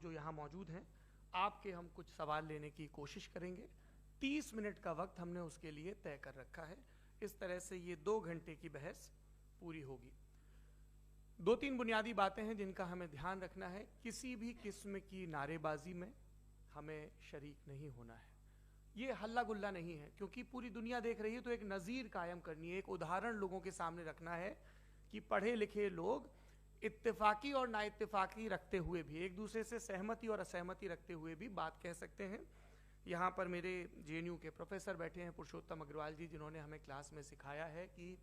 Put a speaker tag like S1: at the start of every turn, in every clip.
S1: जो यहाँ मौजूद हैं, आपके हम कुछ सवाल लेने की कोशिश करेंगे। 30 मिनट का वक्त हमने उसके लिए तय कर रखा है। इस तरह से ये 2 घंटे की बहस पूरी होगी। 2-3 बुनियादी बातें हैं जिनका हमें ध्यान रखना है। किसी भी किस्म की नारेबाजी में हमें शरीक नहीं होना है। ये हल्ला गुल्ला नहीं है, क्योंकि पूरी दुनिया देख रही है, तो एक नज़ीर कायम करनी है, एक उदाहरण लोगों के सामने रखना है कि पढ़े लिखे लोग इत्तेफाकी और नाइत्तेफाकी रखते हुए भी, एक दूसरे से सहमति और असहमति रखते हुए भी बात कह सकते हैं। यहाँ पर मेरे JNU के प्रोफेसर बैठे हैं, पुरुषोत्तम अग्रवाल जी, जिन्होंने हमें क्लास में सिखाया है कि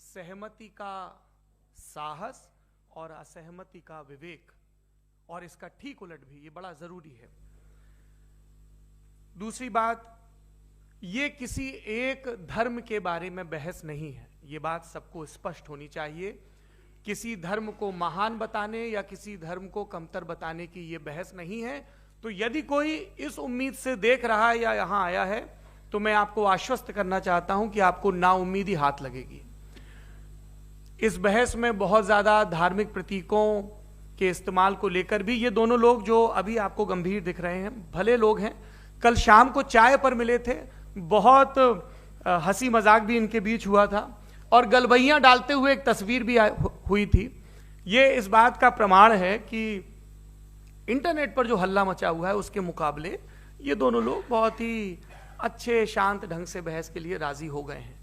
S1: सहमति का साहस और असहमति का विवेक, और इसका ठीक उलट भी, ये बड़ा जरूरी है। दूसरी बात, ये किसी एक धर्म के बारे में बहस नहीं है, ये बात सबको स्पष्ट होनी चाहिए। किसी धर्म को महान बताने या किसी धर्म को कमतर बताने की ये बहस नहीं है। तो यदि कोई इस उम्मीद से देख रहा है या यहां आया है, तो मैं आपको आश्वस्त करना चाहता हूं कि आपको नाउम्मीदी हाथ लगेगी। इस बहस में बहुत ज्यादा धार्मिक प्रतीकों के इस्तेमाल को लेकर भी ये दोनों लोग जो अभी आपको गंभीर दिख रहे हैं, भले लोग हैं, कल शाम को चाय पर मिले थे, बहुत हंसी मजाक भी इनके बीच हुआ था, और गलबैयां डालते हुए एक तस्वीर भी हुई थी। ये इस बात का प्रमाण है कि इंटरनेट पर जो हल्ला मचा हुआ है उसके मुकाबले ये दोनों लोग बहुत ही अच्छे शांत ढंग से बहस के लिए राजी हो गए हैं।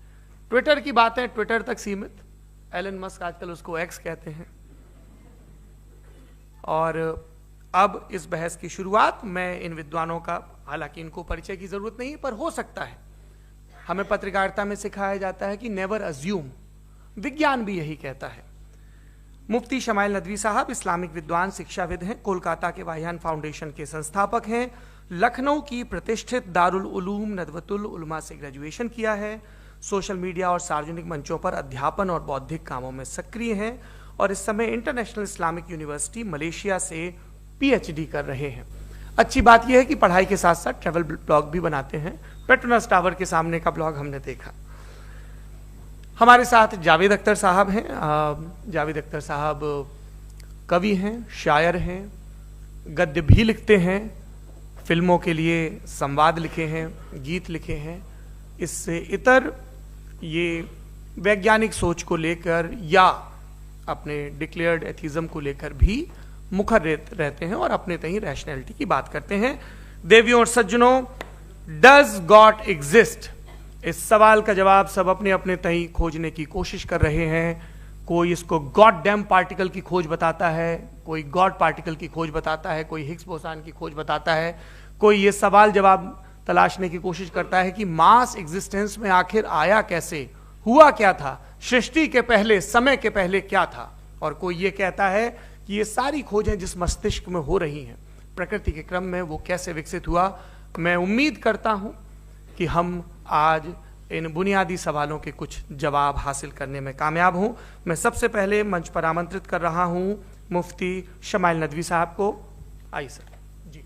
S1: ट्विटर की बातें ट्विटर तक सीमित, एलन मस्क आजकल उसको एक्स कहते हैं। और अब इस बहस की शुरुआत मैं इन विद्वानों का, हालांकि इनको परिचय की जरूरत नहीं, पर हो सकता है, हमें पत्रकारिता में सिखाया जाता है कि नेवर अज्यूम, विज्ञान भी यही कहता है। मुफ्ती शमाइल नदवी साहब इस्लामिक विद्वान, शिक्षाविद हैं, कोलकाता के वाहियान फाउंडेशन के संस्थापक हैं, लखनऊ की प्रतिष्ठित दारुल उलूम नदवतुल उलमा से ग्रेजुएशन किया है, सोशल मीडिया और सार्वजनिक मंचों पर अध्यापन और बौद्धिक कामों में सक्रिय हैं, और इस समय इंटरनेशनल इस्लामिक यूनिवर्सिटी मलेशिया से PhD कर रहे हैं। अच्छी बात यह है कि पढ़ाई के साथ साथ ट्रैवल ब्लॉग भी बनाते हैं। पेट्रोनस टावर के सामने का ब्लॉग हमने देखा। हमारे साथ जावेद अख्तर साहब हैं। जावेद अख्तर साहब कवि हैं, शायर हैं, गद्य भी लिखते हैं, फिल्मों के लिए संवाद लिखे हैं, गीत लिखे हैं। इससे इतर ये वैज्ञानिक सोच को लेकर या अपने डिक्लेयर्ड एथिज्म को लेकर भी मुखर रहते हैं और अपने तहीं रैशनैलिटी की बात करते हैं। देवियों और सज्जनों, डज गॉड एग्जिस्ट? इस सवाल का जवाब सब अपने अपने तहीं खोजने की कोशिश कर रहे हैं। कोई इसको गॉड डैम पार्टिकल की खोज बताता है, कोई गॉड पार्टिकल की खोज बताता है, कोई हिग्स बोसान की खोज बताता है, कोई ये सवाल जवाब तलाशने की कोशिश करता है कि मास एग्जिस्टेंस में आखिर आया कैसे, हुआ क्या था, सृष्टि के पहले, समय के पहले क्या था, और कोई ये कहता है कि ये सारी खोजें जिस मस्तिष्क में हो रही हैं प्रकृति के क्रम में, वो कैसे विकसित हुआ। मैं उम्मीद करता हूं कि हम आज इन बुनियादी सवालों के कुछ जवाब हासिल करने में कामयाब हों। मैं सबसे पहले मंच पर आमंत्रित कर रहा हूं मुफ्ती शमाइल नदवी साहब को। आइए सर। जी,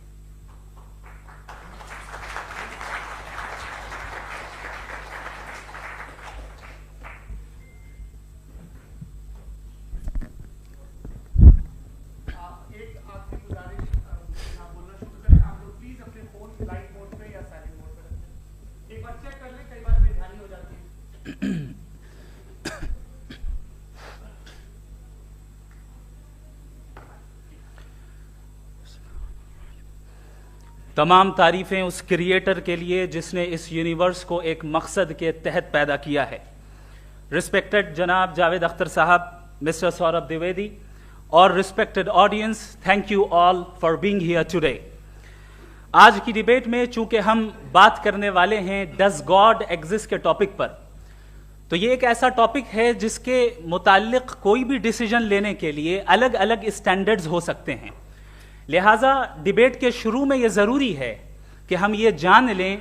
S2: तमाम तारीफ़ें उस क्रिएटर के लिए जिसने इस यूनिवर्स को एक मकसद के तहत पैदा किया है। रिस्पेक्टेड जनाब जावेद अख्तर साहब, मिस्टर सौरभ द्विवेदी, और respected audience, thank you all for being here today. आज की डिबेट में चूंकि हम बात करने वाले हैं डज गॉड एग्जिस्ट के टॉपिक पर, तो ये एक ऐसा टॉपिक है जिसके मुताल्लिक कोई भी डिसीजन लेने के लिए अलग अलग स्टैंडर्ड्स हो सकते हैं। लिहाजा डिबेट के शुरू में यह जरूरी है कि हम ये जान लें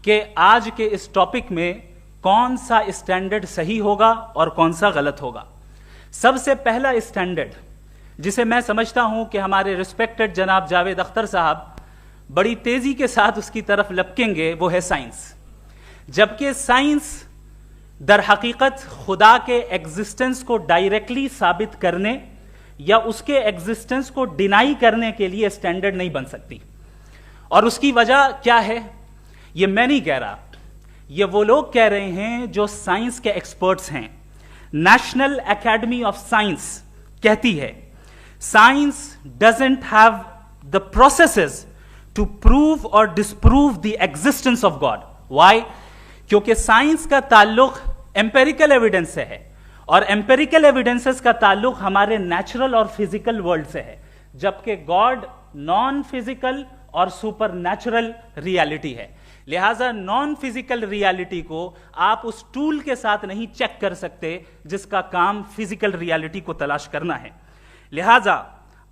S2: कि आज के इस टॉपिक में कौन सा स्टैंडर्ड सही होगा और कौन सा गलत होगा। सबसे पहला स्टैंडर्ड जिसे मैं समझता हूं कि हमारे रिस्पेक्टेड जनाब जावेद अख्तर साहब बड़ी तेजी के साथ उसकी तरफ लपकेंगे, वो है साइंस। जबकि साइंस दर हकीकत खुदा के एग्जिस्टेंस को डायरेक्टली साबित करने या उसके एग्जिस्टेंस को डिनाई करने के लिए स्टैंडर्ड नहीं बन सकती। और उसकी वजह क्या है, ये मैं नहीं कह रहा, ये वो लोग कह रहे हैं जो साइंस के एक्सपर्ट्स हैं। नेशनल एकेडमी ऑफ साइंस कहती है science doesn't have the processes to prove और disprove the existence of God. Why? क्योंकि साइंस का ताल्लुक एम्पेरिकल एविडेंस से है और एम्पेरिकल एविडेंसेस का ताल्लुक हमारे नेचुरल और फिजिकल वर्ल्ड से है, जबकि गॉड नॉन फिजिकल और सुपर नेचुरल रियलिटी है। लिहाजा नॉन फिजिकल रियलिटी को आप उस टूल के साथ नहीं चेक कर सकते जिसका काम फिजिकल रियलिटी को तलाश करना है। लिहाजा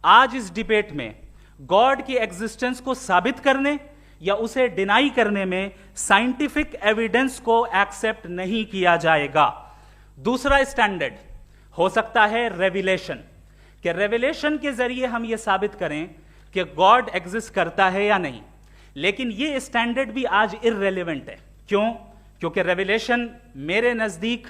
S2: आज इस डिबेट में गॉड की एग्जिस्टेंस को साबित करने या उसे डिनाई करने में साइंटिफिक एविडेंस को एक्सेप्ट नहीं किया जाएगा। दूसरा स्टैंडर्ड हो सकता है रेविलेशन, कि रेविलेशन के जरिए हम यह साबित करें कि गॉड एग्जिस्ट करता है या नहीं। लेकिन यह स्टैंडर्ड भी आज इररेलेवेंट है। क्यों? क्योंकि रेविलेशन मेरे नजदीक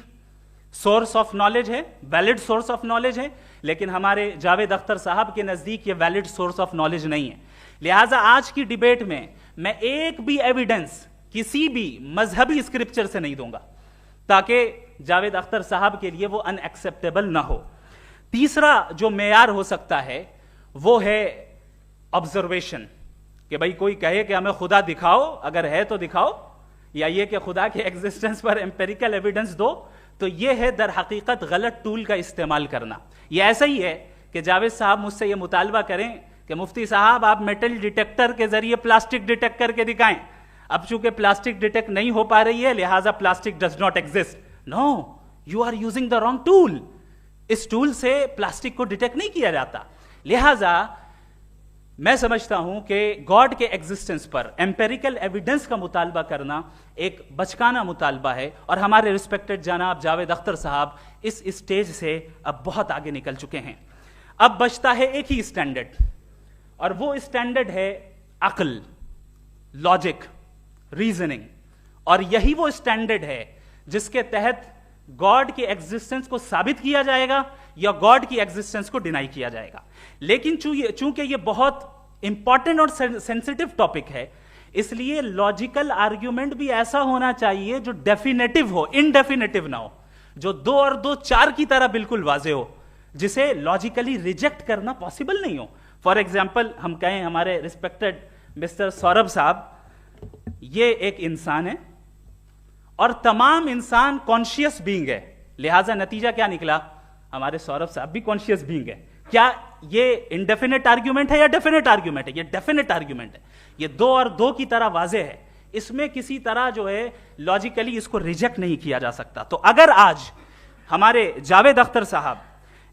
S2: सोर्स ऑफ नॉलेज है, वैलिड सोर्स ऑफ नॉलेज है, लेकिन हमारे जावेद अख्तर साहब के नजदीक यह वैलिड सोर्स ऑफ नॉलेज नहीं है। लिहाजा आज की डिबेट में मैं एक भी एविडेंस किसी भी मजहबी स्क्रिप्चर से नहीं दूंगा ताकि जावेद अख्तर साहब के लिए वो अनएक्सेप्टेबल ना हो। तीसरा जो मेयार हो सकता है वो है ऑब्जर्वेशन, कि भाई कोई कहे कि हमें खुदा दिखाओ, अगर है तो दिखाओ, या ये कि खुदा के एग्जिस्टेंस पर एम्पेरिकल एविडेंस दो, तो ये है दर हकीकत गलत टूल का इस्तेमाल करना। ये ऐसा ही है कि जावेद साहब मुझसे ये मुतालबा करें कि मुफ्ती साहब आप मेटल डिटेक्टर के जरिए प्लास्टिक डिटेक्ट करके दिखाएं। अब चूंकि प्लास्टिक डिटेक्ट नहीं हो पा रही है लिहाजा plastic does not exist. No, you are using the wrong tool. इस टूल से प्लास्टिक को डिटेक्ट नहीं किया जाता। लिहाजा मैं समझता हूं कि गॉड के एग्जिस्टेंस पर एम्पेरिकल एविडेंस का मुतालबा करना एक बचकाना मुतालबा है, और हमारे रिस्पेक्टेड जनाब जावेद अख्तर साहब इस स्टेज से अब बहुत आगे निकल चुके हैं। अब बचता है एक ही स्टैंडर्ड, और वो स्टैंडर्ड है अक्ल, लॉजिक, रीजनिंग। और यही वो स्टैंडर्ड है जिसके तहत गॉड की एग्जिस्टेंस को साबित किया जाएगा या गॉड की एग्जिस्टेंस को डिनाई किया जाएगा। लेकिन चूंकि ये बहुत इंपॉर्टेंट और सेंसिटिव टॉपिक है, इसलिए लॉजिकल आर्ग्यूमेंट भी ऐसा होना चाहिए जो डेफिनेटिव हो, इनडेफिनेटिव ना हो, जो 2 और 2 4 की तरह बिल्कुल वाजे हो, जिसे लॉजिकली रिजेक्ट करना पॉसिबल नहीं हो। फॉर एग्जाम्पल हम कहें हमारे रिस्पेक्टेड मिस्टर सौरभ साहब, ये एक इंसान है और तमाम इंसान कॉन्शियस बीइंग है, लिहाजा नतीजा क्या निकला, हमारे सौरभ साहब भी कॉन्शियस बीइंग है। क्या ये इनडेफिनेट आर्ग्यूमेंट है या डेफिनेट आर्ग्यूमेंट है? ये डेफिनेट आर्ग्यूमेंट है। ये 2 और 2 की तरह वाजे है, इसमें किसी तरह जो है लॉजिकली इसको रिजेक्ट नहीं किया जा सकता। तो अगर आज हमारे जावेद अख्तर साहब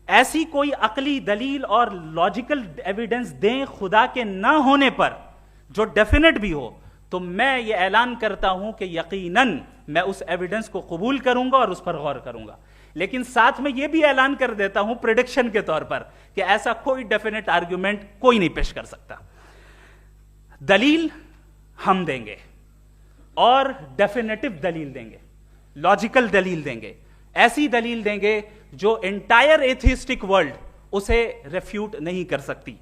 S2: ऐसी कोई अकली दलील और लॉजिकल एविडेंस दें खुदा के ना होने पर जो डेफिनेट भी हो, तो मैं ये ऐलान करता हूं कि यकीनन मैं उस एविडेंस को कबूल करूंगा और उस पर गौर करूंगा। लेकिन साथ में यह भी ऐलान कर देता हूं प्रेडिक्शन के तौर पर कि ऐसा कोई डेफिनेट आर्ग्यूमेंट कोई नहीं पेश कर सकता। दलील हम देंगे और डेफिनेटिव दलील देंगे, लॉजिकल दलील देंगे, ऐसी दलील देंगे जो एंटायर एथिस्टिक वर्ल्ड उसे रेफ्यूट नहीं कर सकती।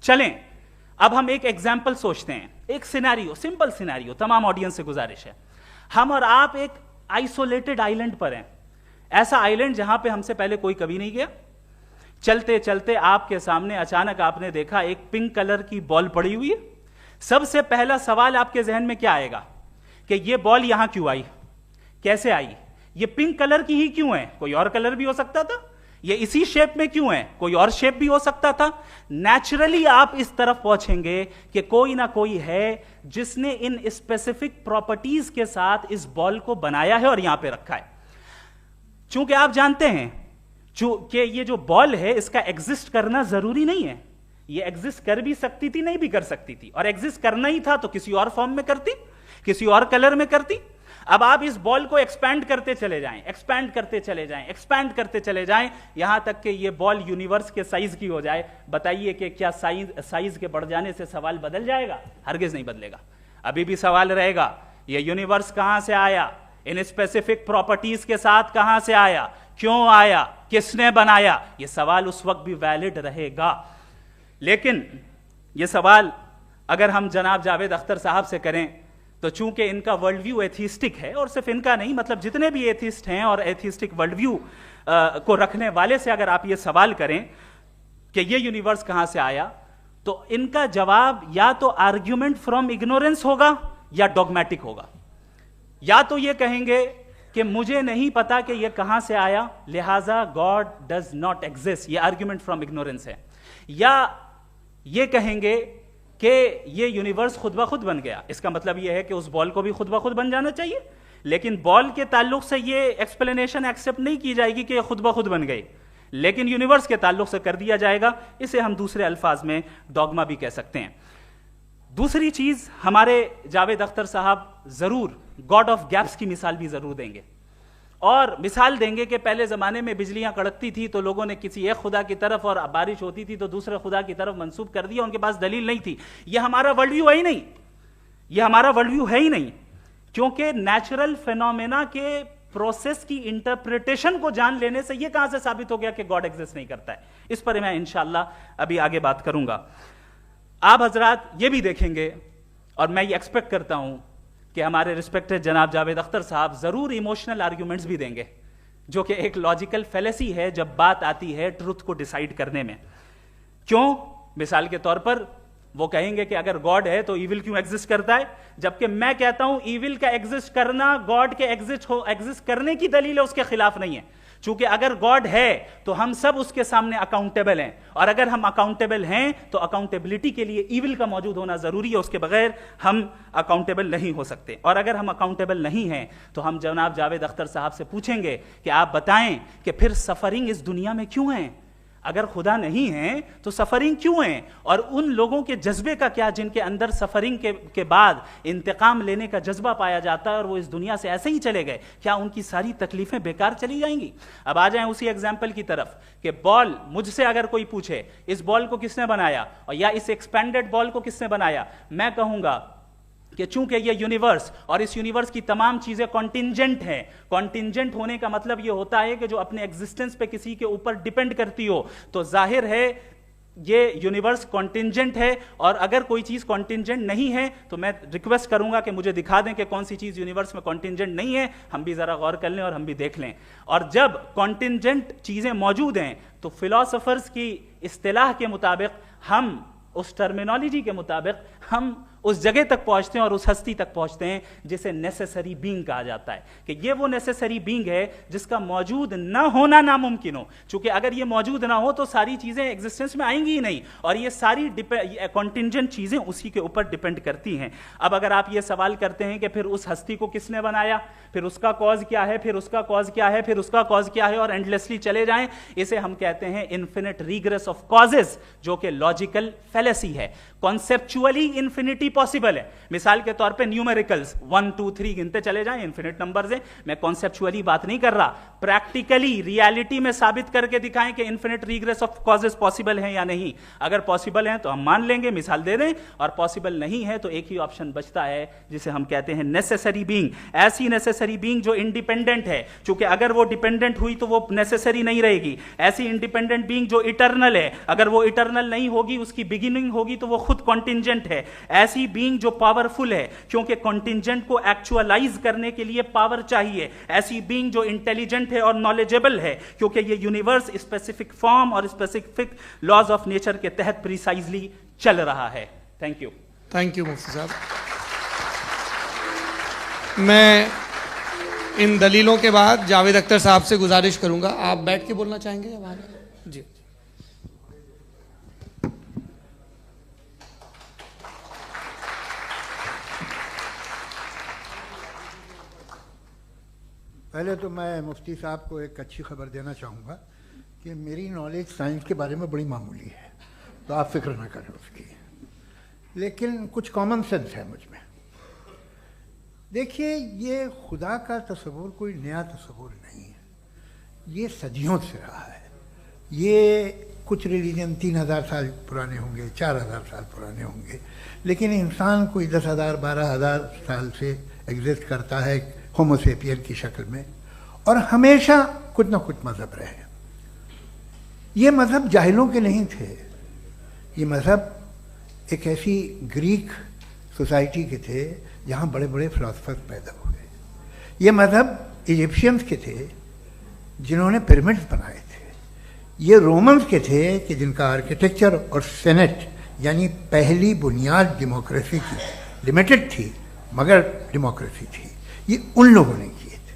S2: चलें अब हम एक एग्जाम्पल सोचते हैं, एक सिनेरियो, सिंपल सिनेरियो, तमाम ऑडियंस से गुजारिश है, हम और आप एक आइसोलेटेड आइलैंड पर हैं, ऐसा आइलैंड जहां पे हमसे पहले कोई कभी नहीं गया। चलते चलते आपके सामने अचानक आपने देखा एक पिंक कलर की बॉल पड़ी हुई है। सबसे पहला सवाल आपके जहन में क्या आएगा कि ये बॉल यहां क्यों आई, कैसे आई, ये पिंक कलर की ही क्यों है, कोई और कलर भी हो सकता था, ये इसी शेप में क्यों है, कोई और शेप भी हो सकता था। नेचुरली आप इस तरफ पहुंचेंगे कि कोई ना कोई है जिसने इन स्पेसिफिक प्रॉपर्टीज के साथ इस बॉल को बनाया है और यहां पे रखा है। चूंकि आप जानते हैं कि ये जो बॉल है इसका एग्जिस्ट करना जरूरी नहीं है, ये एग्जिस्ट कर भी सकती थी, नहीं भी कर सकती थी, और एग्जिस्ट करना ही था तो किसी और फॉर्म में करती, किसी और कलर में करती। अब आप इस बॉल को एक्सपैंड करते चले जाएं, एक्सपैंड करते चले जाएं, एक्सपैंड करते चले जाएं, यहां तक कि ये बॉल यूनिवर्स के साइज की हो जाए। बताइए कि क्या साइज के बढ़ जाने से सवाल बदल जाएगा? हरगिज नहीं बदलेगा। अभी भी सवाल रहेगा ये यूनिवर्स कहां से आया, इन स्पेसिफिक प्रॉपर्टीज के साथ कहां से आया, क्यों आया, किसने बनाया, यह सवाल उस वक्त भी वैलिड रहेगा। लेकिन यह सवाल अगर हम जनाब जावेद अख्तर साहब से करें तो चूंकि इनका वर्ल्ड व्यू एथिस्टिक है, और सिर्फ इनका नहीं, मतलब जितने भी एथिस्ट हैं और एथिस्टिक वर्ल्ड व्यू को रखने वाले से अगर आप ये सवाल करें कि ये यूनिवर्स कहां से आया, तो इनका जवाब या तो आर्ग्यूमेंट फ्रॉम इग्नोरेंस होगा या डॉगमेटिक होगा। या तो ये कहेंगे कि मुझे नहीं पता कि ये कहां से आया, लिहाजा गॉड डज नॉट एग्जिस्ट, ये आर्ग्यूमेंट फ्रॉम इग्नोरेंस है, या ये कहेंगे कि ये यूनिवर्स खुद ब खुद बन गया। इसका मतलब ये है कि उस बॉल को भी खुद ब खुद बन जाना चाहिए, लेकिन बॉल के ताल्लुक से ये एक्सप्लेनेशन एक्सेप्ट नहीं की जाएगी कि ये खुद ब खुद बन गई, लेकिन यूनिवर्स के ताल्लुक से कर दिया जाएगा। इसे हम दूसरे अल्फाज में डॉगमा भी कह सकते हैं। दूसरी चीज, हमारे जावेद अख्तर साहब जरूर गॉड ऑफ गैप्स की मिसाल भी जरूर देंगे, और मिसाल देंगे कि पहले जमाने में बिजलियां कड़कती थी तो लोगों ने किसी एक खुदा की तरफ, और बारिश होती थी तो दूसरे खुदा की तरफ मंसूब कर दिया, उनके पास दलील नहीं थी। यह हमारा वर्ल्ड व्यू है ही नहीं, यह हमारा वर्ल्ड व्यू है ही नहीं, क्योंकि नेचुरल फेनोमेना के प्रोसेस की इंटरप्रिटेशन को जान लेने से यह कहां से साबित हो गया कि गॉड एग्जिस्ट नहीं करता है। इस पर मैं इंशाअल्लाह अभी आगे बात करूंगा। आप हजरात ये भी देखेंगे, और मैं ये एक्सपेक्ट करता हूं कि हमारे रिस्पेक्टेड जनाब जावेद अख्तर साहब जरूर इमोशनल आर्ग्यूमेंट्स भी देंगे, जो कि एक लॉजिकल फेलेसी है जब बात आती है ट्रुथ को डिसाइड करने में। क्यों? मिसाल के तौर पर वो कहेंगे कि अगर गॉड है तो ईविल क्यों एग्जिस्ट करता है, जबकि मैं कहता हूं ईविल का एग्जिस्ट करना गॉड के एग्जिस्ट करने की दलील है, उसके खिलाफ नहीं है। चूंकि अगर गॉड है तो हम सब उसके सामने अकाउंटेबल हैं, और अगर हम अकाउंटेबल हैं तो अकाउंटेबिलिटी के लिए ईविल का मौजूद होना जरूरी है, उसके बगैर हम अकाउंटेबल नहीं हो सकते। और अगर हम अकाउंटेबल नहीं हैं तो हम जनाब जावेद अख्तर साहब से पूछेंगे कि आप बताएं कि फिर सफरिंग इस दुनिया में क्यों है? अगर खुदा नहीं है तो सफरिंग क्यों है? और उन लोगों के जज्बे का क्या जिनके अंदर सफरिंग के बाद इंतकाम लेने का जज्बा पाया जाता है और वो इस दुनिया से ऐसे ही चले गए, क्या उनकी सारी तकलीफें बेकार चली जाएंगी? अब आ जाएं उसी एग्जाम्पल की तरफ कि बॉल, मुझसे अगर कोई पूछे इस बॉल को किसने बनाया और या इस एक्सपेंडेड बॉल को किसने बनाया, मैं कहूंगा कि चूंकि ये यूनिवर्स और इस यूनिवर्स की तमाम चीजें कॉन्टिंजेंट हैं। कॉन्टिंजेंट होने का मतलब ये होता है कि जो अपने एग्जिस्टेंस पे किसी के ऊपर डिपेंड करती हो, तो जाहिर है ये यूनिवर्स कॉन्टिंजेंट है। और अगर कोई चीज कॉन्टिंजेंट नहीं है तो मैं रिक्वेस्ट करूंगा कि मुझे दिखा दें कि कौन सी चीज यूनिवर्स में कॉन्टिंजेंट नहीं है, हम भी जरा गौर कर लें और हम भी देख लें। और जब कॉन्टिंजेंट चीजें मौजूद हैं तो फिलोसोफर्स की इस्तिलाह के मुताबिक, हम उस टर्मिनोलॉजी के मुताबिक हम उस जगह तक पहुंचते हैं और उस हस्ती तक पहुंचते हैं जिसे नेसेसरी बीइंग कहा जाता है, कि ये वो नेसेसरी बीइंग है जिसका मौजूद ना होना नामुमकिन हो। क्योंकि अगर ये मौजूद ना हो तो सारी चीजें एग्जिस्टेंस में आएंगी ही नहीं, और ये सारी कॉन्टिंजेंट चीजें उसी के ऊपर डिपेंड करती हैं। अब अगर आप ये सवाल करते हैं कि फिर उस हस्ती को किसने बनाया, फिर उसका कॉज क्या है, फिर उसका कॉज क्या है, फिर उसका कॉज क्या है, और एंडलेसली चले जाएं, इसे हम कहते हैं इन्फिनिट रीग्रेस ऑफ कॉजेस, जो कि लॉजिकल फेलेसी है। कॉन्सेप्चुअली इंफिनिटी पॉसिबल है। मिसाल के तौर पे न्यूमेरिकल्स 1 2 3 गिनते चले जाएं, इन्फिनिट नंबर्स हैं। मैं कॉन्सेप्चुअली बात नहीं कर रहा, प्रैक्टिकली रियलिटी में साबित करके दिखाएं कि infinite regress of causes possible हैं या नहीं। अगर पॉसिबल हैं तो हम मान लेंगे, मिसाल दे दें, और पॉसिबल नहीं है तो एक ही ऑप्शन बचता है जिसे हम कहते हैं नेसेसरी बीइंग। ऐसी नेसेसरी बीइंग जो इंडिपेंडेंट है, क्योंकि अगर वो डिपेंडेंट हुई तो वो नेसेसरी नहीं रहेगी। ऐसी इंडिपेंडेंट बीइंग जो इटर्नल है, अगर वो इटर्नल नहीं होगी, उसकी बिगिनिंग होगी तो वो खुद कॉन्टिंजेंट है। ऐसी बीइंग जो पावरफुल है, क्योंकि कॉन्टिंजेंट को एक्चुअलाइज करने के लिए पावर चाहिए। ऐसी बीइंग जो इंटेलिजेंट है और नॉलेजेबल है, क्योंकि ये यूनिवर्स स्पेसिफिक फॉर्म और स्पेसिफिक लॉज ऑफ नेचर के तहत प्रिसाइजली चल रहा है। थैंक यू
S1: मुफ्ती साहब। मैं इन दलीलों के बाद जावेद अख्तर साहब से गुजारिश करूंगा, आप बैठ के बोलना चाहेंगे या आगे? जी।
S3: पहले तो मैं मुफ्ती साहब को एक अच्छी खबर देना चाहूँगा कि मेरी नॉलेज साइंस के बारे में बड़ी मामूली है, तो आप फिक्र ना करें उसकी, लेकिन कुछ कॉमन सेंस है मुझ में। देखिए, ये खुदा का तस्वुर कोई नया तस्वुर नहीं है, ये सदियों से रहा है। ये कुछ रिलीजन 3000 साल पुराने होंगे, 4000 साल पुराने होंगे, लेकिन इंसान कोई 10,000 12,000 साल से एग्जिस्ट करता है होमोसेपियन की शक्ल में, और हमेशा कुछ ना कुछ मजहब रहे। ये मजहब जाहिलों के नहीं थे, ये मजहब एक ऐसी ग्रीक सोसाइटी के थे जहाँ बड़े बड़े फिलोसफर्स पैदा हुए। ये मजहब इजिप्शियंस के थे जिन्होंने पिरामिड्स बनाए थे। ये रोमन्स के थे कि जिनका आर्किटेक्चर और सेनेट यानी पहली बुनियाद डेमोक्रेसी की लिमिटेड थी मगर डेमोक्रेसी थी, ये उन लोगों ने किए थे।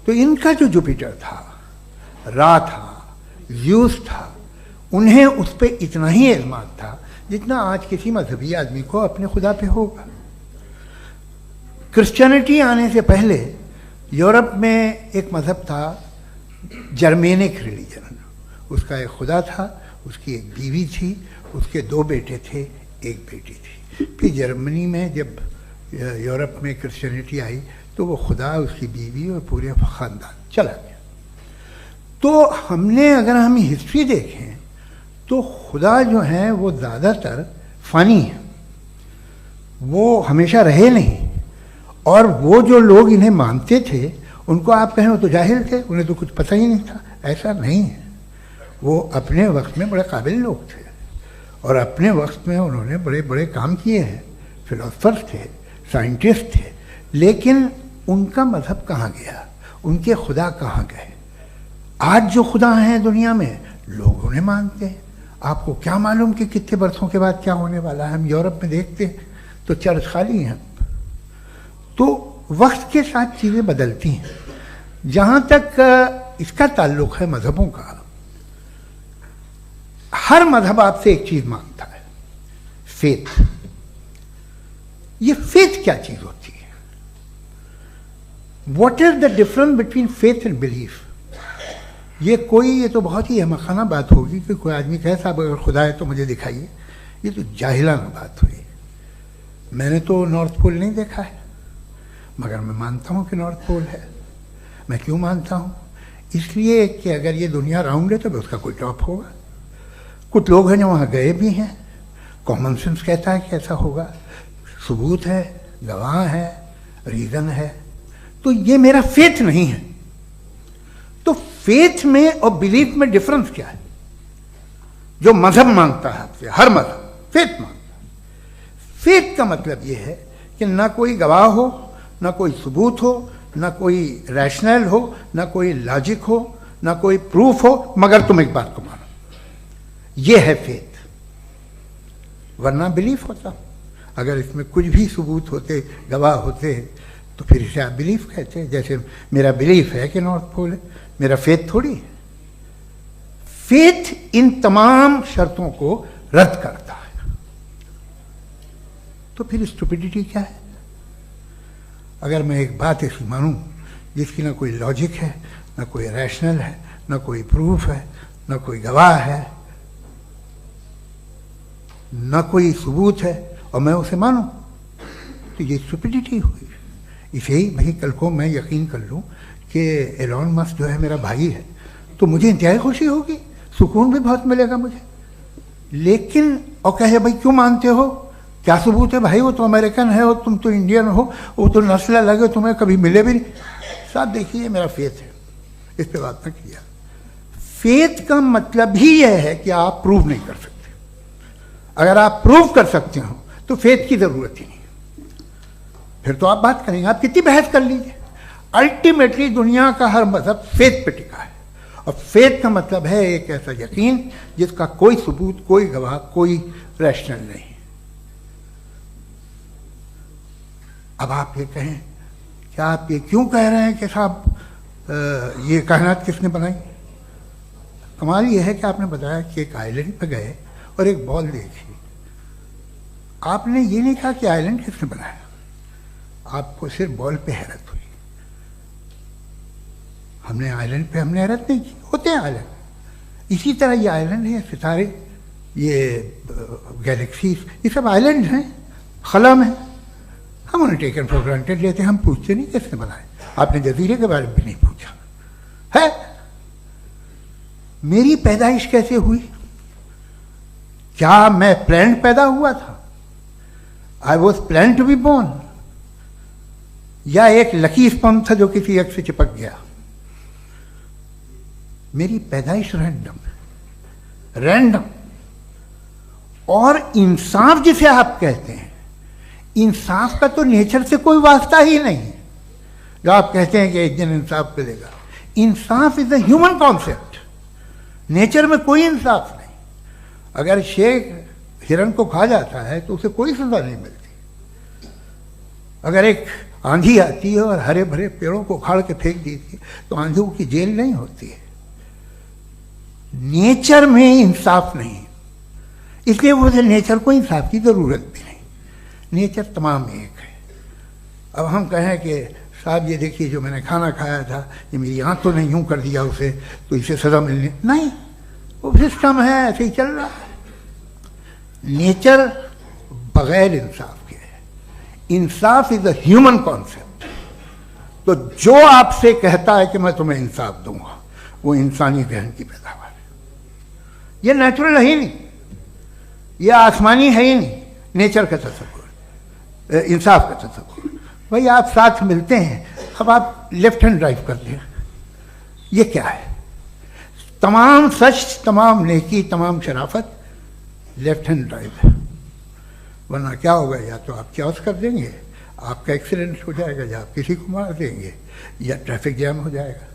S3: तो इनका जो जुपिटर था, रा था, ज़्यूस था, उन्हें उस पर इतना ही एतमाद था जितना आज किसी मजहबी आदमी को अपने खुदा पे होगा। क्रिश्चियनिटी आने से पहले यूरोप में एक मजहब था जर्मेनिक रिलीजन। उसका एक खुदा था, उसकी एक बीवी थी, उसके 2 बेटे थे, एक बेटी थी। फिर जर्मनी में जब यूरोप में क्रिश्चियनिटी आई तो वो खुदा, उसकी बीवी और पूरे ख़ानदान चला गया। तो हमने अगर हम हिस्ट्री देखें तो खुदा जो हैं वो ज़्यादातर फ़नी है, वो हमेशा रहे नहीं। और वो जो लोग इन्हें मानते थे उनको आप कहें वो तो जाहिल थे, उन्हें तो कुछ पता ही नहीं था, ऐसा नहीं है। वो अपने वक्त में बड़े काबिल लोग थे और अपने वक्त में उन्होंने बड़े बड़े काम किए हैं, फिलोसफर्स थे, साइंटिस्ट थे। लेकिन उनका मजहब कहाँ गया, उनके खुदा कहाँ गए? आज जो खुदा हैं दुनिया में लोग उन्हें मानते हैं। आपको क्या मालूम कि कितने बरसों के बाद क्या होने वाला है? हम यूरोप में देखते हैं तो चर्च खाली हैं। तो वक्त के साथ चीज़ें बदलती हैं। जहाँ तक इसका ताल्लुक है मजहबों का, हर मजहब आपसे एक चीज़ मांगता है, फेथ। ये फेथ क्या चीज़ होती है? What is the difference between faith and belief? ये तो बहुत ही अहमखाना बात होगी कि कोई आदमी कहे साहब अगर खुदा है तो मुझे दिखाइए। ये तो जाहिलाना बात हुई। मैंने तो नॉर्थ पोल नहीं देखा है मगर मैं मानता हूँ कि नॉर्थ पोल है। मैं क्यों मानता हूँ? इसलिए कि अगर ये दुनिया राउंड है तो उसका कोई टॉप होगा। कुछ लोग हैं जो वहाँ गए भी हैं, कॉमन सेंस कहता है कि ऐसा होगा, सबूत है, गवाह है, रीज़न है। तो ये मेरा फेथ नहीं है। तो फेथ में और बिलीफ में डिफरेंस क्या है? जो मजहब मांगता है आपसे, हर मजहब फेथ मांगता है। फेथ का मतलब ये है कि ना कोई गवाह हो, ना कोई सबूत हो, ना कोई रैशनल हो, ना कोई लॉजिक हो, ना कोई प्रूफ हो, मगर तुम एक बात को मानो। ये है फेथ। वरना बिलीफ होता। अगर इसमें कुछ भी सबूत होते, गवाह होते, तो फिर इसे आप बिलीफ कहते। जैसे मेरा बिलीफ है कि नॉर्थ पोल है, मेरा फेथ थोड़ी है। फेथ इन तमाम शर्तों को रद्द करता है। तो फिर स्टुपिडिटी क्या है? अगर मैं एक बात ऐसी मानूं जिसकी ना कोई लॉजिक है, ना कोई रैशनल है, ना कोई प्रूफ है, ना कोई गवाह है, ना कोई सबूत है, और मैं उसे मानूं, तो ये स्टुपिडिटी हुई। इसे ही भाई कल को मैं यकीन कर लूं कि एलोन मस्क जो है मेरा भाई है, तो मुझे इंतहाई खुशी होगी, सुकून भी बहुत मिलेगा मुझे। लेकिन और कहे भाई क्यों मानते हो, क्या सबूत है भाई, वो तो अमेरिकन है और तुम तो इंडियन हो, वो तो नस्ल अलग है, तुम्हें कभी मिले भी नहीं। साहब देखिए मेरा फेथ है, इस पर बात न किया। फेथ का मतलब ही यह है कि आप प्रूव नहीं कर सकते। अगर आप प्रूव कर सकते हो तो फेथ की जरूरत ही नहीं, फिर तो आप बात करेंगे, आप कितनी बहस कर लीजिए। अल्टीमेटली दुनिया का हर मजहब फेथ पे टिका है, और फेथ का मतलब है एक ऐसा यकीन जिसका कोई सबूत, कोई गवाह, कोई रैशनल नहीं। अब आप ये कहें, क्या आप ये क्यों कह रहे हैं कि साहब ये कायनात किसने बनाई? कमाल ये है कि आपने बताया कि एक आइलैंड पर गए और एक बॉल देखी। आपने ये नहीं कहा कि आइलैंड किसने बनाया, आपको सिर्फ बॉल पे हैरत हुई। हमने आइलैंड पे हमने हैरत नहीं की, होते हैं आइलैंड। इसी तरह ये आइलैंड है, सितारे, ये गैलेक्सीज, ये सब आइलैंड हैं, खला में। हम उन्हें टेकन फॉर ग्रांटेड लेते हैं, हम पूछते नहीं किसने बनाए। आपने जजीरे के बारे में भी नहीं पूछा है। मेरी पैदाइश कैसे हुई? क्या मैं प्लान पैदा हुआ था? I was plan to be born. या एक लकी स्पर्म था जो किसी एग से चिपक गया। मेरी पैदाइश रैंडम। और इंसाफ जिसे आप कहते हैं, इंसाफ का तो नेचर से कोई वास्ता ही नहीं है। जो आप कहते हैं कि एक दिन इंसाफ मिलेगा, इंसाफ is a human concept, nature में कोई इंसाफ नहीं। अगर शेर हिरन को खा जाता है तो उसे कोई सजा नहीं मिलती। अगर एक आंधी आती है और हरे भरे पेड़ों को उखाड़ के फेंक देती है तो आंधियों की जेल नहीं होती है। नेचर में इंसाफ नहीं, इसलिए वो नेचर को इंसाफ की जरूरत भी नहीं। नेचर तमाम एक है। अब हम कहें कि साहब ये देखिए जो मैंने खाना खाया था ये मेरी आंख तो नहीं यूं कर दिया उसे तो इसे सजा मिलनी नहीं, वो सिस्टम है, ऐसे ही चल रहा है। नेचर बगैर इंसाफ के है। इंसाफ इज अ ह्यूमन कॉन्सेप्ट। तो जो आपसे कहता है कि मैं तुम्हें इंसाफ दूंगा वो इंसानी जहन की पैदावार है। ये नेचुरल है ही नहीं, ये आसमानी है ही नहीं। नेचर का तसव्वुर, इंसाफ का तसव्वुर। भाई आप साथ मिलते हैं, अब आप लेफ्ट हैंड ड्राइव करते हैं, ये क्या है? तमाम सच, तमाम नेकी, तमाम शराफत लेफ्ट हैंड ड्राइव है। वरना क्या होगा, या तो आप क्रॉस कर देंगे, आपका एक्सीडेंट हो जाएगा, या आप किसी को मार देंगे, या ट्रैफिक जैम हो जाएगा।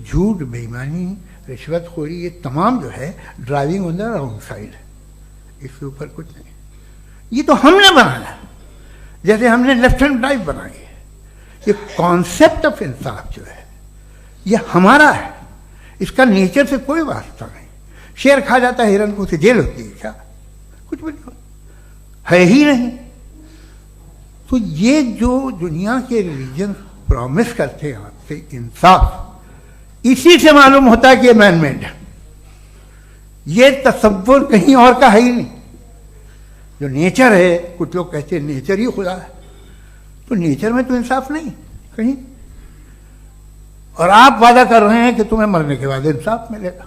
S3: झूठ, बेईमानी, रिश्वतखोरी, ये तमाम जो है driving on the wrong side है। इसके ऊपर कुछ नहीं। ये तो हमने बनाया, जैसे हमने लेफ्ट हैंड ड्राइव बनाई है। ये कॉन्सेप्ट ऑफ इंसाफ जो है ये हमारा है, इसका नेचर से कोई वास्ता नहीं। शेर खा जाता है हिरन को, उसे जेल होती है क्या? कुछ भी नहीं, है ही नहीं। तो ये जो दुनिया के रिलीजन प्रॉमिस करते हैं आपसे इंसाफ, इसी से मालूम होता है कि ये मैन मेड है। ये तसव्वुर कहीं और का है ही नहीं। जो नेचर है, कुछ लोग कहते हैं नेचर ही खुदा है, तो नेचर में तो इंसाफ नहीं कहीं। और आप वादा कर रहे हैं कि तुम्हें मरने के बाद इंसाफ मिलेगा।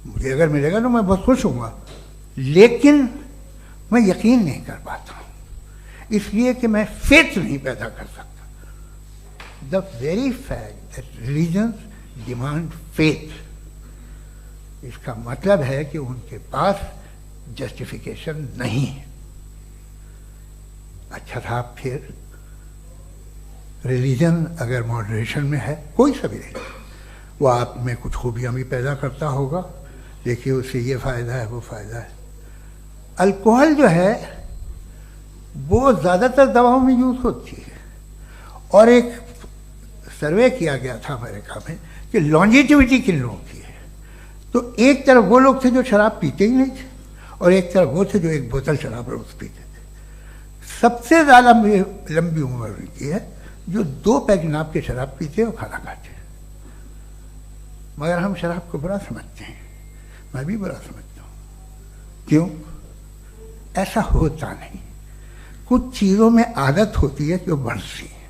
S3: मुझे अगर मिलेगा तो मैं बहुत खुश होऊंगा, लेकिन मैं यकीन नहीं कर पाता हूं, इसलिए कि मैं फेथ नहीं पैदा कर सकता। The very fact that religions demand faith, इसका मतलब है कि उनके पास जस्टिफिकेशन नहीं है। अच्छा था फिर रिलीजन अगर मॉडरेशन में है, कोई सा भी नहीं, वो आप में कुछ खूबियां भी पैदा करता होगा, देखिए उससे ये फ़ायदा है, वो फ़ायदा है। अल्कोहल जो है वो ज़्यादातर दवाओं में यूज़ होती है। और एक सर्वे किया गया था अमेरिका में कि लॉन्जेटिविटी किन लोगों की है, तो एक तरफ वो लोग थे जो शराब पीते ही नहीं थे, और एक तरफ वो थे जो एक बोतल शराब रोज पीते थे। सबसे ज़्यादा लंबी उम्र की है जो 2 पैक नाप के शराब पीते और खाना खाते हैं। मगर हम शराब को बुरा समझते हैं, मैं भी बुरा समझता हूँ। क्यों? ऐसा होता नहीं। कुछ चीज़ों में आदत होती है जो बढ़ती है।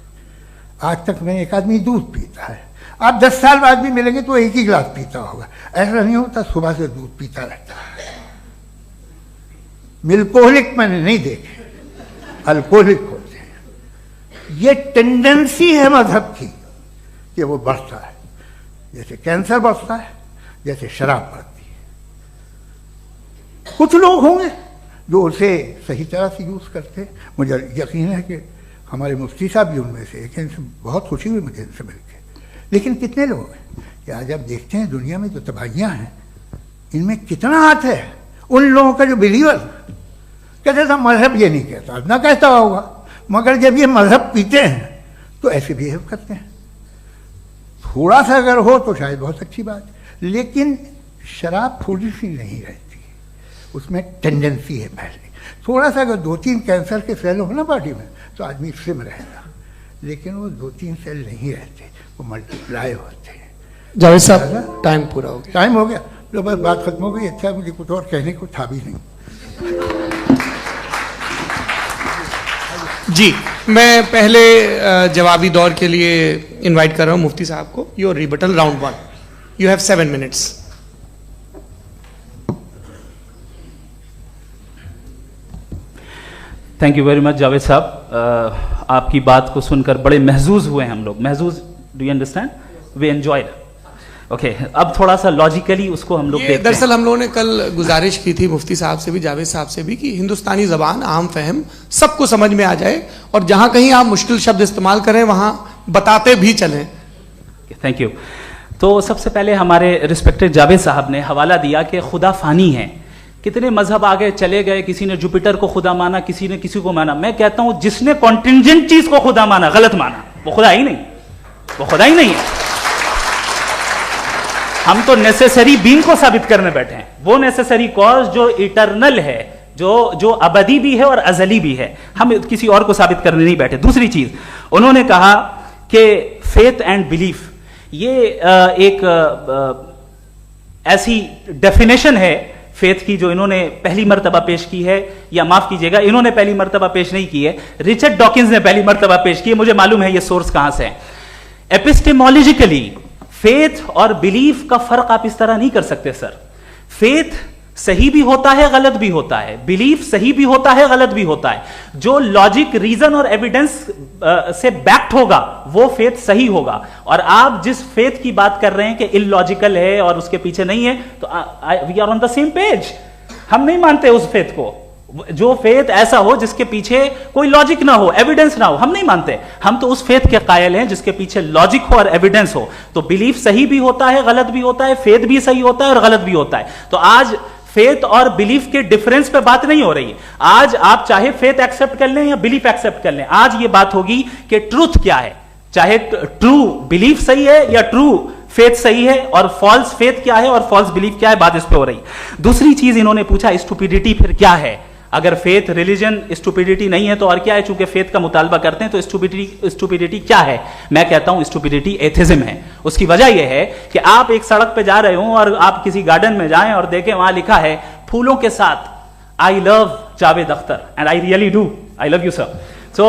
S3: आज तक में एक आदमी दूध पीता है, आप 10 साल बाद भी मिलेंगे तो एक ही गिलास पीता होगा। ऐसा नहीं होता, सुबह से दूध पीता रहता है। मिल्कोहलिक मैंने नहीं देखे, अल्कोहलिक होते हैं। ये टेंडेंसी है मजहब की कि वो बढ़ता है, जैसे कैंसर बढ़ता है, जैसे शराब बढ़ती है। कुछ लोग होंगे जो उसे सही तरह से यूज़ करते हैं। मुझे यकीन है कि हमारे मुफ्ती साहब भी उनमें से एक, इनसे बहुत खुशी हुई मुझे इनसे मिलकर। लेकिन कितने लोग हैं कि आज आप देखते हैं दुनिया में जो तबाहियाँ हैं, इनमें कितना हाथ है उन लोगों का जो बिलीवर कहते था मजहब ये नहीं कहता, ना कहता होगा, मगर जब ये मजहब पीते हैं तो ऐसे बिहेव करते हैं। थोड़ा सा अगर हो तो शायद बहुत अच्छी बात, लेकिन शराब थोड़ी सी नहीं रहती, उसमें टेंडेंसी है पहले। थोड़ा सा अगर 2-3 कैंसर के सेल हो ना बॉडी में तो आदमी स्लिम रहेगा, लेकिन वो 2-3 सेल नहीं रहते, वो मल्टीप्लाई होते हैं।
S1: जावेद साहब टाइम पूरा हो गया।
S3: टाइम हो गया, तो बस बात खत्म हो गई। अच्छा, मुझे कुछ और कहने को था भी नहीं।
S1: जी, मैं पहले जवाबी दौर के लिए इनवाइट कर रहा हूं मुफ्ती साहब को। Your rebuttal round 1, you have 7 minutes.
S2: Thank you very much Javed साहब। आपकी बात को सुनकर बड़े महजूज हुए हम लोग। महजूज, do you understand? We enjoyed. Okay, अब थोड़ा सा लॉजिकली उसको हम लोग देखते हैं।
S1: दरअसल हम लोगों ने कल गुजारिश की थी मुफ्ती साहब से भी, जावेद साहब से भी, कि हिंदुस्तानी जबान आम फहम सबको समझ में आ जाए और जहां कहीं आप मुश्किल शब्द इस्तेमाल करें वहां बताते भी चलें।
S2: Thank you. तो सबसे पहले हमारे रिस्पेक्टेड जावेद साहब ने हवाला दिया कि खुदा फानी है। कितने मजहब आगे चले गए, किसी ने जुपिटर को खुदा माना, किसी ने किसी को माना। मैं कहता हूं जिसने कॉन्टिंजेंट चीज को खुदा माना, गलत माना, वो खुदा ही नहीं, वो खुदा ही नहीं है। हम तो नेसेसरी बीइंग को साबित करने बैठे हैं, वो नेसेसरी कॉज जो इटरनल है, जो अबदी भी है और अजली भी है। हम किसी और को साबित करने नहीं बैठे। दूसरी चीज उन्होंने कहा कि फेथ एंड बिलीफ, ये एक ऐसी डेफिनेशन है फेथ की जो इन्होंने पहली मर्तबा पेश की है, या माफ कीजिएगा इन्होंने पहली मर्तबा पेश नहीं की है, रिचर्ड डॉकिंस ने पहली मर्तबा पेश की है। मुझे मालूम है ये सोर्स कहां से है। एपिस्टेमोलॉजिकली फेथ और बिलीफ का फर्क आप इस तरह नहीं कर सकते सर। फेथ सही भी होता है, गलत भी होता है, बिलीफ सही भी होता है, गलत भी होता है। जो लॉजिक, रीजन और एविडेंस से बैक्ड होगा वो फेथ सही होगा। और आप जिस फेथ की बात कर रहे हैं कि इलॉजिकल है और उसके पीछे नहीं है, तो we are on the same page. हम नहीं मानते उस फेथ को, जो फेथ ऐसा हो जिसके पीछे कोई लॉजिक ना हो, एविडेंस ना हो, हम नहीं मानते। हम तो उस फेथ के कायल हैं जिसके पीछे लॉजिक हो और एविडेंस हो। तो बिलीफ सही भी होता है, गलत भी होता है, फेथ भी सही होता है और गलत भी होता है। तो आज फेथ और बिलीफ के डिफरेंस पे बात नहीं हो रही। आज आप चाहे फेथ एक्सेप्ट कर लें या बिलीफ एक्सेप्ट कर लें, आज ये बात होगी कि ट्रूथ क्या है, चाहे ट्रू बिलीफ सही है या ट्रू फेथ सही है, और फॉल्स फेथ क्या है और फॉल्स बिलीफ क्या है, बात इस पे हो रही। दूसरी चीज इन्होंने पूछा स्टुपिडिटी फिर क्या है। अगर फेथ रिलीजन स्टुपिडिटी नहीं है तो और क्या है? चूंकि फेथ का मुतालबा करते हैं तो स्टुपिडिटी क्या है? मैं कहता हूं स्टुपिडिटी एथिज्म है। उसकी वजह यह है कि आप एक सड़क पे जा रहे हो और आप किसी गार्डन में जाएं और देखें वहां लिखा है फूलों के साथ I love Javed Akhtar, and I really do, I love you sir. So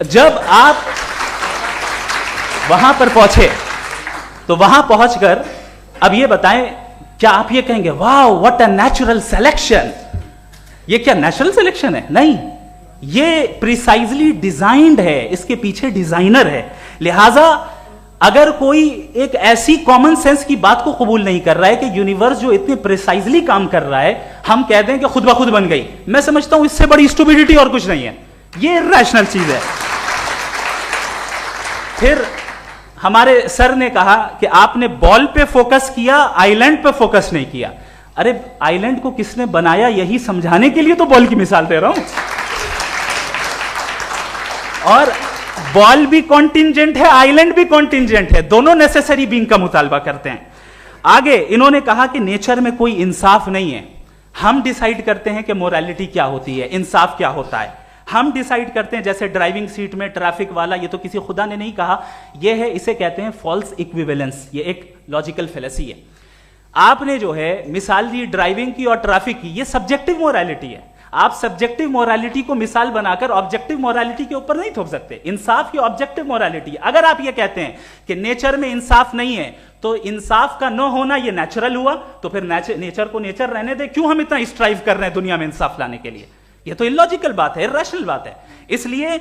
S2: जब आप वहां पर पहुंचे तो वहां पहुंचकर अब ये बताएं, क्या आप ये कहेंगे वाह व्हाट अ नेचुरल सिलेक्शन? ये क्या नेचुरल सिलेक्शन है? नहीं, ये प्रिसाइजली डिजाइंड है, इसके पीछे डिजाइनर है। लिहाजा अगर कोई एक ऐसी कॉमन सेंस की बात को कबूल नहीं कर रहा है कि यूनिवर्स जो इतने प्रिसाइजली काम कर रहा है, हम कह दें कि खुद ब खुद बन गई, मैं समझता हूं इससे बड़ी स्टुपिडिटी और कुछ नहीं है। ये रैशनल चीज है। फिर हमारे सर ने कहा कि आपने बॉल पे फोकस किया, आइलैंड पे फोकस नहीं किया। अरे आइलैंड को किसने बनाया यही समझाने के लिए तो बॉल की मिसाल दे रहा हूं। और बॉल भी कॉन्टिंजेंट है, आइलैंड भी कॉन्टिंजेंट है, दोनों नेसेसरी बीइंग का मुतालबा करते हैं। आगे इन्होंने कहा कि नेचर में कोई इंसाफ नहीं है। हम डिसाइड करते हैं कि मोरालिटी क्या होती है, इंसाफ क्या होता है। हम डिसाइड करते हैं, जैसे ड्राइविंग सीट में ट्रैफिक वाला, ये तो किसी खुदा ने नहीं कहा, ये है, इसे कहते हैं फॉल्स इक्विवेलेंस। ये एक लॉजिकल फेलेसी है। आपने जो है मिसाल दी ड्राइविंग की और ट्रैफिक की, ये सब्जेक्टिव मोरालिटी है। आप सब्जेक्टिव मोरालिटी को मिसाल बनाकर ऑब्जेक्टिव मोरालिटी के ऊपर नहीं थोप सकते। इंसाफ की ऑब्जेक्टिव मोरालिटी। अगर आप ये कहते हैं कि नेचर में इंसाफ नहीं है, तो इंसाफ का न होना ये नेचुरल हुआ, तो फिर नेचर को नेचर रहने दे। क्यों हम इतना स्ट्राइव कर रहे हैं दुनिया में इंसाफ लाने के लिए? ये तो इलॉजिकल बात है, इरैशनल बात है। इसलिए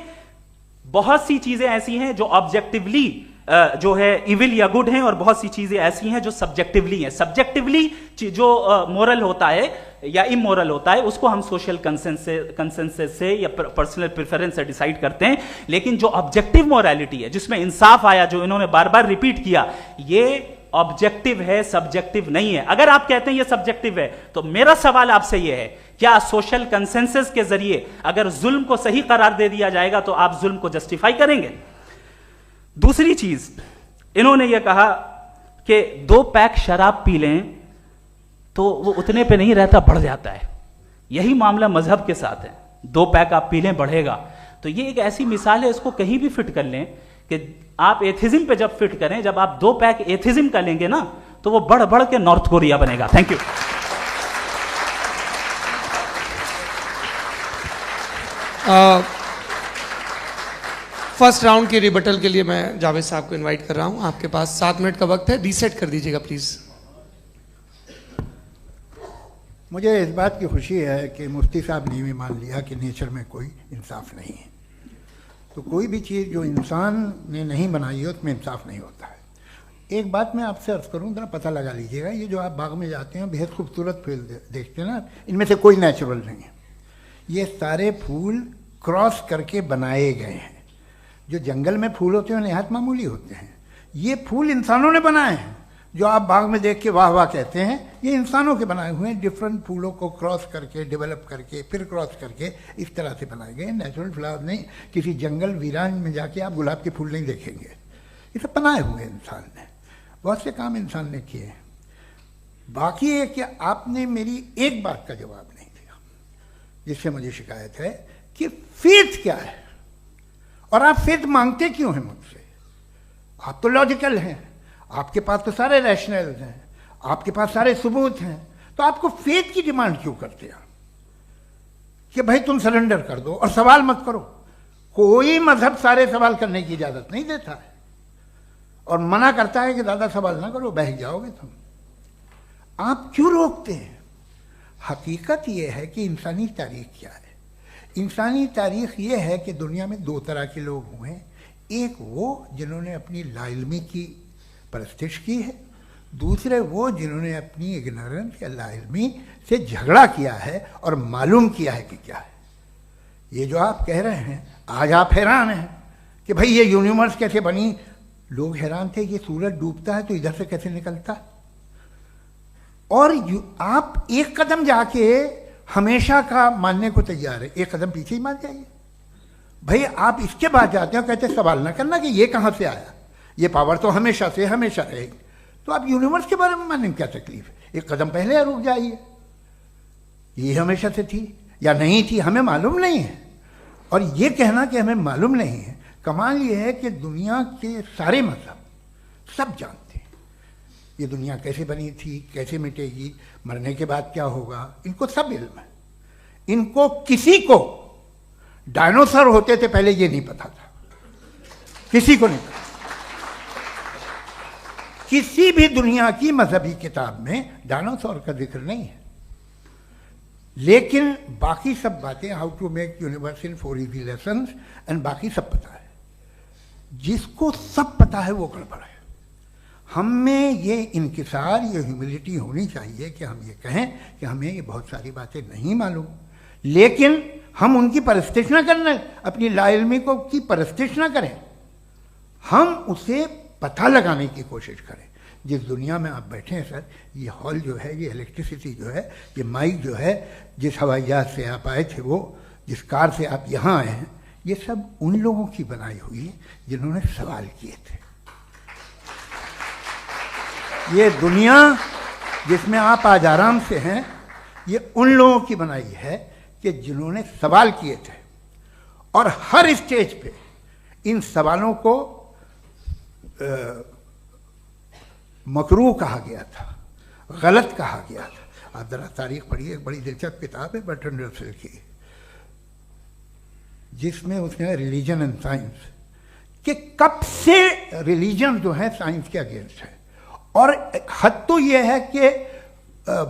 S2: बहुत सी चीजें ऐसी हैं जो ऑब्जेक्टिवली जो है इविल या गुड हैं, और बहुत सी चीजें ऐसी हैं जो सब्जेक्टिवली हैं। सब्जेक्टिवली जो मोरल होता है या इमोरल होता है, उसको हम सोशल कंसेंसस से या पर्सनल प्रेफरेंस से डिसाइड करते हैं। लेकिन जो ऑब्जेक्टिव मोरालिटी है, जिसमें इंसाफ आया, जो इन्होंने बार बार रिपीट किया, ये ऑब्जेक्टिव है, सब्जेक्टिव नहीं है। अगर आप कहते हैं ये सब्जेक्टिव है, तो मेरा सवाल आपसे यह है, क्या सोशल कंसेंसस के जरिए अगर जुल्म को सही करार दे दिया जाएगा तो आप जुल्म को जस्टिफाई करेंगे? दूसरी चीज इन्होंने यह कहा कि 2 पैक शराब पी लें तो वो उतने पे नहीं रहता, बढ़ जाता है। यही मामला मजहब के साथ है। 2 पैक आप पी लें, बढ़ेगा। तो ये एक ऐसी मिसाल है, इसको कहीं भी फिट कर लें कि आप एथिज्म पे जब फिट करें, जब आप 2 पैक एथिज्म का लेंगे ना, तो वो बढ़ बढ़ के नॉर्थ कोरिया बनेगा। Thank you.
S1: फर्स्ट राउंड की रिबटल के लिए मैं जावेद साहब को इनवाइट कर रहा हूं। आपके पास 7 मिनट का वक्त है, रीसेट कर दीजिएगा प्लीज।
S3: मुझे इस बात की खुशी है कि मुफ्ती साहब ने भी मान लिया कि नेचर में कोई इंसाफ नहीं है। तो कोई भी चीज़ जो इंसान ने नहीं बनाई है उसमें इंसाफ नहीं होता है। एक बात मैं आपसे अर्ज़ करूँ, जरा पता लगा लीजिएगा, ये जो आप बाग में जाते हैं बेहद खूबसूरत फूल देखते हैं ना, इनमें से कोई नेचुरल नहीं है। ये सारे फूल क्रॉस करके बनाए गए हैं। जो जंगल में फूल होते हैं नहायत मामूली होते हैं, ये फूल इंसानों ने बनाए हैं। जो आप बाग में देख के वाह वाह कहते हैं, ये इंसानों के बनाए हुए हैं। डिफरेंट फूलों को क्रॉस करके, डेवलप करके, फिर क्रॉस करके इस तरह से बनाए गए। नेचुरल फ्लावर नहीं। किसी जंगल वीरान में जाके आप गुलाब के फूल नहीं देखेंगे। ये सब बनाए हुए इंसान ने, बहुत से काम इंसान ने किए। बाकी है कि आपने मेरी एक बात का जवाब नहीं दिया, जिससे मुझे शिकायत है कि फेथ क्या है और आप फेथ मांगते क्यों हैं मुझसे। आप तो लॉजिकल हैं, आपके पास तो सारे रैशनल हैं, आपके पास सारे सबूत हैं, तो आपको फेथ की डिमांड क्यों करते हैं कि भाई तुम सरेंडर कर दो और सवाल मत करो। कोई मजहब सारे सवाल करने की इजाजत नहीं देता है और मना करता है कि ज़्यादा सवाल ना करो, बह जाओगे तुम। आप क्यों रोकते हैं? हकीकत यह है कि इंसानी तारीख क्या है। इंसानी तारीख ये है कि दुनिया में दो तरह के लोग हुए हैं। एक वो जिन्होंने अपनी लाइल्मी की परस्तिश की है, दूसरे वो जिन्होंने अपनी इग्नोरेंस या लाइल्मी से झगड़ा किया है और मालूम किया है कि क्या है। ये जो आप कह रहे हैं, आज आप हैरान हैं कि भाई ये यूनिवर्स कैसे बनी। लोग हैरान थे कि सूरज डूबता है तो इधर से कैसे निकलता। और आप एक कदम जाके हमेशा का मानने को तैयार है, एक कदम पीछे ही मान जाइए। भाई आप इसके बाद जाते हो, कहते सवाल ना करना कि ये कहाँ से आया, ये पावर तो हमेशा से हमेशा रहेगी। तो आप यूनिवर्स के बारे में मानने में क्या तकलीफ है? एक कदम पहले रुक जाइए। ये हमेशा से थी या नहीं थी हमें मालूम नहीं है। और ये कहना कि हमें मालूम नहीं है, कमाल ये है कि दुनिया के सारे मजहब सब जानते हैं ये दुनिया कैसे बनी थी, कैसे मिटेगी, मरने के बाद क्या होगा, इनको सब इल्म है। इनको किसी को डायनासोर होते थे पहले ये नहीं पता था, किसी को नहीं पता। किसी भी दुनिया की मजहबी किताब में डायनासोर का जिक्र नहीं है। लेकिन बाकी सब बातें, how to make universe in 4 easy lessons and बाकी सब पता है। जिसको सब पता है वो गड़बड़ है। हम में ये इनकिसार, ये ह्यूमिलिटी होनी चाहिए कि हम ये कहें कि हमें ये बहुत सारी बातें नहीं मालूम, लेकिन हम उनकी परस्तिश ना करना, अपनी लाइल्मी को की परस्तिश ना करें, हम उसे पता लगाने की कोशिश करें। जिस दुनिया में आप बैठे हैं सर, ये हॉल जो है, ये इलेक्ट्रिसिटी जो है, ये माइक जो है, जिस हवाई जहाज से आप आए थे, वो जिस कार से आप यहाँ आए हैं, ये सब उन लोगों की बनाई हुई है जिन्होंने सवाल किए थे। ये दुनिया जिसमें आप आज आराम से हैं, ये उन लोगों की बनाई है कि जिन्होंने सवाल किए थे। और हर स्टेज पे इन सवालों को मकरूह कहा गया था, गलत कहा गया था। आप जरा तारीख पढ़िए, एक बड़ी दिलचस्प किताब है बर्ट्रैंड रसेल की, जिसमें उसने रिलीजन एंड साइंस कि कब से रिलीजन जो है साइंस के अगेंस्ट है। और हद तो यह है कि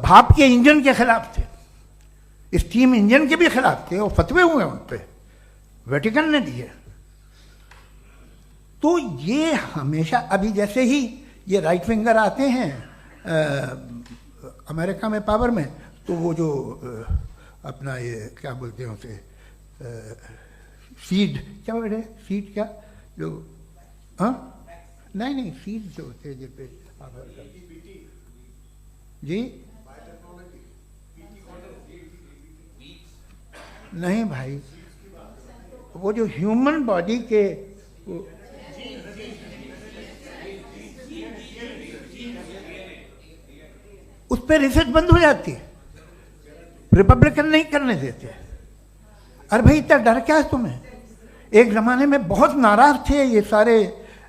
S3: भाप के इंजन के खिलाफ थे, स्टीम इंजन के भी खिलाफ थे, और फतवे हुए उन पर, वेटिकन ने दिए। तो ये हमेशा, अभी जैसे ही ये राइट विंगर आते हैं अमेरिका में पावर में, तो वो जो अपना ये क्या बोलते हैं उसे, सीड क्या बोलते हैं, सीड क्या जो, हाँ नहीं सीड जो होते हैं जिस पे जी, नहीं भाई, वो जो ह्यूमन बॉडी के उस पर रिसर्च बंद हो जाती है, रिपब्लिकन नहीं करने देते। अरे भाई इतना डर क्या है तुम्हें? एक ज़माने में बहुत नाराज थे ये सारे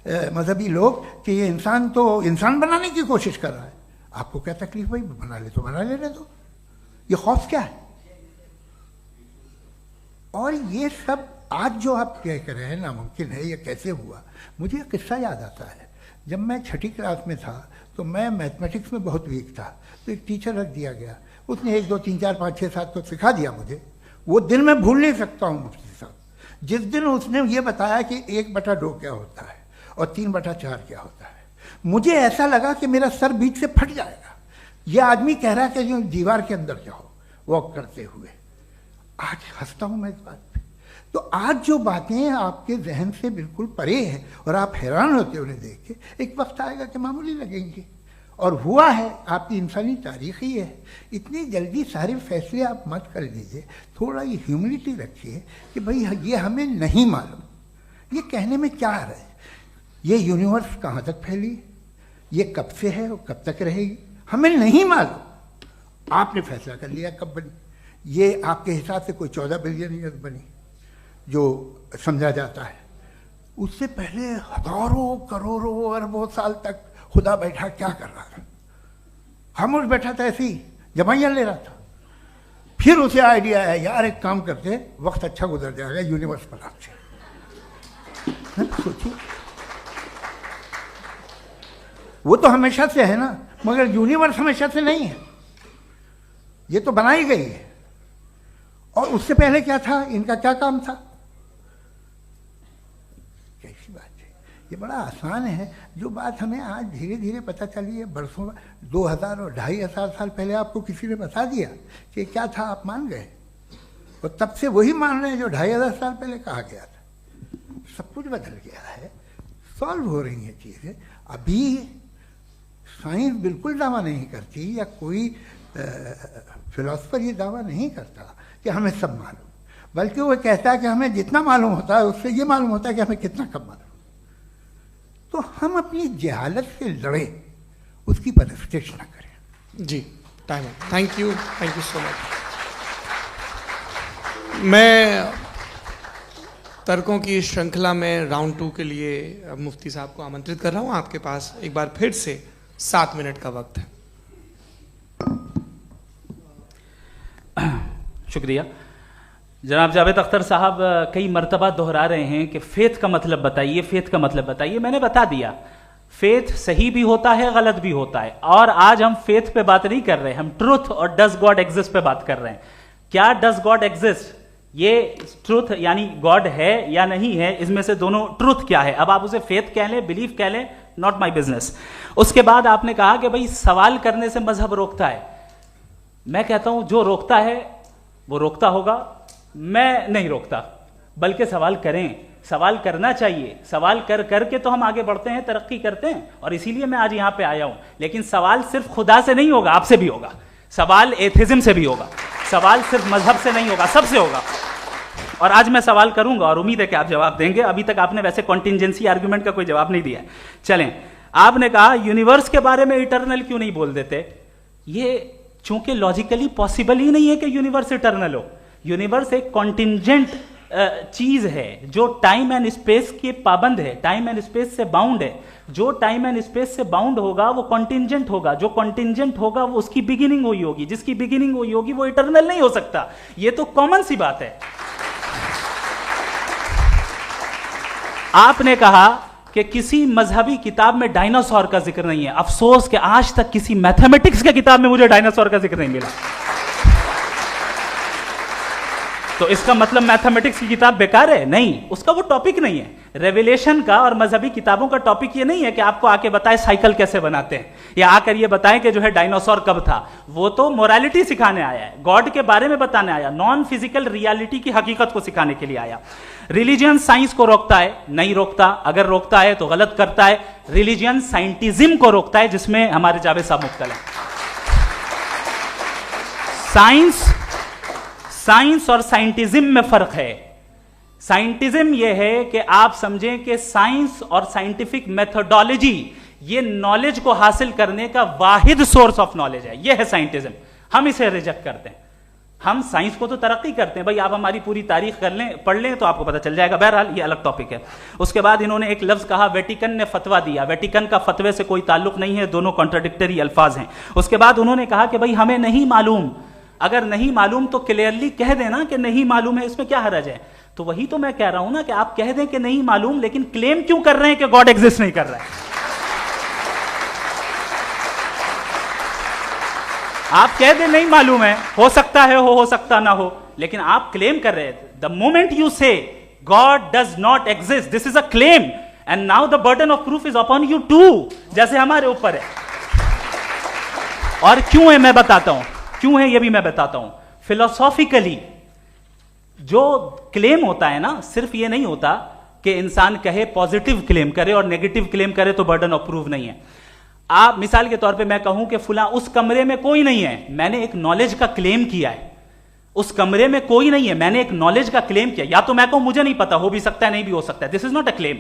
S3: मजहबी लोग कि ये इंसान तो इंसान बनाने की कोशिश कर रहा है। आपको क्या तकलीफ भाई, बना ले तो बना लेने दो, ये खौफ क्या है? और ये सब आज जो आप कह रहे हैं नामुमकिन है, ये कैसे हुआ? मुझे एक किस्सा याद आता है। जब मैं 6ठी क्लास में था तो मैं मैथमेटिक्स में बहुत वीक था, तो एक टीचर रख दिया गया, उसने 1 2 3 4 5 6 7 तो सिखा दिया मुझे। वो दिन मैं भूल नहीं सकता हूँ मुफ्ती साहब, जिस दिन उसने ये बताया कि 1/2 क्या होता है और 3/4 क्या होता है, मुझे ऐसा लगा कि मेरा सर बीच से फट जाएगा। ये आदमी कह रहा है कि जो दीवार के अंदर जाओ वॉक करते हुए। आज हंसता हूं मैं इस बात पे। तो आज जो बातें आपके जहन से बिल्कुल परे हैं और आप हैरान होते हो उन्हें देख के, एक वक्त आएगा कि मामूली लगेंगे। और हुआ है, आपकी इंसानी तारीख ही है। इतनी जल्दी सारे फैसले आप मत कर लीजिए, थोड़ा ये ह्यूमिलिटी रखिए कि भाई ये हमें नहीं मालूम। ये कहने में क्या आ रहा है? ये यूनिवर्स कहाँ तक फैली, ये कब से है और कब तक रहेगी, हमें नहीं मालूम। आपने फैसला कर लिया कब बनी। ये आपके हिसाब से कोई 14 बिलियन ईयर बनी जो समझा जाता है। उससे पहले हजारों करोड़ों अरबों साल तक खुदा बैठा क्या कर रहा था? खामोश बैठा था, ऐसी जमाइयाँ ले रहा था। फिर उसे आइडिया आया, यार एक काम करते, वक्त अच्छा गुजर जाएगा, यूनिवर्स बना से। सोचिए, वो तो हमेशा से है ना, मगर यूनिवर्स हमेशा से नहीं है, ये तो बनाई गई है। और उससे पहले क्या था, इनका क्या काम था? कैसी बात है, ये बड़ा आसान है। जो बात हमें आज धीरे धीरे पता चली है, बरसों 2000 और 2500 साल पहले आपको किसी ने बता दिया कि क्या था, आप मान गए और तब से वही मान रहे हैं जो 2500 साल पहले कहा गया था। सब कुछ बदल गया है, सॉल्व हो रही हैं चीज़ें। अभी साइंस बिल्कुल दावा नहीं करती, या कोई फिलोसफर ये दावा नहीं करता कि हमें सब मालूम, बल्कि वो कहता है कि हमें जितना मालूम होता है उससे ये मालूम होता है कि हमें कितना कम मालूम। तो हम अपनी जहालत से लड़े, उसकी परस्तिश न करें।
S1: जी, टाइम है। Thank you so much. मैं तर्कों की श्रृंखला में राउंड 2 के लिए मुफ्ती साहब को आमंत्रित कर रहा हूं। आपके पास एक बार फिर से 7 मिनट का वक्त है।
S2: शुक्रिया। जनाब जावेद अख्तर साहब कई मर्तबा दोहरा रहे हैं कि फेथ का मतलब बताइए, फेथ का मतलब बताइए। मैंने बता दिया, फेथ सही भी होता है, गलत भी होता है। और आज हम फेथ पे बात नहीं कर रहे, हम ट्रुथ और डज गॉड एग्जिस्ट पे बात कर रहे हैं। क्या डज गॉड एग्जिस्ट, ये ट्रुथ यानी गॉड है या नहीं है, इसमें से दोनों ट्रुथ क्या है। अब आप उसे फेथ कह लें, बिलीफ कह लें, नॉट माई बिजनेस। उसके बाद आपने कहा कि भाई सवाल करने से मजहब रोकता है। मैं कहता हूं जो रोकता है वो रोकता होगा, मैं नहीं रोकता, बल्कि सवाल करें, सवाल करना चाहिए। सवाल कर करके तो हम आगे बढ़ते हैं, तरक्की करते हैं, और इसीलिए मैं आज यहां पे आया हूं। लेकिन सवाल सिर्फ खुदा से नहीं होगा, आपसे भी होगा। सवाल एथिज्म से भी होगा, सवाल सिर्फ मजहब से नहीं होगा, सबसे होगा। और आज मैं सवाल करूंगा और उम्मीद है कि आप जवाब देंगे। अभी तक आपने वैसे कॉन्टिंजेंसी आर्ग्यूमेंट का कोई जवाब नहीं दिया। चलें, आपने कहा यूनिवर्स के बारे में इटर्नल क्यों नहीं बोल देते। ये चूंकि लॉजिकली पॉसिबल ही नहीं है कि यूनिवर्स इटर्नल हो। यूनिवर्स एक कॉन्टिंजेंट चीज है जो टाइम एंड स्पेस के पाबंद है, टाइम एंड स्पेस से बाउंड है। जो टाइम एंड स्पेस से बाउंड होगा वो कॉन्टिंजेंट होगा, जो कॉन्टिंजेंट होगा वो उसकी बिगिनिंग हुई होगी, जिसकी बिगिनिंग हुई होगी वो इटर्नल नहीं हो सकता। ये तो कॉमन सी बात है। आपने कहा कि किसी मजहबी किताब में डायनासोर का जिक्र नहीं है। अफसोस कि आज तक किसी मैथमेटिक्स के किताब में मुझे डायनासोर का जिक्र नहीं मिला। तो इसका मतलब मैथमेटिक्स की किताब बेकार है? नहीं, उसका वो टॉपिक नहीं है। रेवलेशन का और मजहबी किताबों का टॉपिक ये नहीं है कि आपको आके बताए साइकिल कैसे बनाते हैं, या आकर ये बताएं कि जो है डायनासोर कब था। वो तो मोरालिटी सिखाने आया है, गॉड के बारे में बताने आया, नॉन फिजिकल रियलिटी की हकीकत को सिखाने के लिए आया। रिलीजियन साइंस को रोकता है? नहीं रोकता। अगर रोकता है तो गलत करता है। रिलीजियन साइंटिज्म को रोकता है, जिसमें हमारे जावेद साहब मुब्तला है। साइंस और साइंटिज्म में फर्क है। साइंटिज्म यह है कि आप समझें कि साइंस और साइंटिफिक मेथोडोलॉजी ये नॉलेज को हासिल करने का वाहिद सोर्स ऑफ नॉलेज है। यह है साइंटिज्म। हम इसे रिजेक्ट करते हैं। हम साइंस को तो तरक्की करते हैं, भाई आप हमारी पूरी तारीख कर लें, पढ़ लें तो आपको पता चल जाएगा। बहरहाल ये अलग टॉपिक है। उसके बाद इन्होंने एक लफ्ज कहा, वेटिकन ने फतवा दिया। वेटिकन का फतवे से कोई ताल्लुक नहीं है, दोनों कॉन्ट्राडिक्टरी अल्फाज हैं। उसके बाद उन्होंने कहा कि भाई हमें नहीं मालूम। अगर नहीं मालूम तो क्लियरली कह देना कि नहीं मालूम है, इसमें क्या हरज है। तो वही तो मैं कह रहा हूं ना कि आप कह दें कि नहीं मालूम, लेकिन क्लेम क्यों कर रहे हैं कि गॉड एग्जिस्ट नहीं कर रहा है। आप कह दें नहीं मालूम है, हो सकता है हो सकता ना हो, लेकिन आप क्लेम कर रहे हैं। द मोमेंट यू से God does not exist. This is a claim. And now the burden of proof is upon you too. जैसे हमारे ऊपर है. और क्यों है मैं बताता हूं. क्यों है ये भी मैं बताता हूं. Philosophically जो क्लेम होता है ना, सिर्फ ये नहीं होता कि इंसान कहे पॉजिटिव क्लेम करे और नेगेटिव क्लेम करे तो बर्डन ऑफ प्रूफ नहीं है. आप मिसाल के तौर पे मैं कहूं कि फुला उस कमरे में कोई नहीं है, मैंने एक नॉलेज का क्लेम किया है. उस कमरे में कोई नहीं है, मैंने एक नॉलेज का क्लेम किया. या तो मैं कहूं मुझे नहीं पता, हो भी सकता है नहीं भी हो सकता है, this is not a claim.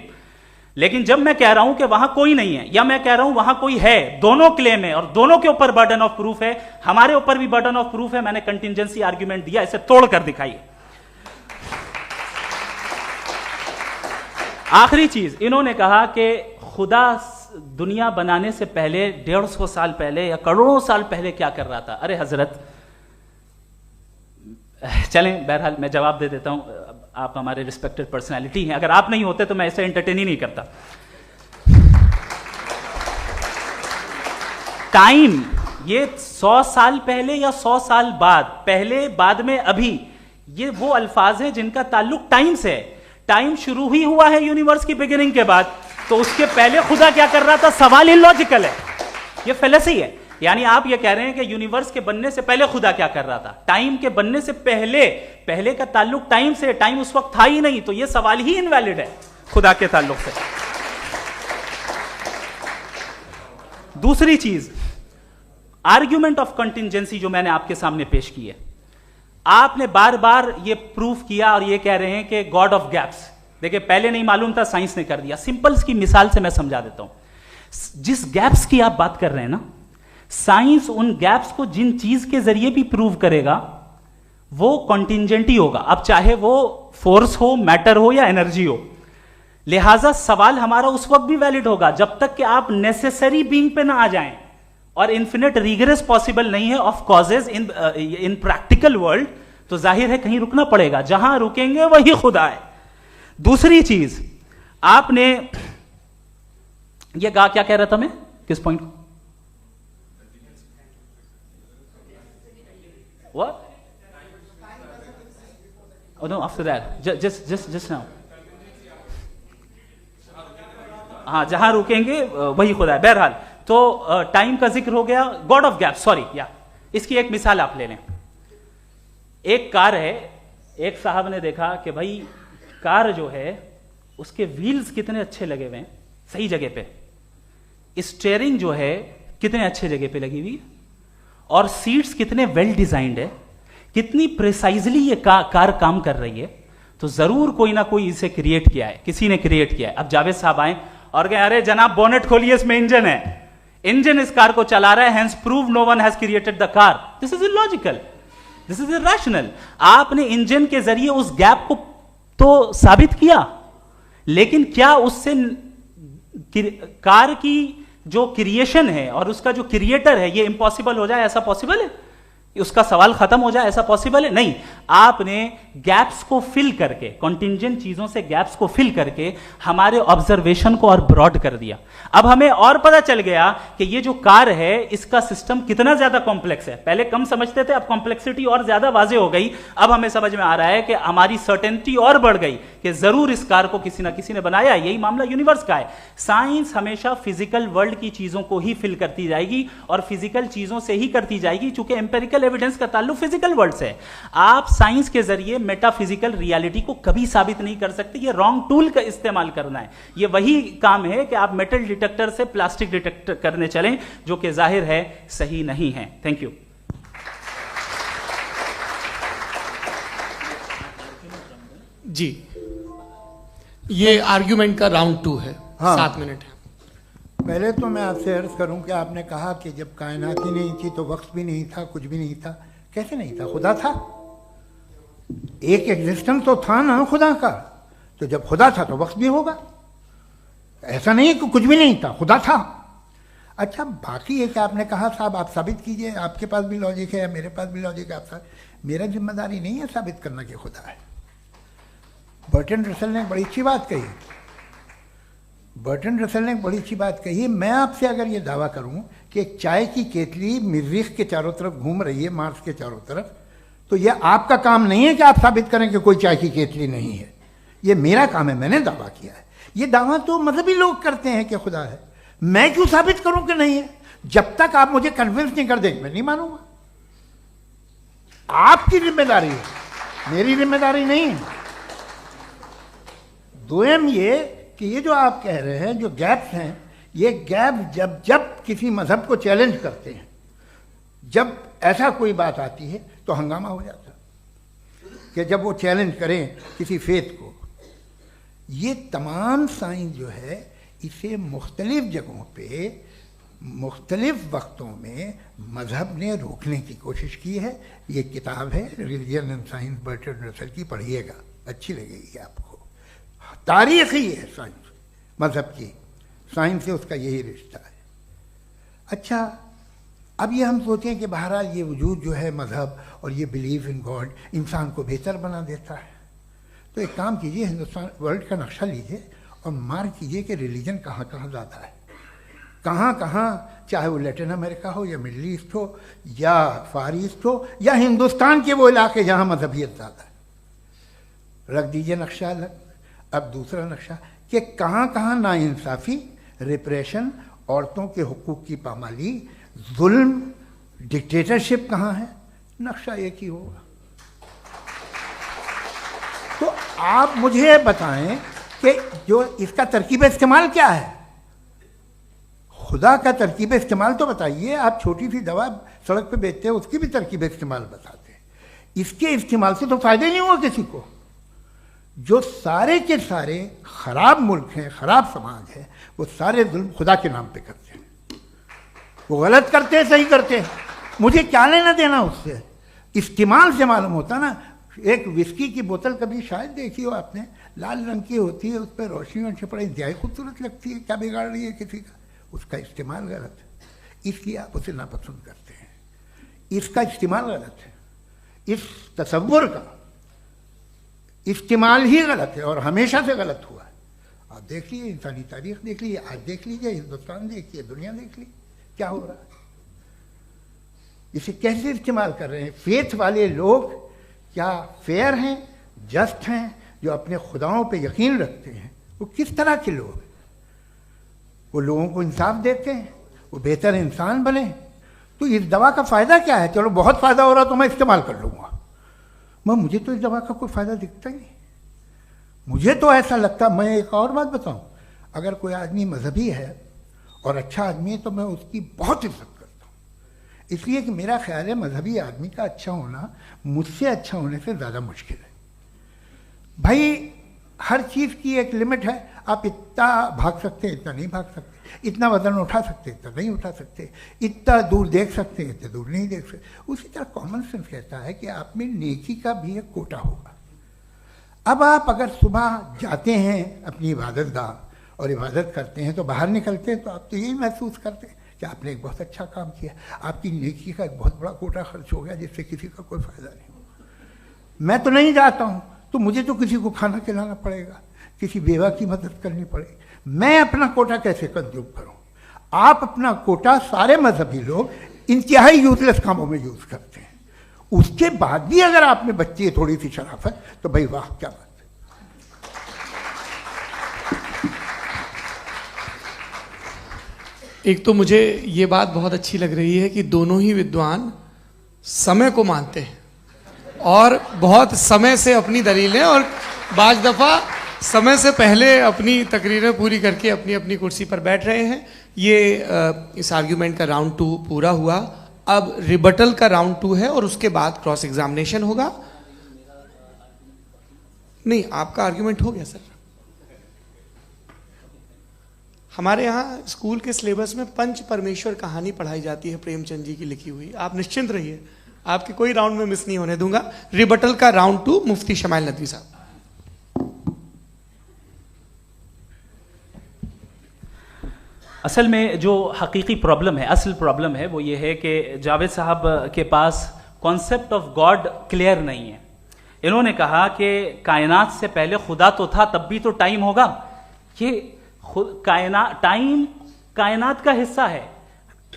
S2: लेकिन जब मैं कह रहा हूं कि वहां कोई नहीं है या मैं कह रहा हूं वहां कोई है, दोनों क्लेम है और दोनों के ऊपर बर्डन ऑफ प्रूफ है. हमारे ऊपर भी बर्डन ऑफ प्रूफ है. मैंने कंटिजेंसी आर्ग्यूमेंट दिया, इसे तोड़कर दिखाइए. आखिरी चीज, इन्होंने कहा कि खुदा दुनिया बनाने से पहले 150 साल पहले या करोड़ों साल पहले क्या कर रहा था. अरे हजरत, चलें बहरहाल मैं जवाब दे देता हूं. आप हमारे रिस्पेक्टेड पर्सनालिटी हैं, अगर आप नहीं होते तो मैं ऐसे एंटरटेन ही नहीं करता. टाइम, ये 100 साल पहले या 100 साल बाद, पहले बाद में अभी, ये वो अल्फाज हैं जिनका ताल्लुक टाइम से है. टाइम शुरू ही हुआ है यूनिवर्स की बिगिनिंग के बाद, तो उसके पहले खुदा क्या कर रहा था. सवाल इलॉजिकल है, ये फेलेसी है. यानी आप ये कह रहे हैं कि यूनिवर्स के बनने से पहले खुदा क्या कर रहा था. टाइम के बनने से पहले, पहले का ताल्लुक टाइम से, टाइम उस वक्त था ही नहीं, तो ये सवाल ही इनवैलिड है खुदा के ताल्लुक से. दूसरी चीज, आर्ग्यूमेंट ऑफ कंटिजेंसी जो मैंने आपके सामने पेश की है, आपने बार बार ये प्रूफ किया और ये कह रहे हैं कि गॉड ऑफ गैप्स. देखिए पहले नहीं मालूम था, साइंस ने कर दिया. सिंपल्स की मिसाल से मैं समझा देता हूं. जिस गैप्स की आप बात कर रहे हैं ना, साइंस उन गैप्स को जिन चीज के जरिए भी प्रूव करेगा वो कॉन्टिंजेंट ही होगा. अब चाहे वो फोर्स हो, मैटर हो या एनर्जी हो. लिहाजा सवाल हमारा उस वक्त भी वैलिड होगा जब तक कि आप नेसेसरी बीइंग पे ना आ जाएं. और इन्फिनिट रिग्रेस पॉसिबल नहीं है of causes in practical world, तो जाहिर है कहीं रुकना पड़ेगा. जहां रुकेंगे वही खुदा है. दूसरी चीज, आपने ये क्या कह रहा था मैं, किस पॉइंट को? What? Oh no, after that. Just now. हाँ, जहां रुकेंगे वही खुदा है. बहरहाल, तो टाइम का जिक्र हो गया. गॉड ऑफ गैप, सॉरी, या इसकी एक मिसाल आप ले लें. एक कार है, एक साहब ने देखा कि भाई कार जो है उसके व्हील्स कितने अच्छे लगे हुए हैं सही जगह पे, स्टीयरिंग जो है कितने अच्छे जगह पे लगी हुई, और सीट्स कितने वेल डिजाइंड है, कितनी प्रिसाइजली ये कार काम कर रही है. तो जरूर कोई ना कोई इसे क्रिएट किया है, किसी ने क्रिएट किया है. अब जावेद साहब आए और कहे अरे जनाब बोनेट खोलिए, इसमें इंजन है, इंजन इस कार को चला रहा है, hence prove no one has created the car. This is illogical, this is irrational. आपने इंजन के जरिए उस गैप को तो साबित किया, लेकिन क्या उससे कार की जो क्रिएशन है और उसका जो क्रिएटर है ये इम्पॉसिबल हो जाए? ऐसा पॉसिबल है? उसका सवाल खत्म हो जाए, ऐसा पॉसिबल है? नहीं. आपने गैप्स को फिल करके, कॉन्टिंजेंट चीजों से गैप्स को फिल करके हमारे ऑब्जर्वेशन को और ब्रॉड कर दिया. अब हमें और पता चल गया कि ये जो कार है इसका सिस्टम कितना ज्यादा कॉम्प्लेक्स है. पहले कम समझते थे, अब कॉम्प्लेक्सिटी और ज्यादा वाजे हो गई. अब हमें समझ में आ रहा है कि हमारी सर्टेनिटी और बढ़ गई कि जरूर इस कार को किसी ना किसी ने बनाया. यही मामला यूनिवर्स का है. साइंस हमेशा फिजिकल वर्ल्ड की चीजों को ही फिल करती जाएगी और फिजिकल चीजों से ही करती जाएगी, चूंकि एम्पेरिकल एविडेंस का ताल्लुक फिजिकल वर्ल्ड से है. आप साइंस के जरिए मेटाफिजिकल रियलिटी को कभी साबित नहीं कर सकते. ये रॉन्ग टूल का इस्तेमाल करना है. ये वही काम है कि आप मेटल डिटेक्टर से प्लास्टिक डिटेक्टर करने चलें, जो कि जाहिर है सही नहीं है. Thank you.
S1: जी, ये आर्ग्यूमेंट का राउंड 2 है.
S3: हाँ.
S1: 7 मिनट है.
S3: पहले तो मैं आपसे अर्ज करूं कि आपने कहा कि जब कायनात ही नहीं थी तो वक्त भी नहीं था, कुछ भी नहीं था. कैसे नहीं था? खुदा था. एक एग्जिस्टेंस तो था ना खुदा का. तो जब खुदा था तो वक्त भी होगा. ऐसा नहीं कि कुछ भी नहीं था, खुदा था. अच्छा, बाकी एक आपने कहा साहब आप साबित कीजिए, आपके पास भी लॉजिक है या मेरे पास भी लॉजिक है. आप मेरा जिम्मेदारी नहीं है साबित करना कि खुदा है. बर्टन रसल ने बड़ी अच्छी बात कही. बर्टन रसल ने बड़ी अच्छी बात कही. मैं आपसे अगर ये दावा करूं कि एक चाय की केतली मरीख के चारों तरफ घूम रही है, मार्स के चारों तरफ, तो यह आपका काम नहीं है कि आप साबित करें कि कोई चाय की केतली नहीं है. ये मेरा काम है, मैंने दावा किया है। ये दावा तो मजहबी लोग करते हैं कि खुदा है, मैं क्यों साबित करूं कि नहीं है? जब तक आप मुझे कन्विंस नहीं कर देंगे मैं नहीं मानूंगा। आपकी जिम्मेदारी है, मेरी जिम्मेदारी नहीं है। दोयम ये कि ये जो आप कह रहे हैं, जो गैप्स हैं, ये गैप जब जब किसी मजहब को चैलेंज करते हैं, जब ऐसा कोई बात आती है तो हंगामा हो जाता है कि जब वो चैलेंज करें किसी फेथ को। ये तमाम साइंस जो है इसे मुख्तलिफ जगहों पे मुख्तलिफ वक्तों में मजहब ने रोकने की कोशिश की है। ये किताब है religion and science Bertrand Russell की, पढ़िएगा, अच्छी लगेगी आपको। तारीख ही है साइंस, मजहब की साइंस से उसका यही रिश्ता है। अच्छा, अब ये हम सोचें कि बहरहाल ये वजूद जो है मजहब और ये बिलीव इन गॉड इंसान को बेहतर बना देता है, तो एक काम कीजिए, हिंदुस्तान वर्ल्ड का नक्शा लीजिए और मार्क कीजिए कि रिलीजन कहाँ कहाँ ज़्यादा है, कहाँ कहाँ, चाहे वो लैटिन अमेरिका हो या मिडल ईस्ट हो या फार ईस्ट हो या हिंदुस्तान के वो इलाके जहाँ मजहबियत ज़्यादा है। रख दीजिए नक्शा अलग। अब दूसरा नक्शा कि कहाँ कहाँ नाइंसाफ़ी, रिप्रेशन, औरतों के हुकूक की पामाली, जुल्म, डिक्टेटरशिप कहाँ है, नक्शा एक ही होगा। तो आप मुझे बताएं कि जो इसका तरकीब इस्तेमाल क्या है, खुदा का तरकीब इस्तेमाल तो बताइए। आप छोटी सी दवा सड़क पे बेचते हैं, उसकी भी तरकीब इस्तेमाल बताते हैं। इसके इस्तेमाल से तो फायदे नहीं हुआ किसी को। जो सारे के सारे खराब मुल्क हैं, खराब समाज है, वो सारे जुल्म खुदा के नाम पे करते हैं। वो गलत करते हैं, सही करते हैं, मुझे क्या लेना देना उससे। इस्तेमाल से मालूम होता ना। एक विस्की की बोतल कभी शायद देखी हो आपने, लाल रंग की होती है, उस पर रोशनी और छपड़ा इंतहाई खूबसूरत लगती है, क्या बिगाड़ रही है किसी का? उसका इस्तेमाल गलत है, इसलिए आप उसे नापसंद करते हैं। इसका इस्तेमाल गलत है, इस तसव्वुर का इस्तेमाल ही गलत है और हमेशा से गलत हुआ है। आप देख लीजिए, इंसानी तारीख देख लीजिए, आज देख लीजिए, हिंदुस्तान देखिए, दुनिया देख लीजिए, क्या हो रहा है। इसे कैसे इस्तेमाल कर रहे हैं फेथ वाले लोग? क्या फेयर हैं, जस्ट हैं, जो अपने खुदाओं पे यकीन रखते हैं? वो किस तरह के लोग हैं? वो लोगों को इंसाफ देते हैं, वो बेहतर इंसान बने। तो इस दवा का फ़ायदा क्या है? चलो बहुत फ़ायदा हो रहा तो मैं इस्तेमाल कर लूँगा, मैं मुझे तो इस दवा का कोई फ़ायदा दिखता ही नहीं। मुझे तो ऐसा लगता, मैं एक और बात बताऊँ, अगर कोई आदमी मजहबी है और अच्छा आदमी है तो मैं उसकी बहुत इज्जत करता हूँ, इसलिए कि मेरा ख्याल है मजहबी आदमी का अच्छा होना मुझसे अच्छा होने से ज़्यादा मुश्किल है। भाई हर चीज़ की एक लिमिट है। आप इतना भाग सकते हैं, इतना नहीं भाग सकते, इतना वजन उठा सकते, इतना नहीं उठा सकते, इतना दूर देख सकते हैं, इतना दूर नहीं देख सकते। उसी तरह कॉमन सेंस कहता है कि आप में नेकी का भी एक कोटा होगा। अब आप अगर सुबह जाते हैं अपनी इबादत गाह और इबादत करते हैं तो बाहर निकलते हैं तो आप तो यही महसूस करते हैं कि आपने एक बहुत अच्छा काम किया, आपकी नेकी का एक बहुत बड़ा कोटा खर्च हो गया जिससे किसी का कोई फ़ायदा नहीं हो। मैं तो नहीं जाता हूँ तो मुझे तो किसी को खाना खिलाना पड़ेगा, किसी बेवा की मदद करनी पड़ेगी। मैं अपना कोटा कैसे कंज्यूम करूँ? आप अपना कोटा सारे मजहबी लोग इंतहाई यूजलेस कामों में यूज़ करते हैं। उसके बाद भी अगर आप में बच्ची है थोड़ी सी शराफत तो भाई वाह क्या बात है।
S1: एक तो मुझे ये बात बहुत अच्छी लग रही है कि दोनों ही विद्वान समय को मानते हैं और बहुत समय से अपनी दलीलें और बाज दफ़ा समय से पहले अपनी तकरीरें पूरी करके अपनी अपनी कुर्सी पर बैठ रहे हैं। ये इस आर्ग्यूमेंट का राउंड 2 पूरा हुआ। अब रिबटल का राउंड 2 है और उसके बाद क्रॉस एग्जामिनेशन होगा। नहीं, आपका आर्ग्यूमेंट हो गया सर। हमारे यहाँ स्कूल के सिलेबस में पंच परमेश्वर कहानी पढ़ाई जाती है, प्रेमचंद जी की लिखी हुई। आप निश्चिंत रहिए, आपके कोई राउंड में मिस नहीं होने दूंगा। रिबटल का राउंड 2 मुफ्ती शमाइल नदवी साहब।
S2: असल में जो हकीकी प्रॉब्लम है, असल प्रॉब्लम है वो ये है कि जावेद साहब के पास कॉन्सेप्ट ऑफ गॉड क्लियर नहीं है। इन्होंने कहा कि कायनात से पहले खुदा तो था, तब भी तो टाइम होगा। ये टाइम कायनात का हिस्सा है।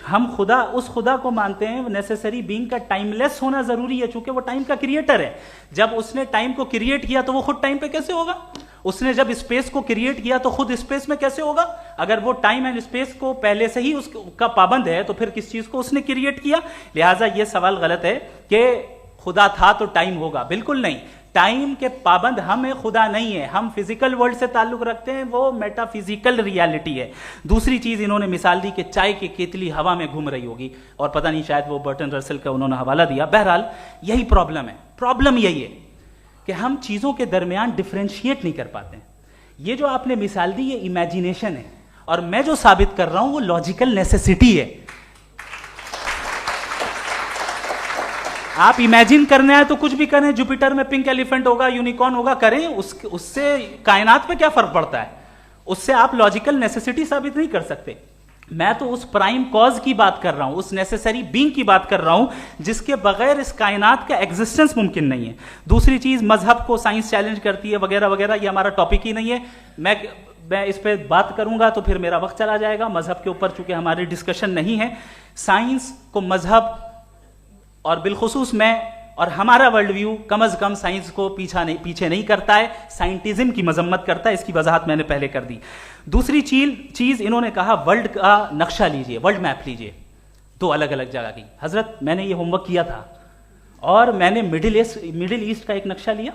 S2: हम खुदा, उस खुदा को मानते हैं नेसेसरी बीइंग का टाइमलेस होना जरूरी है, चूंकि वो टाइम का क्रिएटर है। जब उसने टाइम को क्रिएट किया तो वो खुद टाइम पे कैसे होगा? उसने जब स्पेस को क्रिएट किया तो खुद स्पेस में कैसे होगा? अगर वो टाइम एंड स्पेस को पहले से ही उसका पाबंद है तो फिर किस चीज को उसने क्रिएट किया? लिहाजा ये सवाल गलत है कि खुदा था तो टाइम होगा, बिल्कुल नहीं। टाइम के पाबंद हम है, खुदा नहीं है। हम फिजिकल वर्ल्ड से ताल्लुक रखते हैं, वो मेटाफिजिकल रियलिटी है। दूसरी चीज इन्होंने मिसाल दी कि चाय की केतली हवा में घूम रही होगी, और पता नहीं शायद वो बर्टन रसल का उन्होंने हवाला दिया। बहरहाल यही प्रॉब्लम है। प्रॉब्लम यही है कि हम चीजों के दरमियान डिफरेंशिएट नहीं कर पाते। ये जो आपने मिसाल दी ये इमेजिनेशन है, और मैं जो साबित कर रहा हूं वो लॉजिकल नेसेसिटी है। आप इमेजिन करना है तो कुछ भी करें, जुपिटर में पिंक एलिफेंट होगा, यूनिकॉर्न होगा, करें, उससे कायनात पे क्या फर्क पड़ता है? उससे आप लॉजिकल नेसेसिटी साबित नहीं कर सकते। मैं तो उस प्राइम कॉज की बात कर रहा हूं, उस नेसेसरी बीइंग की बात कर रहा हूं जिसके बगैर इस कायनात का एग्जिस्टेंस मुमकिन नहीं है। दूसरी चीज, मजहब को साइंस चैलेंज करती है वगैरह वगैरह, ये हमारा टॉपिक ही नहीं है। मैं इस पे बात करूंगा तो फिर मेरा वक्त चला जाएगा। मजहब के ऊपर चूंकि हमारी डिस्कशन नहीं है, साइंस को मजहब और बिलखुसूस मैं और हमारा वर्ल्ड व्यू कम अज कम साइंस को पीछे नहीं करता है, साइंटिज्म की मजम्मत करता है। इसकी वजाहत मैंने पहले कर दी। दूसरी चीज इन्होंने कहा वर्ल्ड का नक्शा लीजिए, वर्ल्ड मैप लीजिए, दो अलग अलग जगह की। हजरत मैंने ये होमवर्क किया था, और मैंने मिडिल ईस्ट का एक नक्शा लिया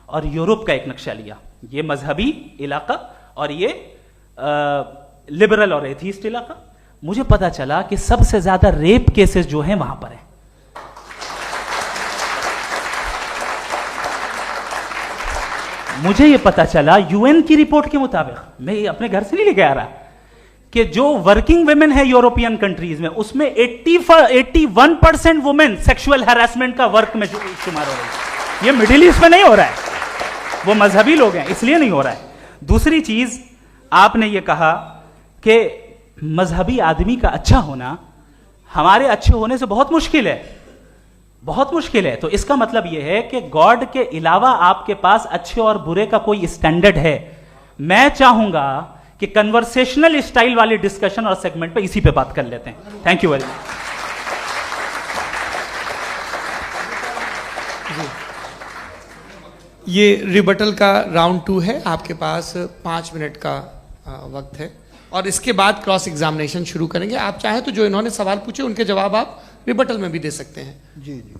S2: और यूरोप का एक नक्शा लिया। ये मजहबी इलाका और ये लिबरल और एथीस्ट इलाका। मुझे पता चला कि सबसे ज्यादा रेप केसेस जो हैं वहां पर हैं। मुझे ये पता चला यूएन की रिपोर्ट के मुताबिक, मैं ये अपने घर से नहीं लेके आ रहा, कि जो वर्किंग वुमेन है यूरोपियन कंट्रीज में, उसमें 81% वुमेन सेक्सुअल हैरेसमेंट का वर्क में शुमार हो रही है। ये मिडिल ईस्ट में नहीं हो रहा है, वो मजहबी लोग हैं इसलिए नहीं हो रहा है। दूसरी चीज, आपने ये कहा कि मजहबी आदमी का अच्छा होना हमारे अच्छे होने से बहुत मुश्किल है, बहुत मुश्किल है। तो इसका मतलब यह है कि गॉड के अलावा आपके पास अच्छे और बुरे का कोई स्टैंडर्ड है। मैं चाहूंगा कि कन्वर्सेशनल स्टाइल वाली डिस्कशन और सेगमेंट पे इसी पे बात कर लेते हैं। Thank you very much.
S1: ये रिबटल का राउंड 2 है। आपके पास 5 मिनट का वक्त है, और इसके बाद क्रॉस एग्जामिनेशन शुरू करेंगे। आप चाहें तो जो इन्होंने सवाल पूछे उनके जवाब आप रिबटल में भी दे सकते हैं।
S3: जी जी,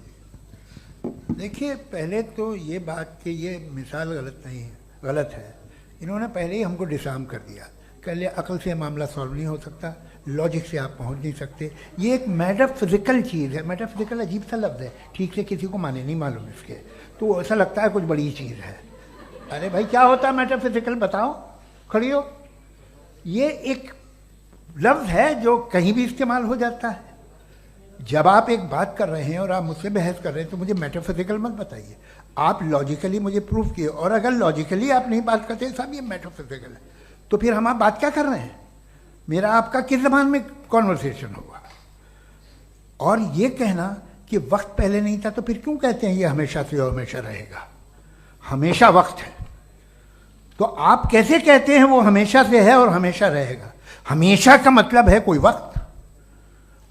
S3: देखिए, पहले तो ये बात कि ये मिसाल गलत नहीं है, गलत है। इन्होंने पहले ही हमको डिसार्म कर दिया। कह लिया अकल से मामला सॉल्व नहीं हो सकता, लॉजिक से आप पहुंच नहीं सकते। ये एक मेटाफिजिकल चीज़ है। मेटाफिजिकल अजीब सा लफ्ज़ है, ठीक से किसी को माने नहीं मालूम इसके, तो ऐसा लगता है कुछ बड़ी चीज़ है। अरे भाई, क्या होता है मेटाफिजिकल, बताओ, खड़ी हो। ये एक लफ्ज़ है जो कहीं भी इस्तेमाल हो जाता है। जब आप एक बात कर रहे हैं और आप मुझसे बहस कर रहे हैं तो मुझे मेटाफिजिकल मत बताइए, आप लॉजिकली मुझे प्रूफ किए। और अगर लॉजिकली आप नहीं बात करते साहब ये मेटाफिजिकल है, तो फिर हम आप बात क्या कर रहे हैं? मेरा आपका किस ज़बान में कॉन्वर्सेशन होगा? और ये कहना कि वक्त पहले नहीं था, तो फिर क्यों कहते हैं ये हमेशा से और हमेशा रहेगा? हमेशा वक्त है, तो आप कैसे कहते हैं वो हमेशा से है और हमेशा रहेगा? हमेशा का मतलब है कोई वक्त,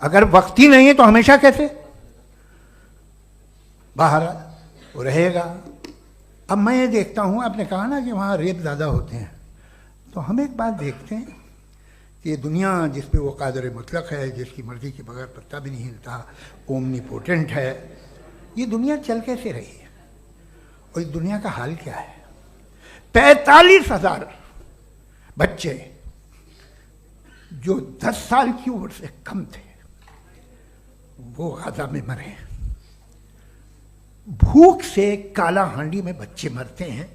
S3: अगर वक्त ही नहीं है तो हमेशा कैसे? बाहर वो रहेगा। अब मैं ये देखता हूँ, आपने कहा ना कि वहाँ रेप ज़्यादा होते हैं, तो हम एक बात देखते हैं कि ये दुनिया जिस पे वो कादर मुतलक है, जिसकी मर्ज़ी के बगैर पत्ता भी नहीं हिलता, ओमनीपोटेंट है, ये दुनिया चल कैसे रही है? और इस दुनिया का हाल क्या है? 45,000 बच्चे जो 10 साल की उम्र से कम थे वो गाजा में मरे। भूख से काला हांडी में बच्चे मरते हैं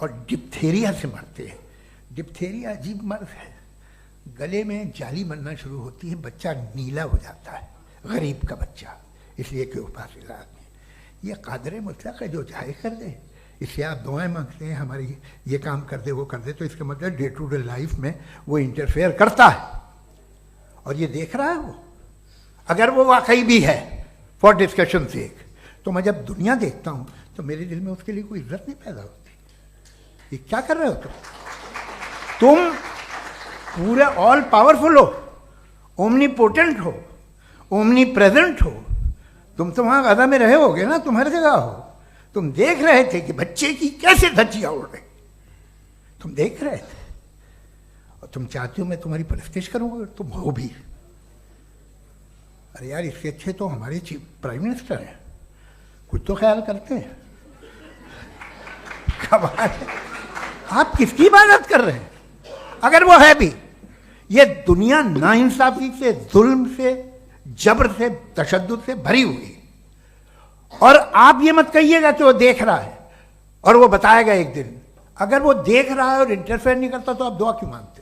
S3: और डिप्थेरिया से मरते हैं। डिप्थेरिया अजीब मर्ज है, गले में जाली बनना शुरू होती है, बच्चा नीला हो जाता है, गरीब का बच्चा, इसलिए कि उपास इलाज में। ये कादर मुतलक है जो चाहे कर दे, इससे आप दुआएं मांगते हैं हमारी ये काम कर दे वो कर दे, तो इसका मतलब डे टू डे लाइफ में वो इंटरफेयर करता है और ये देख रहा है वो। अगर वो वाकई भी है फॉर डिस्कशन से, तो मैं जब दुनिया देखता हूँ तो मेरे दिल में उसके लिए कोई इज्जत नहीं पैदा होती। ये क्या कर रहे हो तुम पूरे ऑल पावरफुल हो, ओमनीपोटेंट हो, ओमनी प्रेजेंट हो। तुम तो वहाँ गाजा में रहे होगे ना, तुम हर जगह हो। तुम देख रहे थे कि बच्चे की कैसे धज्जियाँ उड़ रही, तुम देख रहे थे और तुम चाहते हो मैं तुम्हारी परस्तिश करूँगा, तुम हो भी। अरे यार, इससे अच्छे तो हमारे चीफ प्राइम मिनिस्टर हैं, कुछ तो ख्याल करते हैं। कमाल है, आप किसकी इबादत कर रहे हैं? अगर वो है भी, ये दुनिया नाइंसाफी से, जुल्म से, जबर से, तशद्दुद से भरी हुई। और आप ये मत कहिएगा कि वो देख रहा है और वो बताएगा एक दिन। अगर वो देख रहा है और इंटरफेयर नहीं करता तो आप दुआ क्यों मांगते?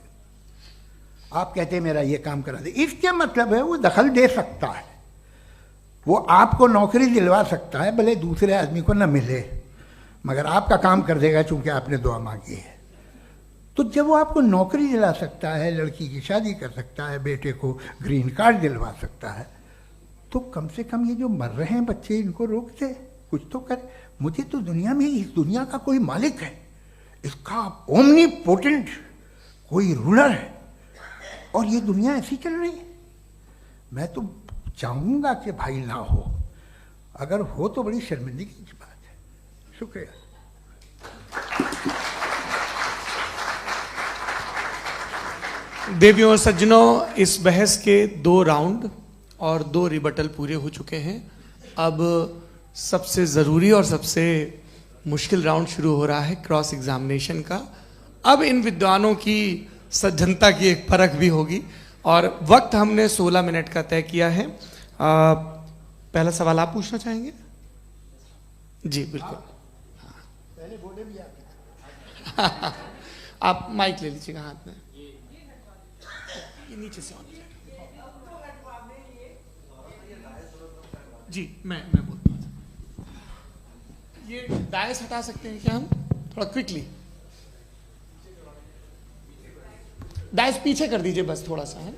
S3: आप कहते हैं मेरा ये काम करा दे, इसके मतलब है वो दखल दे सकता है, वो आपको नौकरी दिलवा सकता है, भले दूसरे आदमी को न मिले, मगर आपका काम कर देगा चूंकि आपने दुआ मांगी है। तो जब वो आपको नौकरी दिला सकता है, लड़की की शादी कर सकता है, बेटे को ग्रीन कार्ड दिलवा सकता है, तो कम से कम ये जो मर रहे हैं बच्चे, इनको रोक दे, कुछ तो करे। मुझे तो दुनिया में, इस दुनिया का कोई मालिक है, इसका ओमनीपोटेंट कोई रूलर है, और ये दुनिया ऐसी चल रही है। मैं तो चाहूँगा कि भाई ना हो, अगर हो तो बड़ी शर्मिंदगी की बात है। शुक्रिया।
S1: देवियों और सज्जनों, इस बहस के 2 राउंड और 2 रिबटल पूरे हो चुके हैं। अब सबसे ज़रूरी और सबसे मुश्किल राउंड शुरू हो रहा है, क्रॉस एग्जामिनेशन का। अब इन विद्वानों की सज्जनता की एक परख भी होगी, और वक्त हमने 16 मिनट का तय किया है। पहला सवाल आप पूछना चाहेंगे? जी बिल्कुल।
S3: पहले बोले भी
S1: आप माइक ले लीजिएगा हाथ में, ये नीचे से ऑन जी। मैं बोलता हूँ, ये डायस हटा सकते हैं क्या हम थोड़ा क्विकली? डायस पीछे कर दीजिए बस थोड़ा सा, है,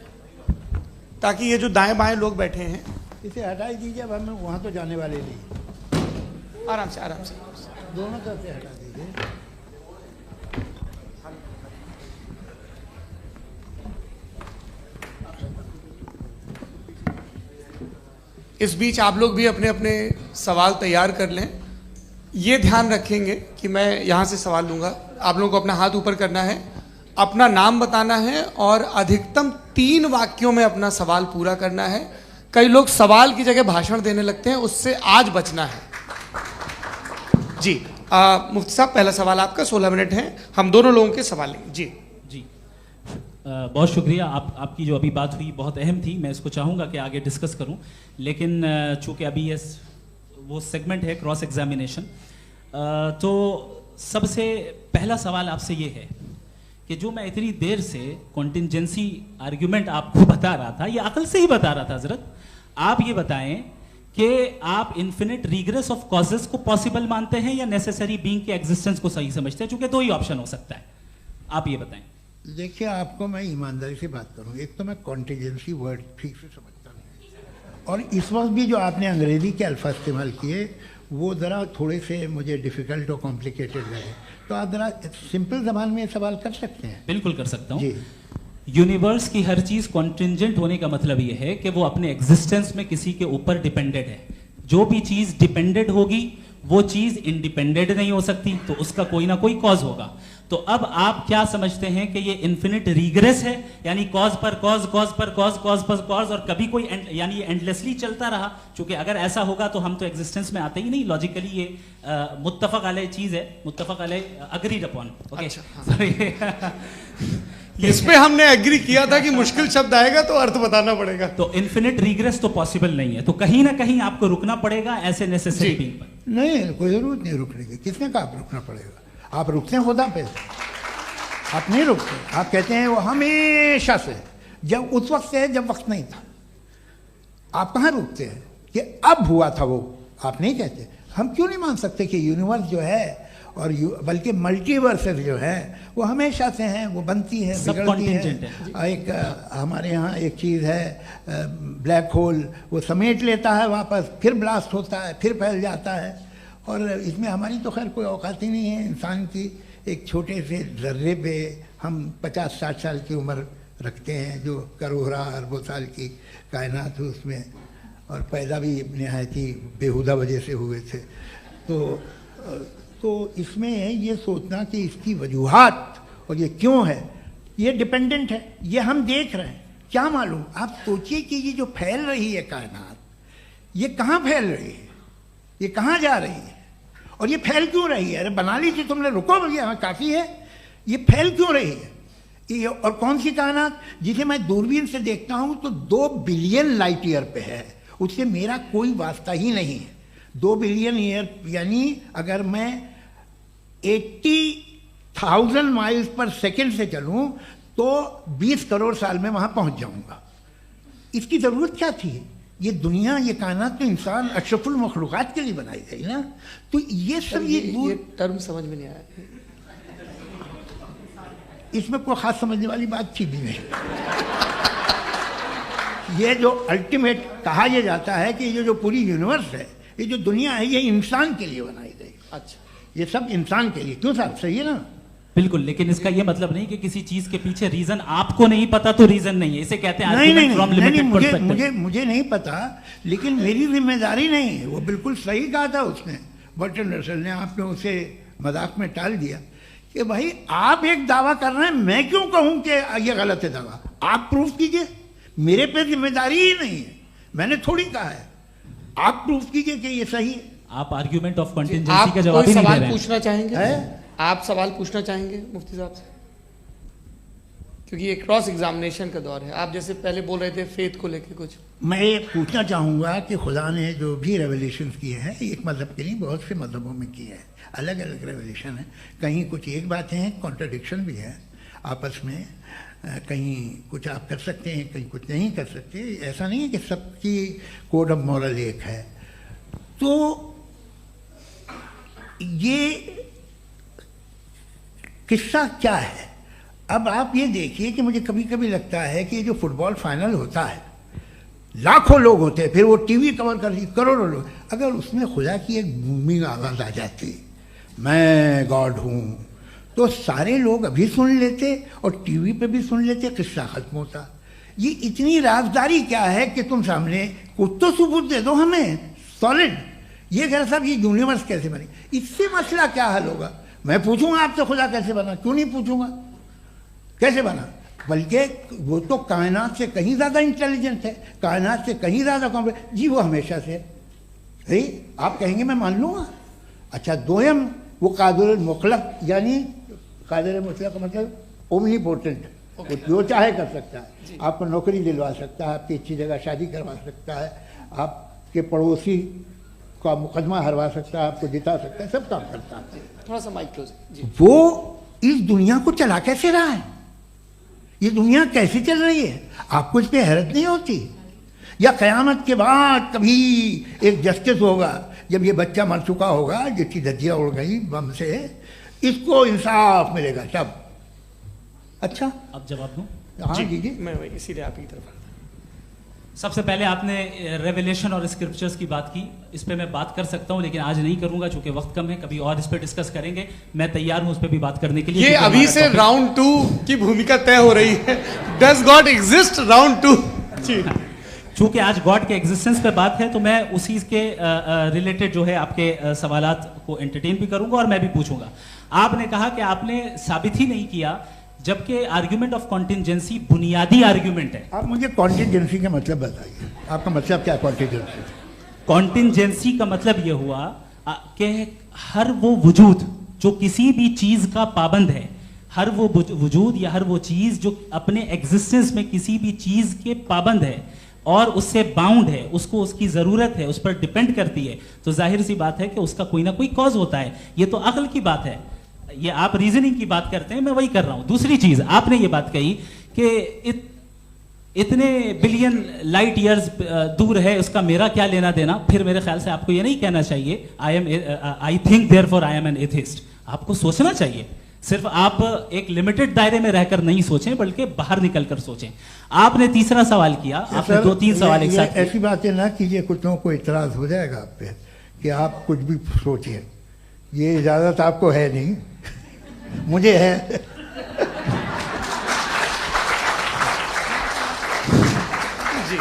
S1: ताकि ये जो दाएं बाएं लोग बैठे हैं,
S3: इसे हटा ही दीजिए। अब हम वहाँ तो जाने वाले नहीं।
S1: आराम से आराम से
S3: दोनों तरफ से हटा दीजिए।
S1: इस बीच आप लोग भी अपने अपने सवाल तैयार कर लें। ये ध्यान रखेंगे कि मैं यहाँ से सवाल लूँगा, आप लोगों को अपना हाथ ऊपर करना है, अपना नाम बताना है और अधिकतम 3 वाक्यों में अपना सवाल पूरा करना है। कई लोग सवाल की जगह भाषण देने लगते हैं, उससे आज बचना है। जी मुफ्ती साहब, पहला सवाल आपका, 16 मिनट हैं, हम दोनों लोगों के सवाल लेंगे। जी
S2: जी बहुत शुक्रिया। आपकी जो अभी बात हुई बहुत अहम थी, मैं इसको चाहूँगा कि आगे डिस्कस करूँ, लेकिन चूँकि अभी ये वो सेगमेंट है क्रॉस एग्जामिनेशन, तो सबसे पहला सवाल आपसे ये है कि जो मैं इतनी देर से कॉन्टिंजेंसी आर्ग्यूमेंट आपको बता रहा था, ये अकल से ही बता रहा था हजरत, आप ये बताएं कि आप इन्फिनिट रिग्रेस ऑफ कॉजेस को पॉसिबल मानते हैं या नेसेसरी बीइंग के एग्जिस्टेंस को सही समझते हैं? चूंकि 2 ही ऑप्शन हो सकता है, आप ये बताएं।
S3: देखिए, आपको मैं ईमानदारी से बात करूं, एक तो मैं कॉन्टिजेंसी वर्ड ठीक से समझता नहीं, और इस वक्त भी जो आपने अंग्रेजी के अल्फाज इस्तेमाल किए वो ज़रा थोड़े से मुझे डिफ़िकल्ट और कॉम्प्लिकेटेड लगे, तो आप ज़रा सिंपल ज़बान में सवाल कर सकते हैं?
S2: बिल्कुल कर सकता हूँ
S3: जी।
S2: यूनिवर्स की हर चीज कॉन्टिंजेंट होने का मतलब यह है कि वो अपने एग्जिस्टेंस में किसी के ऊपर डिपेंडेड है। जो भी चीज डिपेंडेड होगी वो चीज इंडिपेंडेंट नहीं हो सकती, तो उसका कोई ना कोई कॉज होगा। तो अब आप क्या समझते हैं कि ये इन्फिनिट रिग्रेस है, यानी कॉज पर कॉज, कॉज पर कॉज, कॉज पर कॉज, और कभी कोई यानी ये एंडलेसली चलता रहा? क्योंकि अगर ऐसा होगा तो हम तो एग्जिस्टेंस में आते ही नहीं। लॉजिकली ये मुत्तफक अलैह चीज है, मुत्तफक अलैह अग्रीड अपॉन। ओके,
S1: इस पे हमने एग्री किया था कि मुश्किल शब्द आएगा तो अर्थ बताना पड़ेगा।
S2: तो इन्फिनिट रिग्रेस तो पॉसिबल नहीं है, तो कहीं ना कहीं आपको रुकना पड़ेगा ऐसे नेसेसरी बीइंग पर।
S3: नहीं, कोई जरूरत नहीं रुकने की। किसने कहा आप रुकना पड़ेगा? आप रुकते हैं खुदा पे, आप नहीं रुकते। आप कहते हैं वो हमेशा से, जब उस वक्त से जब वक्त नहीं था। आप कहाँ रुकते हैं कि अब हुआ था वो? आप नहीं कहते। हम क्यों नहीं मान सकते कि यूनिवर्स जो है और बल्कि मल्टीवर्सेस जो है वो हमेशा से हैं, वो बनती है, बिगड़ती है। एक हमारे यहाँ एक चीज़ है ब्लैक होल, वो समेट लेता है वापस, फिर ब्लास्ट होता है, फिर फैल जाता है। और इसमें हमारी तो खैर कोई औकात ही नहीं है इंसान की। एक छोटे से ज़र्रे पे हम 50-60 साल की उम्र रखते हैं, जो करोड़ों अरबों साल की कायनात है उसमें, और पैदा भी नहायत ही बेहुदा वजह से हुए थे। तो इसमें ये सोचना कि इसकी वजूहात और ये क्यों है, ये डिपेंडेंट है, ये हम देख रहे हैं। क्या मालूम, आप सोचिए कि ये जो फैल रही है कायनात, ये कहाँ फैल रही है, ये कहाँ जा रही है, और ये फैल क्यों रही है? अरे बना ली थी तुमने, रुको भैया, काफ़ी है। ये फैल क्यों रही है? ये और कौन सी कायनात जिसे मैं दूरबीन से देखता हूँ तो 2 बिलियन लाइट ईयर पे है, उससे मेरा कोई वास्ता ही नहीं है। 2 बिलियन ईयर यानी अगर मैं 80,000 माइल्स पर सेकेंड से चलूँ तो 20 करोड़ साल में वहाँ पहुँच जाऊँगा। इसकी ज़रूरत क्या थी? ये दुनिया, ये कायनात तो इंसान अशरफुल मखलूक़ात के लिए बनाई गई ना। तो ये सब ये
S1: टर्म समझ में नहीं आया,
S3: इसमें कोई खास समझने वाली बात थी भी नहीं। ये जो अल्टीमेट कहा यह जाता है कि ये जो पूरी यूनिवर्स है, ये जो दुनिया है, ये इंसान के लिए बनाई गई।
S1: अच्छा,
S3: ये सब इंसान के लिए। क्यों साहब, सही है ना?
S2: बिल्कुल, लेकिन इसका ये मतलब नहीं कि किसी चीज के पीछे रीजन आपको नहीं पता तो रीजन नहीं है, इसे कहते हैं
S3: नहीं, मुझे नहीं पता, लेकिन मेरी जिम्मेदारी नहीं है। वो बिल्कुल सही कहा था उसने, बर्टन रसल ने, आपने उसे मजाक में टाल दिया कि भाई आप एक दावा कर रहे हैं, मैं क्यों कहूं कि ये गलत है दावा? आप प्रूफ कीजिए, मेरे पे जिम्मेदारी ही नहीं है, मैंने थोड़ी कहा है। आप प्रूफ कीजिए कि ये सही है।
S2: आप आर्ग्यूमेंट ऑफ कंटिंजेंसी का जवाब ही नहीं दे रहे हैं।
S1: सवाल पूछना चाहेंगे? आप सवाल पूछना चाहेंगे मुफ्ती साहब से? क्योंकि ये क्रॉस एग्जामिनेशन का दौर है। आप जैसे पहले बोल रहे थे फेथ को लेके कुछ,
S3: मैं ये पूछना चाहूँगा कि खुदा ने जो भी रेवलेशन किए हैं, एक मज़हब के लिए बहुत से मज़हबों में किए हैं, अलग अलग रेवलेशन है। कहीं कुछ एक बातें हैं, कॉन्ट्रडिक्शन भी है आपस में, कहीं कुछ आप कर सकते हैं, कहीं कुछ नहीं कर सकते। ऐसा नहीं है कि सबकी कोड ऑफ मॉरल एक है। तो ये किस्सा क्या है? अब आप ये देखिए कि मुझे कभी कभी लगता है कि जो फुटबॉल फाइनल होता है, लाखों लोग होते हैं, फिर वो टीवी कवर कर रही करोड़ों लोग, अगर उसमें खुदा की एक बूमिंग आवाज़ आ जाती, मैं गॉड हूँ, तो सारे लोग अभी सुन लेते और टीवी पे भी सुन लेते, किस्सा खत्म होता। ये इतनी राजदारी क्या है कि तुम सामने कुछ तो सबूत दे दो हमें सॉलिड। ये कह साहब ये यूनिवर्स कैसे बनी, इससे मसला क्या हल होगा? मैं पूछूंगा आपसे खुदा कैसे बना? क्यों नहीं पूछूंगा कैसे बना? बल्कि वो तो कायनात से कहीं ज़्यादा इंटेलिजेंट है, कायनात से कहीं ज़्यादा कॉम्प्लेक्स। जी वो हमेशा से है, आप कहेंगे मैं मान लूँगा। अच्छा, दोयम वो कादिर मुतलक, यानी कादिर मुतलक का मतलब ओमनीपोटेंट, वो जो चाहे कर सकता है। आपको नौकरी दिलवा सकता है, आपकी अच्छी जगह शादी करवा सकता है, आपके पड़ोसी का मुकदमा हरवा सकता है, आपको जिता सकता है, सब काम करता है।
S1: थोड़ा सा माइक क्लोज जी।
S3: वो इस दुनिया को चला कैसे रहा है? ये दुनिया कैसे चल रही है? आपको इस पर हैरत नहीं होती? या क़यामत के बाद कभी एक जस्टिस होगा, जब ये बच्चा मर चुका होगा, जिसकी धज्जियाँ उड़ गई बम से, इसको इंसाफ मिलेगा तब? अच्छा,
S2: अब जवाब दूं?
S3: हाँ जी,
S1: मैं इसीलिए आप की तरफ।
S2: सबसे पहले आपने रेवलेशन और स्क्रिप्चर्स की बात की, इस पे मैं बात कर सकता हूं, लेकिन आज नहीं करूंगा चूंकि वक्त कम है, कभी और इस पे डिस्कस करेंगे। मैं तैयार हूं उस पे भी बात करने के लिए।
S1: ये अभी से राउंड 2 की भूमिका तय हो रही है। Does God exist round 2?
S2: चूंकि आज गॉड के एग्जिस्टेंस पे बात है, तो मैं उसी के रिलेटेड जो है आपके सवालात को एंटरटेन भी करूंगा और मैं भी पूछूंगा। आपने कहा कि आपने साबित ही नहीं किया, जबकि आर्ग्यूमेंट ऑफ कॉन्टिंजेंसी बुनियादी आर्ग्यूमेंट है।
S3: आप मुझे कॉन्टिंजेंसी का मतलब बताइए, आपका मतलब क्या है कॉन्टिंजेंसी?
S2: कॉन्टिंजेंसी का मतलब यह हुआ कि हर वो वजूद जो किसी भी चीज का पाबंद है, हर वो वजूद या हर वो चीज जो अपने एग्जिस्टेंस में किसी भी चीज के पाबंद है और उससे बाउंड है, उसको उसकी जरूरत है, उस पर डिपेंड करती है, तो जाहिर सी बात है कि उसका कोई ना कोई कॉज होता है। ये तो अक्ल की बात है। ये आप रीजनिंग की बात करते हैं, मैं वही कर रहा हूं। दूसरी चीज, आपने ये बात कही कि इतने बिलियन लाइट ईयर्स दूर है, उसका मेरा क्या लेना देना। फिर मेरे ख्याल से आपको ये नहीं कहना चाहिए I think therefore I am an atheist. आपको सोचना चाहिए, सिर्फ आप एक लिमिटेड दायरे में रहकर नहीं सोचें, बल्कि बाहर निकलकर सोचें। आपने तीसरा सवाल किया, आपने 2-3 सवाल एक साथ।
S3: ऐसी बातें ना कीजिए, कुछ लोगों को इतराज हो जाएगा आप पे कि आप कुछ भी सोचिए। ये इजाजत आपको है नहीं, मुझे है।
S1: जी,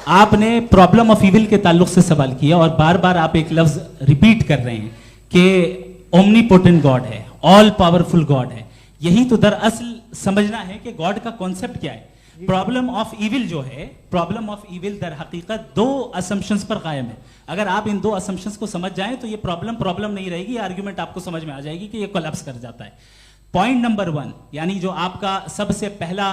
S2: आपने प्रॉब्लम ऑफ इविल के ताल्लुक से सवाल किया और बार बार आप एक लफ्ज रिपीट कर रहे हैं कि ओमनीपोटेंट गॉड है।
S4: ऑल पावरफुल गॉड है। यही तो दरअसल समझना है कि गॉड का कॉन्सेप्ट क्या है। प्रॉब्लम ऑफ इविल जो है, प्रॉब्लम ऑफ इविल दर हकीकत दो असम्पशंस पर कायम है। अगर आप इन दो असम्पशंस को समझ जाएं तो ये प्रॉब्लम नहीं रहेगी, आर्ग्यूमेंट आपको समझ में आ जाएगी कि ये कोलैप्स कर जाता है। पॉइंट नंबर 1, यानी जो आपका सबसे पहला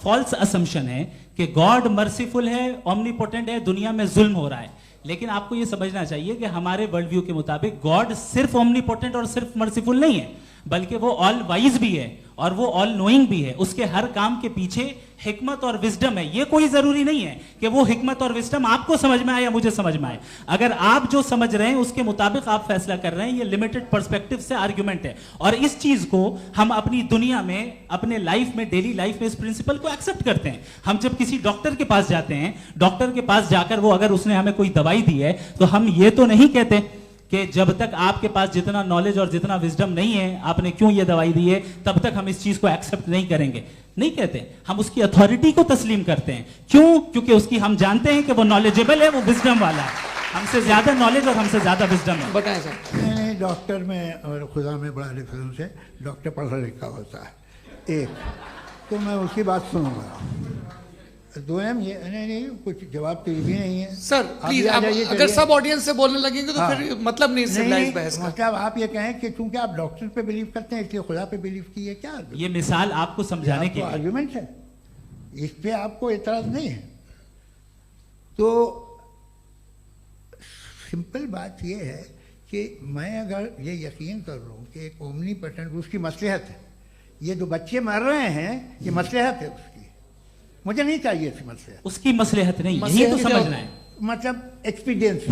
S4: फॉल्स असम्पशन है कि गॉड मर्सीफुल है, ओमनीपोटेंट है, दुनिया में जुल्म हो रहा है। लेकिन आपको यह समझना चाहिए कि हमारे वर्ल्ड व्यू के मुताबिक गॉड सिर्फ ओमनीपोटेंट और सिर्फ मर्सीफुल नहीं है, बल्कि वो ऑल वाइज भी है और वो ऑल नोइंग भी है। उसके हर काम के पीछे हिकमत और विजडम है। ये कोई जरूरी नहीं है कि वो हिकमत और विजडम आपको समझ में आए या मुझे समझ में आए। अगर आप जो समझ रहे हैं उसके मुताबिक आप फैसला कर रहे हैं, ये लिमिटेड पर्सपेक्टिव से आर्गुमेंट है। और इस चीज को हम अपनी दुनिया में, अपने लाइफ में, डेली लाइफ में इस प्रिंसिपल को एक्सेप्ट करते हैं। हम जब किसी डॉक्टर के पास जाते हैं, डॉक्टर के पास जाकर वो अगर उसने हमें कोई दवाई दी है तो हम ये तो नहीं कहते कि जब तक आपके पास जितना नॉलेज और जितना विजडम नहीं है, आपने क्यों ये दवाई दी है, तब तक हम इस चीज को एक्सेप्ट नहीं करेंगे। नहीं कहते, हम उसकी अथॉरिटी को तस्लीम करते हैं। क्यों? क्योंकि उसकी हम जानते हैं कि वो नॉलेजेबल है, वो विजडम वाला है, हमसे ज्यादा नॉलेज और हमसे ज्यादा विजडम है।
S1: बताएं सर।
S3: नहीं, डॉक्टर में और खुदा में बड़ा डिफरेंस है। डॉक्टर पढ़ा लिखा होता है, एक तो मैं उसकी बात सुनूंगा। दोयम ये नहीं, कुछ जवाब तो ये भी नहीं है
S1: सर। प्लीज, अगर सब ऑडियंस से बोलने लगेंगे तो फिर मतलब नहीं सिविलाइज्ड बहस का।
S3: मतलब आप ये कहें कि चूंकि आप डॉक्टर पे बिलीव करते हैं इसलिए खुदा पे बिलीव किए, क्या
S4: ये मिसाल आपको समझाने के लिए
S3: आर्गुमेंट है, इस पे आपको एतराज नहीं है। तो सिंपल बात ये है कि मैं अगर ये यकीन कर लूँ कि एक ओमनीपोटेंट, उसकी मसलहत है, ये जो बच्चे मर रहे हैं ये मसलहत है उसकी, मुझे नहीं चाहिए थी मसलहत।
S4: उसकी मसलहत नहीं, यही तो समझना है,
S3: मतलब एक्सपीरियंस।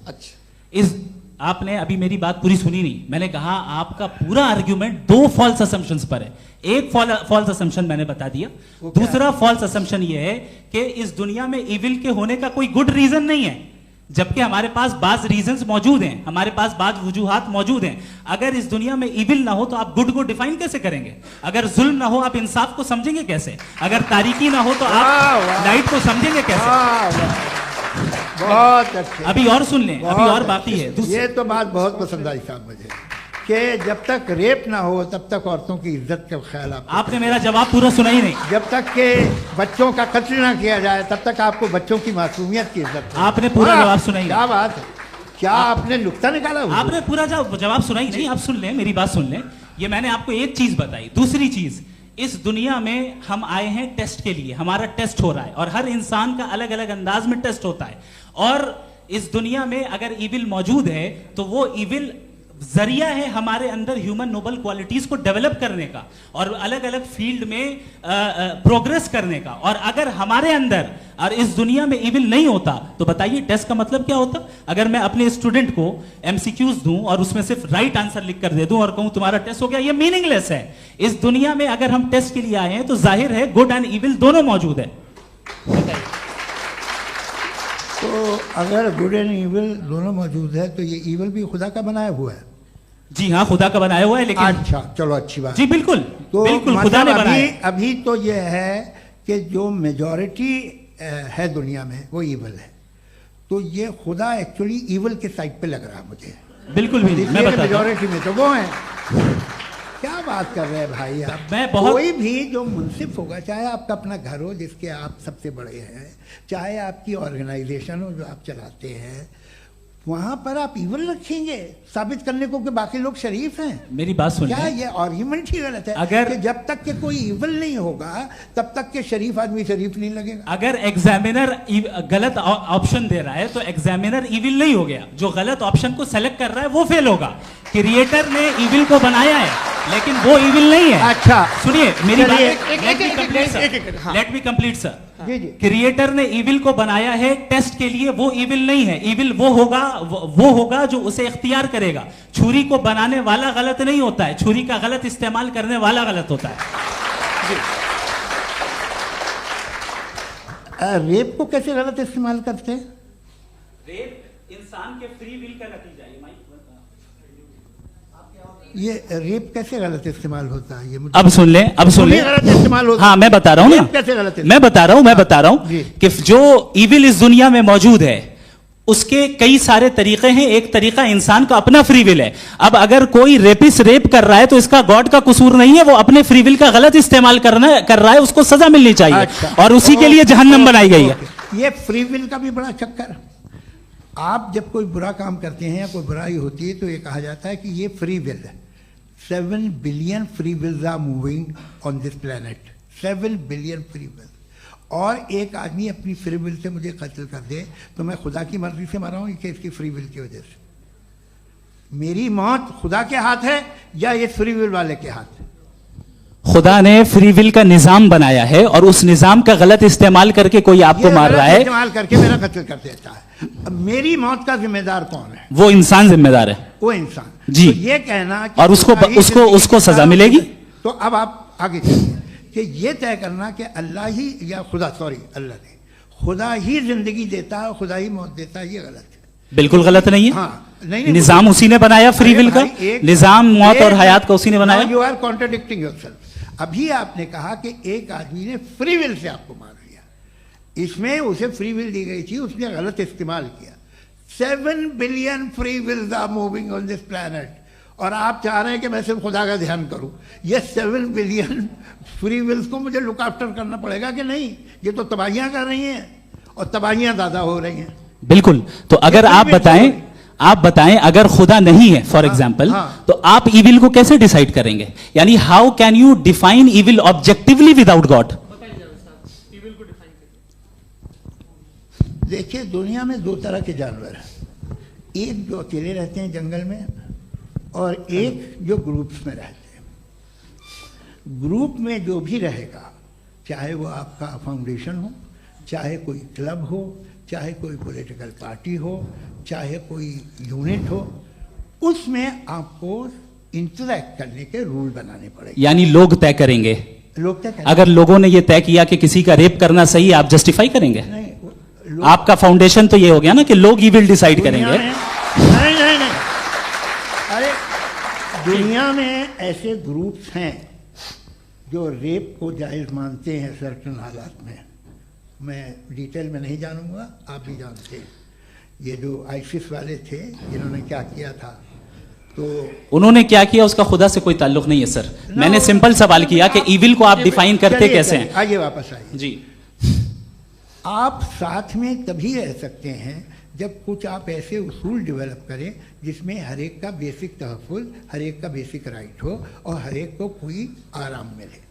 S4: अच्छा, इस आपने अभी मेरी बात पूरी सुनी नहीं। मैंने कहा आपका पूरा आर्ग्यूमेंट दो फॉल्स असम्पशंस पर है। एक फॉल्स असम्पशन मैंने बता दिया, दूसरा फॉल्स असम्पशन ये है कि इस दुनिया में इविल के होने का कोई गुड रीजन नहीं है, जबकि हमारे पास बाज रीजंस मौजूद हैं, हमारे पास बाज वजूहात मौजूद हैं। अगर इस दुनिया में इविल ना हो तो आप गुड को डिफाइन कैसे करेंगे? अगर जुल्म ना हो आप इंसाफ को समझेंगे कैसे? अगर तारीकी ना हो तो आप लाइट को समझेंगे कैसे?
S3: बहुत अच्छे।
S4: अभी और सुन लें, अभी और बाकी है।
S3: ये तो बात बहुत पसंद आई साहब मुझे, कि जब तक रेप ना हो तब तक औरतों की इज्जत का ख्याल
S4: आपने मेरा जवाब पूरा सुना ही नहीं।
S3: जब तक के बच्चों का कत्ल ना किया जाए तब तक आपको बच्चों की मासूमियत की इज्जत।
S4: आपने पूरा जवाब सुना ही नहीं।
S3: क्या बात है, क्या आपने नुक्ता निकाला?
S4: आपने पूरा जवाब सुना ही नहीं। आप सुन लें, मेरी बात सुन लें। ये मैंने आपको एक चीज बताई। दूसरी चीज, इस दुनिया में हम आए हैं टेस्ट के लिए, हमारा टेस्ट हो रहा है और हर इंसान का अलग अलग अंदाज में टेस्ट होता है। और इस दुनिया में अगर इविल मौजूद है तो वो इविल जरिया है हमारे अंदर ह्यूमन नोबल क्वालिटीज को डेवलप करने का और अलग अलग फील्ड में प्रोग्रेस करने का। और अगर हमारे अंदर और इस दुनिया में इविल नहीं होता तो बताइए टेस्ट का मतलब क्या होता? अगर मैं अपने स्टूडेंट को एमसीक्यूज दूं और उसमें सिर्फ राइट आंसर लिख कर दे दूं और कहूं तुम्हारा टेस्ट हो गया, ये मीनिंगलेस है। इस दुनिया में अगर हम टेस्ट के लिए आए हैं तो जाहिर है गुड एंड इविल दोनों मौजूद है।
S3: तो अगर गुड एंड इविल दोनों मौजूद है तो ये इविल भी खुदा का बनाया हुआ है?
S4: जी हाँ, खुदा का बनाया हुआ है। लेकिन
S3: अच्छा, चलो अच्छी बात।
S4: जी बिल्कुल,
S3: तो
S4: बिल्कुल खुदा ने बनाया।
S3: अभी तो ये है कि जो मेजॉरिटी है दुनिया में वो इविल है, तो ये खुदा एक्चुअली इविल के साइड पे लग रहा है मुझे।
S4: बिल्कुल भी नहीं, मैं बता
S3: मेजॉरिटी में तो वो है। क्या बात कर रहे हैं भाई आप? कोई भी जो मुंसिफ होगा, चाहे आपका अपना घर हो जिसके आप सबसे बड़े हैं, चाहे आपकी ऑर्गेनाइजेशन हो जो आप चलाते हैं, वहां पर आप इविल रखेंगे साबित करने को कि बाकी लोग शरीफ हैं?
S4: मेरी बात सुनिए,
S3: क्या ये आर्ग्यूमेंट ही गलत है?
S4: अगर
S3: कि जब तक के कोई इविल नहीं होगा तब तक के शरीफ आदमी शरीफ नहीं लगेगा।
S4: अगर एग्जामिनर गलत ऑप्शन दे रहा है तो एग्जामिनर इविल नहीं हो गया, जो गलत ऑप्शन को सेलेक्ट कर रहा है वो फेल होगा। क्रिएटर ने इविल को बनाया है लेकिन वो इविल नहीं है।
S3: अच्छा
S4: सुनिए मेरी बात, let me complete sir. Creator ने इविल को बनाया है टेस्ट के लिए, वो इविल नहीं है। इविल वो होगा जो उसे इख्तियार करेगा। छुरी को बनाने वाला गलत नहीं होता है, छुरी का गलत इस्तेमाल करने वाला गलत होता है।
S3: रेप को कैसे गलत इस्तेमाल करते हैं?
S4: रेप इंसान के फ्री विल का नतीजा है।
S3: ये रेप कैसे गलत इस्तेमाल होता है? ये
S4: अब सुन ले, अब सुन ले।
S3: गलत इस्तेमाल होता है।
S4: हाँ मैं बता रहा हूँ ना,
S3: कैसे गलत?
S4: मैं बता रहा हूँ कि जो इविल इस दुनिया में मौजूद है उसके कई सारे तरीके हैं। एक तरीका इंसान का अपना फ्री विल है। अब अगर कोई रेपिस्ट रेप कर रहा है तो इसका गॉड का कसूर नहीं है, वो अपने फ्री विल का गलत इस्तेमाल कर रहा है, उसको सजा मिलनी चाहिए।
S3: अच्छा,
S4: और उसी के लिए जहन्नम बनाई गई है।
S3: ये फ्री विल का भी बड़ा चक्कर। आप जब कोई बुरा काम करते हैं या कोई बुराई होती है तो ये कहा जाता है कि ये फ्री विल है। 7 billion free wills are moving on this planet. 7 billion free will. और एक आदमी अपनी फ्री विल से मुझे कत्ल कर दे तो मैं खुदा की मर्जी से मरा हूं कि इसकी फ्री विल की वजह से? मेरी मौत खुदा के हाथ है या ये फ्री विल वाले के हाथ है?
S4: खुदा ने फ्री विल का निजाम बनाया है और उस निजाम का गलत इस्तेमाल करके कोई आपको मार रहा है,
S3: इस्तेमाल करके मेरा कत्ल कर देता है। अब मेरी मौत का जिम्मेदार कौन है?
S4: वो इंसान जिम्मेदार है।
S3: वो इंसान
S4: जी।
S3: तो ये कहना कि
S4: और उसको सजा मिलेगी।
S3: तो अब आप आगे चलिए कि ये तय करना कि अल्लाह ही या अल्लाह ने खुदा ही जिंदगी देता है, खुदा ही मौत देता है, ये गलत है।
S4: बिल्कुल गलत नहीं है।
S3: हाँ, नहीं,
S4: निजाम उसी ने बनाया फ्री विल का। निजाम मौत और हयात का उसी ने बनाया।
S3: You are contradicting yourself. अभी आपने कहा कि एक आदमी ने फ्री विल से आपको मार दिया, इसमें उसे फ्री विल दी गई थी, उसने गलत इस्तेमाल किया। 7 billion free wills are moving on this planet और आप चाह रहे हैं कि मैं सिर्फ खुदा का ध्यान करूं। ये 7 बिलियन फ्री विल्स को मुझे लुक आफ्टर करना पड़ेगा कि नहीं? ये तो तबाहियां कर रही हैं और तबाहियां ज्यादा हो रही हैं।
S4: बिल्कुल। तो अगर आप बताएं अगर खुदा नहीं है फॉर एग्जाम्पल, तो आप इविल को कैसे डिसाइड करेंगे? यानी how can you define evil objectively without God?
S3: देखिए, दुनिया में 2 तरह के जानवर हैं। एक जो अकेले रहते हैं जंगल में और एक जो ग्रुप्स में रहते हैं। ग्रुप में जो भी रहेगा, चाहे वो आपका फाउंडेशन हो, चाहे कोई क्लब हो, चाहे कोई पॉलिटिकल पार्टी हो, चाहे कोई यूनिट हो, उसमें आपको इंटरैक्ट करने के रूल बनाने पड़ेंगे।
S4: यानी लोग तय करेंगे।
S3: लोग तय करेंगे।
S4: अगर लोगों ने यह तय किया कि किसी का रेप करना सही, आप जस्टिफाई करेंगे?
S3: नहीं,
S4: आपका फाउंडेशन तो ये हो गया ना कि लोग ही विल डिसाइड करेंगे।
S3: नहीं, अरे दुनिया में ऐसे ग्रुप्स हैं जो रेप को जायज़ मानते हैं सर्टेन हालात में। मैं डिटेल में नहीं जानूंगा, आप भी जानते हैं। ये जो आईसिस वाले थे जिन्होंने क्या किया था, तो
S4: उन्होंने क्या किया उसका खुदा से कोई ताल्लुक नहीं है सर। मैंने सिंपल सवाल किया कि इविल को आप डिफाइन करते कैसे हैं?
S3: आइए वापस आइए
S4: जी।
S3: आप साथ में तभी रह सकते हैं जब कुछ आप ऐसे उसूल डेवलप करें जिसमें हर एक का बेसिक तहफ़्फ़ुज़, हर एक का बेसिक राइट हो और हर एक को कोई आराम मिले।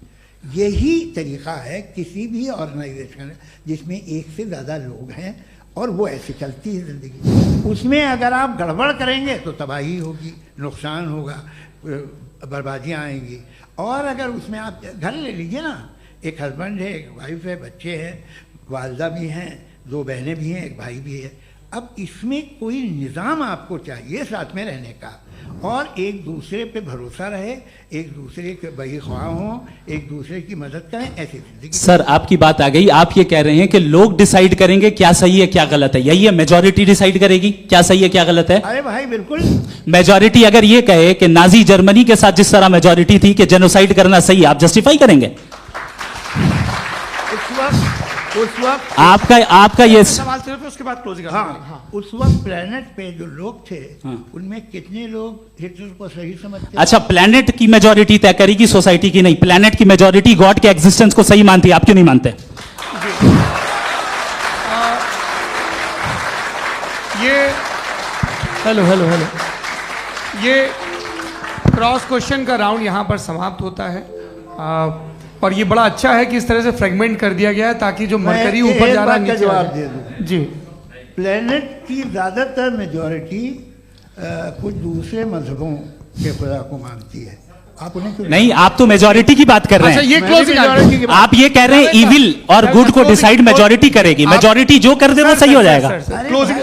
S3: यही तरीका है किसी भी ऑर्गेनाइजेशन जिसमें एक से ज़्यादा लोग हैं और वो ऐसे चलती है ज़िंदगी। उसमें अगर आप गड़बड़ करेंगे तो तबाही होगी, नुकसान होगा, बर्बादियाँ आएंगी। और अगर उसमें आप घर ले लीजिए ना, एक हस्बैंड है, एक वाइफ है, बच्चे हैं, वालदा भी हैं, 2 बहनें भी हैं, एक भाई भी है। अब इसमें कोई निज़ाम आपको चाहिए साथ में रहने का और एक दूसरे पे भरोसा रहे, एक दूसरे के बहीख्वाह हों, एक दूसरे की मदद करें, ऐसी जिंदगी।
S4: सर आपकी बात आ गई। आप ये कह रहे हैं कि लोग डिसाइड करेंगे क्या सही है क्या गलत है, यही है? मेजॉरिटी डिसाइड करेगी क्या सही है क्या गलत है?
S3: अरे भाई बिल्कुल।
S4: मेजॉरिटी अगर ये कहे कि नाजी जर्मनी के साथ जिस तरह मेजॉरिटी थी कि जेनोसाइड करना सही, आप जस्टिफाई करेंगे?
S3: उस वक्त
S4: आपका ये
S1: सवाल सिर्फ उसके बाद क्लोजिंग।
S3: हाँ, उस वक्त प्लेनेट पे जो लोग थे उनमें कितने लोग हिटलर को सही समझते?
S4: अच्छा, प्लेनेट की मेजॉरिटी तय करेगी, सोसाइटी की नहीं। प्लेनेट की मेजॉरिटी गॉड के एग्जिस्टेंस को सही मानती है, आप क्यों नहीं मानते?
S1: हेलो ये क्रॉस क्वेश्चन का राउंड यहां पर समाप्त होता है। और ये बड़ा अच्छा है कि इस तरह से फ्रेगमेंट कर दिया गया है ताकि जो मरकरी ऊपर जा रहा है नीचे
S3: जवाब दे दूं
S1: जी।
S3: प्लेनेट की ज़्यादातर मेजॉरिटी कुछ दूसरे मजहबों के खुदा को मानती है। आप उन्हें क्यों
S4: नहीं? आप तो मेजॉरिटी की बात कर रहे हैं।
S1: अच्छा, ये क्लोजिंग
S4: आप ये कह रहे हैं इविल और गुड को डिसाइड मेजॉरिटी करेगी। मेजॉरिटी जो कर दे वो सही हो जाएगा।
S1: क्लोजिंग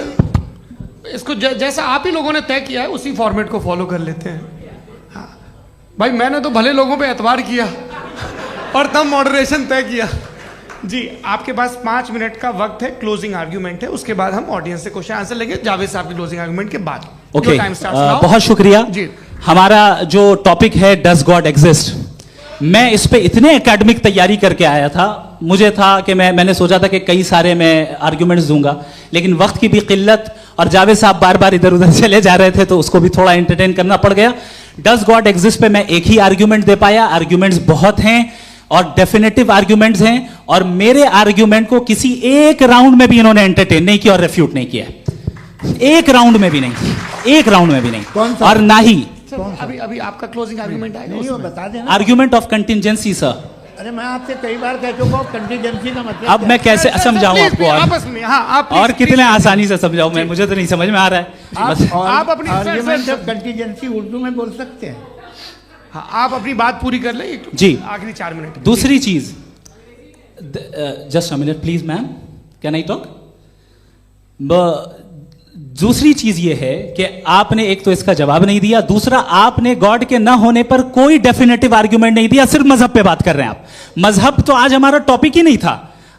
S1: इसको जैसा आप ही लोगों ने तय किया है उसी फॉर्मेट को फॉलो कर लेते हैं। हाँ भाई, मैंने तो भले लोगों पे एतबार किया और तब मॉडरेशन तय किया जी। आपके पास 5 मिनट का वक्त है, क्लोजिंग आर्ग्यूमेंट है, उसके बाद हम ऑडियंस से क्वेश्चन आंसर लेंगे जावेद साहब की क्लोजिंग आर्ग्यूमेंट के बाद।
S4: ओके, बहुत शुक्रिया जी। हमारा जो टॉपिक है डज गॉड एग्जिस्ट, मैं इस पे इतने एकेडमिक तैयारी करके आया था, मुझे था कि मैंने सोचा था कि कई सारे मैं आर्ग्यूमेंट्स दूंगा, लेकिन वक्त की भी किल्लत और जावेद साहब बार बार इधर उधर चले जा रहे थे तो उसको भी थोड़ा एंटरटेन करना पड़ गया। डज गॉड एग्जिस्ट पे मैं एक ही आर्ग्यूमेंट दे पाया। आर्ग्यूमेंट्स बहुत हैं और डेफिनेटिव आर्ग्यूमेंट्स हैं, और मेरे आर्ग्यूमेंट को किसी एक राउंड में भी इन्होंने एंटरटेन नहीं किया और रेफ्यूट नहीं किया, एक राउंड में भी नहीं, एक राउंड में भी नहीं। और ना ही
S1: अभी आपका क्लोजिंग आर्ग्यूमेंट आएगा,
S3: नहीं वो बता देना।
S4: Argument of contingency sir.
S3: अरे मैं आपसे कई बार कह चुका हूं कंटीजेंसी का मतलब
S4: अब मैं कैसे समझाऊं आपको
S1: आपस में? हाँ, आप
S4: और कितने आसानी से समझाऊं मैं, मुझे तो नहीं समझ में आ रहा है।
S3: आप अपनी आर्ग्यूमेंट ऑफ कंटीजेंसी उर्दू में बोल सकते हैं।
S1: हाँ, आप अपनी बात पूरी कर लें
S4: जी,
S1: आखिरी 4 मिनट।
S4: दूसरी चीज, just a minute please ma'am, can I talk? दूसरी चीज ये है कि आपने एक तो इसका जवाब नहीं दिया, दूसरा आपने गॉड के ना होने पर कोई डेफिनेटिव आर्ग्यूमेंट नहीं दिया, सिर्फ मजहब पे बात कर रहे हैं आप। मजहब तो आज हमारा टॉपिक ही नहीं था,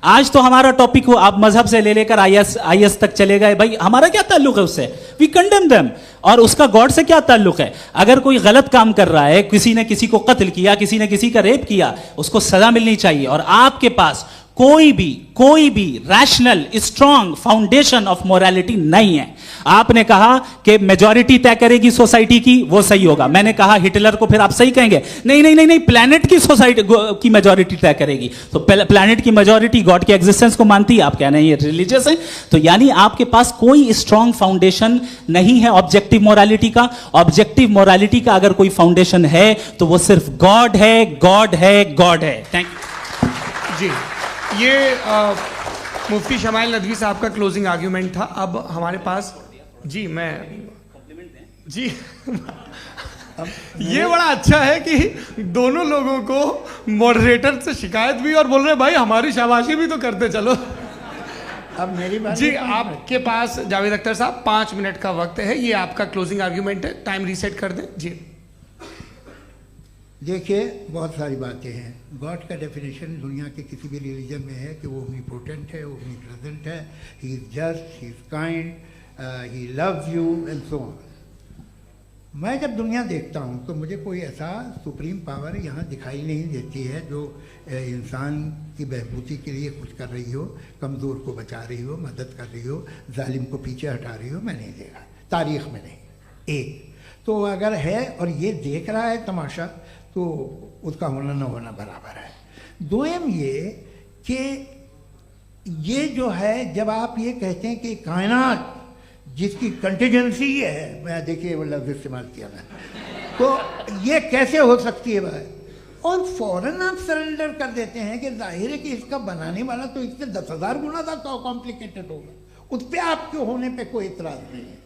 S4: आज तो हमारा टॉपिक हो, आप मजहब से ले लेकर आईएस तक चले गए। भाई हमारा क्या ताल्लुक है उससे? We condemn them. और उसका गॉड से क्या ताल्लुक है? अगर कोई गलत काम कर रहा है, किसी ने किसी को कत्ल किया, किसी ने किसी का रेप किया, उसको सजा मिलनी चाहिए। और आपके पास कोई भी rational strong foundation of morality नहीं है। आपने कहा कि मेजॉरिटी तय करेगी सोसाइटी की, वो सही होगा। मैंने कहा हिटलर को फिर आप सही कहेंगे, नहीं नहीं नहीं नहीं, प्लैनेट की सोसाइटी की मेजॉरिटी तय करेगी। तो प्लैनेट की मेजॉरिटी गॉड के एग्जिस्टेंस को मानती है, आप कह रहे हैं ये रिलीजियस है। तो यानी आपके पास कोई स्ट्रॉन्ग फाउंडेशन नहीं है ऑब्जेक्टिव मोरालिटी का। ऑब्जेक्टिव मोरालिटी का अगर कोई फाउंडेशन है तो वो सिर्फ गॉड है, गॉड है, गॉड है। थैंक यू
S1: जी। ये मुफ्ती शमाइल नदवी साहब का क्लोजिंग आर्ग्यूमेंट था। अब हमारे पास जी, मैं जी ये बड़ा अच्छा है कि दोनों लोगों को मॉडरेटर से शिकायत भी और बोल रहे हैं भाई हमारी शाबाशी भी तो करते चलो।
S3: अब मेरी बात
S1: जी, आपके पास जावेद अख्तर साहब 5 मिनट का वक्त है, ये आपका क्लोजिंग आर्ग्यूमेंट है, टाइम रीसेट कर दें जी।
S3: देखिए, बहुत सारी बातें हैं। गॉड का डेफिनेशन दुनिया के किसी भी रिलीजन में है कि वो ओमनीपोटेंट है, ओमनीप्रेजेंट है, he is just, he is kind, he loves you and so on. मैं जब दुनिया देखता हूँ तो मुझे कोई ऐसा सुप्रीम पावर यहाँ दिखाई नहीं देती है जो इंसान की बहबूदी के लिए कुछ कर रही हो, कमज़ोर को बचा रही हो, मदद कर रही हो, जालिम को पीछे हटा रही हो। मैं नहीं देखा, तारीख़ में नहीं। एक तो अगर है और ये देख रहा है तमाशा, तो उसका होना न होना बराबर है। दोयम ये कि ये जो है, जब आप ये कहते हैं कि कायनात जिसकी कंटीजेंसी है, मैं देखिए वो लफ्ज़ इस्तेमाल किया मैं, तो ये कैसे हो सकती है भाई? और फौरन आप सरेंडर कर देते हैं कि जाहिर है कि इसका बनाने वाला तो इससे 10,000 गुना था कॉम्प्लिकेटेड होगा। उस पर आपके होने पे कोई इतराज़ नहीं है।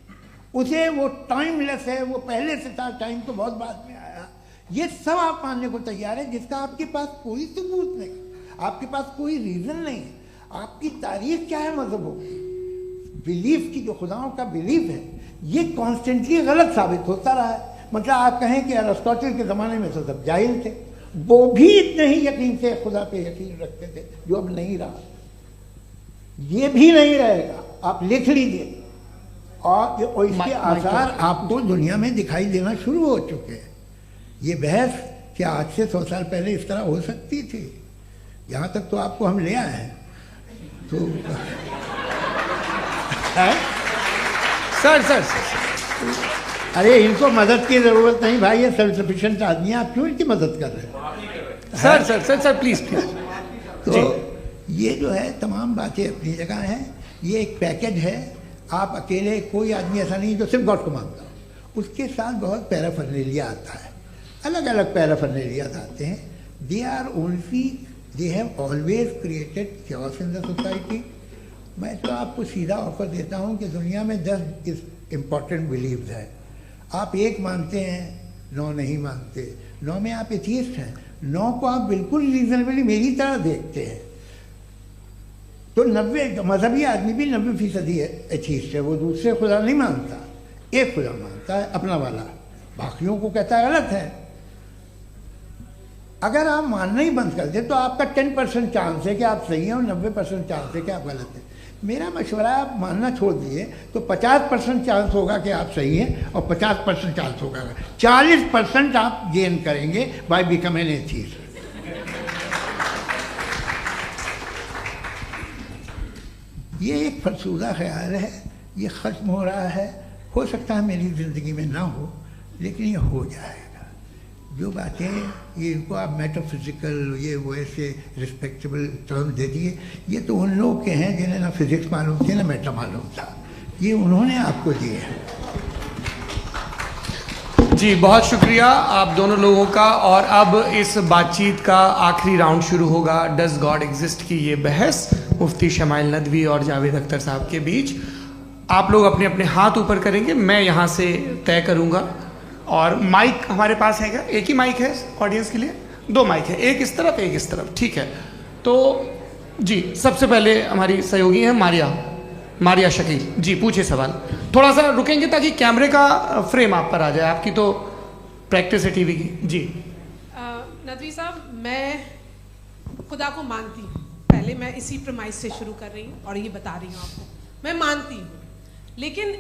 S3: उसे वो टाइमलेस है, वो पहले से था, टाइम तो बहुत बाद में आया। ये सब आप मानने को तैयार है जिसका आपके पास कोई सबूत नहीं, आपके पास कोई रीज़न नहीं है। आपकी तारीफ क्या है मजहबों की? बिलीफ की, जो खुदाओं का बिलीफ है, ये कॉन्स्टेंटली गलत साबित होता रहा है। मतलब आप कहें कि अरिस्टोटल के ज़माने में तो सब जाहिल थे, वो भी इतने ही यकीन से खुदा पे यकीन रखते थे, जो अब नहीं रहा। ये भी नहीं रहेगा, आप लिख लीजिए। और इसके आसार आपको दुनिया में दिखाई देना शुरू हो चुके हैं। ये बहस क्या आज से 100 साल पहले इस तरह हो सकती थी? यहाँ तक तो आपको हम ले आए हैं। तो
S1: सर
S3: अरे इनको मदद की ज़रूरत नहीं भाई, ये सेल्फ सफिशिएंट आदमी है, आप क्यों इनकी मदद कर रहे हैं?
S1: Sir please.
S3: तो ये जो है तमाम बातें अपनी जगह हैं। ये एक पैकेज है। आप अकेले, कोई आदमी ऐसा नहीं जो सिर्फ गॉड को मानता हो, उसके साथ बहुत पैराफर्नेलिया आता है, अलग अलग पैराफर्नेलियाज आते हैं। They are only, they have always created chaos in the society. मैं तो आपको सीधा ऑफर देता हूँ कि दुनिया में 10 इम्पॉर्टेंट बिलीव्स हैं। आप 1 मानते हैं, 9 नहीं मानते, 9 में आप एथियस्ट हैं, 9 को आप बिल्कुल रीजनेबली मेरी तरह देखते हैं। तो 90 मजहबी आदमी भी 90% एथियस्ट है। वो दूसरे खुदा नहीं मानता, एक खुदा मानता है, अपना वाला, बाकियों को कहता है गलत है। अगर आप मानना ही बंद कर दे तो आपका 10% चांस है कि आप सही हैं और 90% चांस है कि आप गलत हैं। मेरा मशवरा है, आप मानना छोड़ दिए तो 50% चांस होगा कि आप सही हैं और 50% चांस होगा, 40% आप गेन करेंगे बाय बिकमिंग एन एथियस्ट। ये एक फरसूदा ख्याल है, ये ख़त्म हो रहा है। हो सकता है मेरी ज़िंदगी में ना हो, लेकिन ये हो जाएगा। जो बातें ये इनको आप मेटाफिज़िकल ये वो ऐसे रिस्पेक्टेबल टर्म दे दिए, ये तो उन लोग के हैं जिन्हें ना फिज़िक्स मालूम थी ना मेटा मालूम था, ये उन्होंने आपको दिए हैं।
S1: जी बहुत शुक्रिया आप दोनों लोगों का। और अब इस बातचीत का आखिरी राउंड शुरू होगा, डज गॉड एग्जिस्ट की ये बहस मुफ्ती शमाइल नदवी और जावेद अख्तर साहब के बीच। आप लोग अपने अपने हाथ ऊपर करेंगे, मैं यहाँ से तय करूँगा। और माइक हमारे पास है क्या? एक ही माइक है ऑडियंस के लिए? 2 माइक है, एक इस तरफ एक इस तरफ, ठीक है। तो जी सबसे पहले हमारी सहयोगी हैं मारिया शकील जी, पूछिए सवाल। थोड़ा सा रुकेंगे ताकि कैमरे का फ्रेम आप पर आ जाए, आपकी तो प्रैक्टिस है टीवी की। जी
S5: नदवी साहब, मैं खुदा को मानती हूँ, पहले मैं इसी प्रमाइस से शुरू कर रही हूँ और ये बता रही हूँ आपको, मैं मानती हूँ। लेकिन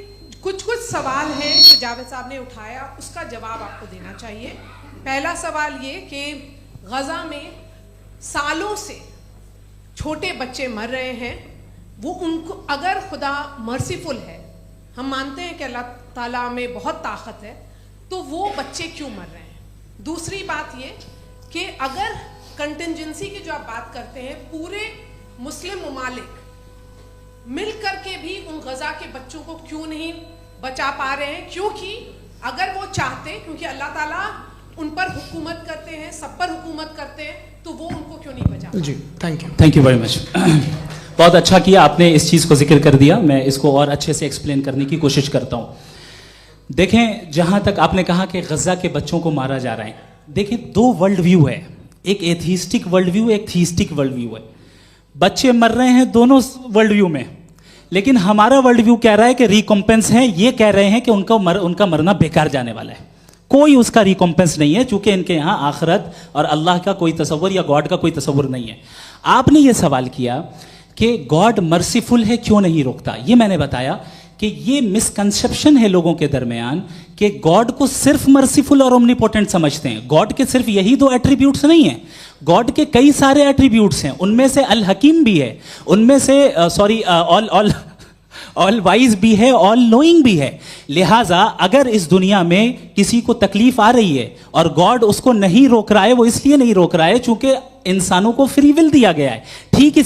S5: कुछ सवाल हैं जो जावेद साहब ने उठाया, उसका जवाब आपको देना चाहिए। पहला सवाल ये कि गज़ा में सालों से छोटे बच्चे मर रहे हैं, वो उनको अगर खुदा मर्सीफुल है, हम मानते हैं कि अल्लाह ताला में बहुत ताकत है, तो वो बच्चे क्यों मर रहे हैं? दूसरी बात ये कि अगर कंटिजेंसी की जो आप बात करते हैं, पूरे मुस्लिम ममालिक मिल करके भी उन गज़ा के बच्चों को क्यों नहीं बचा पा रहे हैं? क्योंकि अगर वो चाहते, क्योंकि अल्लाह ताला उन पर हुकूमत करते हैं, सब पर हुकूमत करते हैं, तो वो उनको क्यों नहीं बचा?
S1: जी थैंक यू
S2: वेरी मच। बहुत अच्छा किया आपने इस चीज़ को जिक्र कर दिया, मैं इसको और अच्छे से एक्सप्लेन करने की कोशिश करता हूँ। देखें, जहाँ तक आपने कहा कि गज़ा के बच्चों को मारा जा रहा है, देखें 2 वर्ल्ड व्यू है, एक एथीस्टिक वर्ल्ड व्यू, एक थीस्टिक वर्ल्ड व्यू है। बच्चे मर रहे हैं दोनों वर्ल्ड व्यू में, लेकिन हमारा वर्ल्ड व्यू कह रहा है कि रिकॉम्पेंस है, ये कह रहे हैं कि उनका मरना बेकार जाने वाला है, कोई उसका रिकॉम्पेंस नहीं है, चूंकि इनके यहाँ आखिरत और अल्लाह का कोई तसव्वुर या गॉड का कोई तसव्वुर नहीं है। आपने ये सवाल किया कि गॉड मर्सीफुल है, क्यों नहीं रोकता? ये मैंने बताया कि ये मिसकंसेप्शन है लोगों के दरमियान कि गॉड को सिर्फ मर्सीफुल और ओमनीपोटेंट समझते हैं। गॉड के सिर्फ यही 2 एट्रीब्यूट्स नहीं हैं, गॉड के कई सारे एट्रीब्यूट्स हैं, उनमें से अल हकीम भी है, उनमें से ऑल वाइज भी है, ऑल नोइंग भी है। लिहाजा अगर इस दुनिया में किसी को तकलीफ आ रही है और गॉड उसको नहीं रोक रहा है, वो इसलिए नहीं रोक रहा है चूंकि इंसानों को फ्री विल दिया गया है। ठीक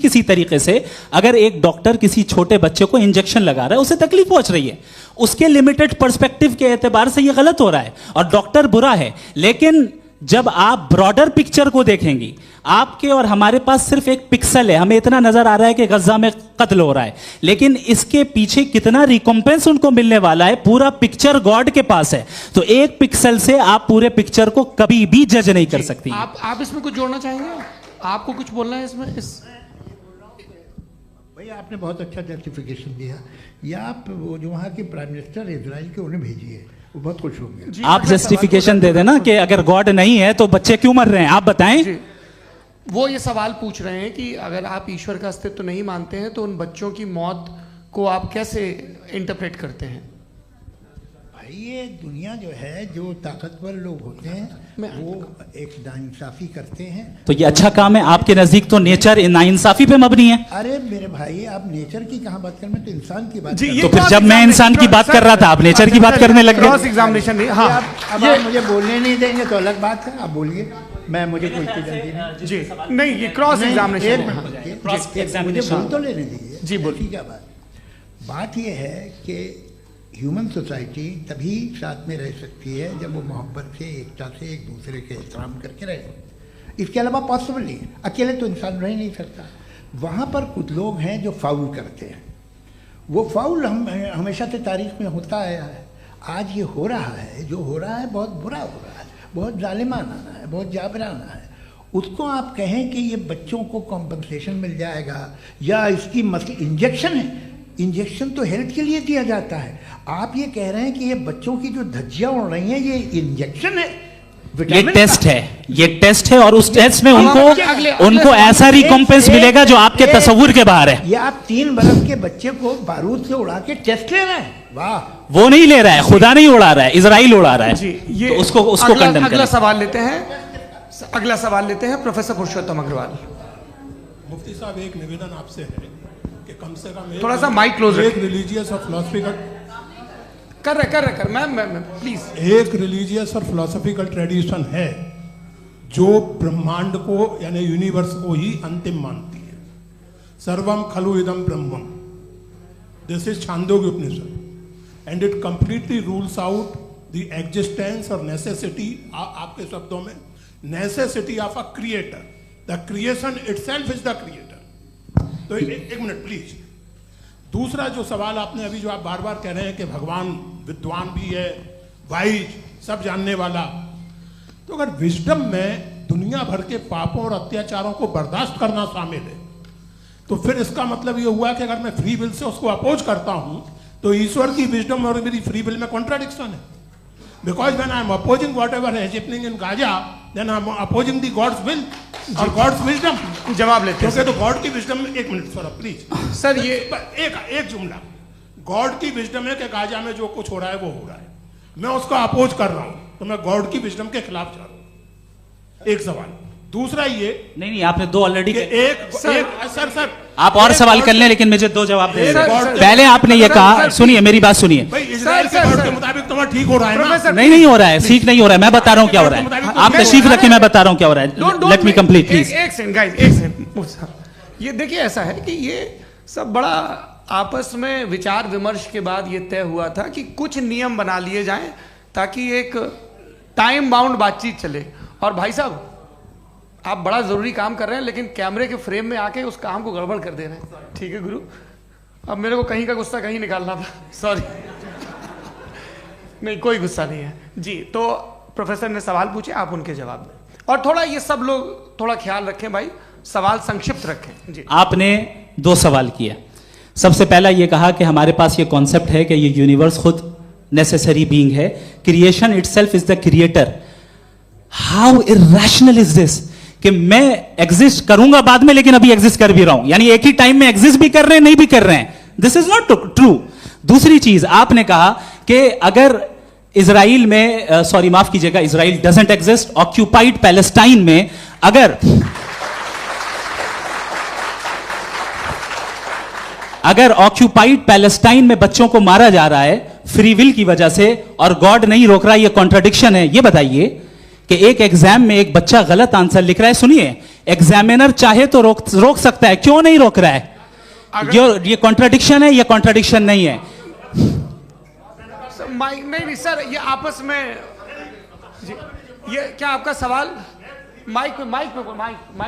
S2: इसी तरीके से अगर एक डॉक्टर किसी छोटे बच्चे को इंजेक्शन लगा रहा है, उसे तकलीफ पहुंच रही है, उसके लिमिटेड पर्सपेक्टिव के एतबार से यह गलत हो रहा है और डॉक्टर बुरा है। लेकिन जब आप ब्रॉडर पिक्चर को देखेंगी, आपके और हमारे पास सिर्फ एक पिक्सल है, हमें इतना नजर आ रहा है कि गजा में कत्ल हो रहा है, लेकिन इसके पीछे कितना रिकॉम्पेंस उनको मिलने वाला है, पूरा पिक्चर गॉड के पास है। तो एक पिक्सल से आप पूरे पिक्चर को कभी भी जज नहीं कर सकती।
S1: आप इसमें कुछ जोड़ना चाहेंगे? आपको कुछ बोलना है इसमें?
S3: भैया आपने बहुत अच्छा जस्टिफिकेशन दिया। या आप वो जो वहाँ के प्राइम मिनिस्टर इजराइल के उन्हें भेजिए, वो बहुत खुश होंगे।
S2: आप जस्टिफिकेशन दे देना कि अगर गॉड नहीं है तो बच्चे क्यों मर रहे हैं, आप बताएं।
S1: वो ये सवाल पूछ रहे हैं कि अगर आप ईश्वर का अस्तित्व नहीं मानते हैं तो उन बच्चों की मौत को आप कैसे इंटरप्रेट करते हैं?
S3: भाई ये दुनिया जो है, जो ताकतवर लोग होते हैं वो एक नाइंसाफी करते हैं।
S2: तो ये अच्छा काम है आपके नजदीक, तो नेचर नाइंसाफी पे मबनी है।
S3: अरे मेरे भाई, आप नेचर की कहाँ बात कर रहे हैं, तो इंसान की बात
S2: तो फिर जब मैं इंसान की बात कर रहा था आप नेचर की बात करने लग गए।
S1: क्रॉस एग्जामिनेशन नहीं। हाँ,
S3: अब आप मुझे बोलने नहीं देंगे तो अलग बात है, आप बोलिए, मुझे कोई जल्दी नहीं।
S1: जी नहीं, ये क्रॉस एग्जामिनेशन
S3: मुझे बोल तो लेने दीजिए।
S1: जी बोलिए।
S3: क्या बात ये है कि ह्यूमन सोसाइटी तभी साथ में रह सकती है जब वो मोहब्बत से, एकता से, एक दूसरे के एहतराम करके रहे। इसके अलावा पॉसिबल नहीं है, अकेले तो इंसान रह नहीं सकता। वहाँ पर कुछ लोग हैं जो फाउल करते हैं, वो फाउल हमेशा से तारीख में होता आया है। आज ये हो रहा है, जो हो रहा है बहुत बुरा हो रहा है, बहुत जालिमाना है, बहुत जाबराना है। उसको आप कहें कि ये बच्चों को कॉम्पनसेशन मिल जाएगा या इसकी इंजेक्शन है, इंजेक्शन तो हेल्थ के लिए दिया जाता है। आप ये कह रहे हैं कि ये बच्चों की जो धज्जियां उड़ रही हैं ये इंजेक्शन है,
S2: ये टेस्ट है, ये टेस्ट है और उस टेस्ट में उनको ऐसा रिकॉम्पेंस मिलेगा जो आपके तसव्वुर के बाहर है।
S3: ये आप 3 बरस के बच्चे को बारूद से उड़ा के टेस्ट ले रहे हैं। वाह,
S2: वो नहीं ले रहा है, खुदा नहीं उड़ा रहा है, इजराइल उड़ा रहा है।
S1: जी, ये
S2: तो उसको कंडेम
S1: अगला सवाल लेते हैं प्रोफेसर पुरुषोत्तम अग्रवाल।
S6: मुफ्ती साहब, एक निवेदन आपसे है कि कम से कम
S1: थोड़ा सा माइक क्लोज
S6: एक रिलीजियस और फिलोसफिकल
S1: कर मैं प्लीज।
S6: एक रिलीजियस और फिलोसफिकल ट्रेडिशन है जो ब्रह्मांड को यानी यूनिवर्स को ही अंतिम मानती है। सर्वम खलु इदम ब्रह्मम, this is Chandogya Upanishad, and it completely rules out the existence और नेसेसिटी, आपके शब्दों में necessity of a creator, the creation itself is the creator. तो एक मिनट प्लीज। दूसरा जो सवाल आपने अभी जो आप बार बार कह रहे हैं कि भगवान विद्वान भी है, वाइज, सब जानने वाला, तो अगर विजडम में दुनिया भर के पापों और अत्याचारों को बर्दाश्त करना शामिल है, तो फिर इसका मतलब ये हुआ कि अगर मैं फ्री विल से उसको अपोज करता हूं तो ईश्वर की विजडम और मेरी फ्री विल में कॉन्ट्राडिक्शन है। Because when I am opposing whatever is happening in Gaza, then I am opposing the god's will और गॉड्स विजडम।
S1: जवाब लेते हैं
S6: क्योंकि तो गॉड की विजडम में, एक मिनट सर प्लीज
S1: सर, ये
S6: एक जुमला, गॉड की विजडम है कि गाजा में जो कुछ हो रहा है वो हो रहा है, मैं उसका अपोज कर रहा हूं, तो मैं गॉड की विजडम के खिलाफ जा रहा हूं। एक सवाल। दूसरा ये
S2: नहीं आपने दो ऑलरेडी।
S6: सर
S2: आप और सवाल कर लें, लेकिन मुझे दो जवाब दे
S1: सर,
S2: पहले आपने ये कहा, सुनिए मेरी बात सुनिए।
S6: इजराइल के गॉड के मुताबिक तुम्हारा ठीक हो रहा है ना?
S2: नहीं हो रहा है, ठीक नहीं हो रहा है, मैं बता रहा हूँ क्या हो रहा है। आप तशरीफ रखिए, मैं बता रहा हूँ क्या हो रहा है। Let me complete please.
S1: एक सेकंड गाइस, एक सेकंड। ये देखिए ऐसा है कि ये सब बड़ा आपस में विचार विमर्श के बाद ये तय हुआ था कि कुछ नियम बना लिए जाएं ताकि एक टाइम बाउंड बातचीत चले। और भाई साहब आप बड़ा जरूरी काम कर रहे हैं, लेकिन कैमरे के फ्रेम में आके उस काम को गड़बड़ कर दे रहे हैं। ठीक है गुरु, अब मेरे को कहीं का गुस्सा कहीं निकालना था, सॉरी। नहीं कोई गुस्सा नहीं है जी। तो प्रोफेसर ने सवाल पूछे, आप उनके जवाब दें, और थोड़ा ये सब लोग थोड़ा ख्याल रखें भाई, सवाल संक्षिप्त रखें जी।
S4: आपने दो सवाल किया। सबसे पहला ये कहा कि हमारे पास ये कॉन्सेप्ट है कि ये यूनिवर्स खुद नेसेसरी बीइंग है, creation itself is the creator. How irrational is this कि मैं एग्जिस्ट करूंगा बाद में, लेकिन अभी एग्जिस्ट कर भी रहा हूं, यानी एक ही टाइम में एग्जिस्ट भी कर रहे हैं, नहीं भी कर रहे हैं। This is not true. दूसरी चीज आपने कहा कि अगर इजराइल में, सॉरी माफ कीजिएगा, Israel doesn't exist, occupied Palestine में अगर ऑक्यूपाइड पैलेस्टाइन में बच्चों को मारा जा रहा है फ्री विल की वजह से और गॉड नहीं रोक रहा, ये कॉन्ट्रडिक्शन है। ये बताइए कि एक एग्जाम में एक बच्चा गलत आंसर लिख रहा है, सुनिए, एग्जामिनर चाहे तो रोक सकता है, क्यों नहीं रोक रहा है? ये कॉन्ट्रडिक्शन है, ये कॉन्ट्रडिक्शन नहीं है।
S1: माइक नहीं सर, ये आपस में जी, ये क्या आपका सवाल? माइक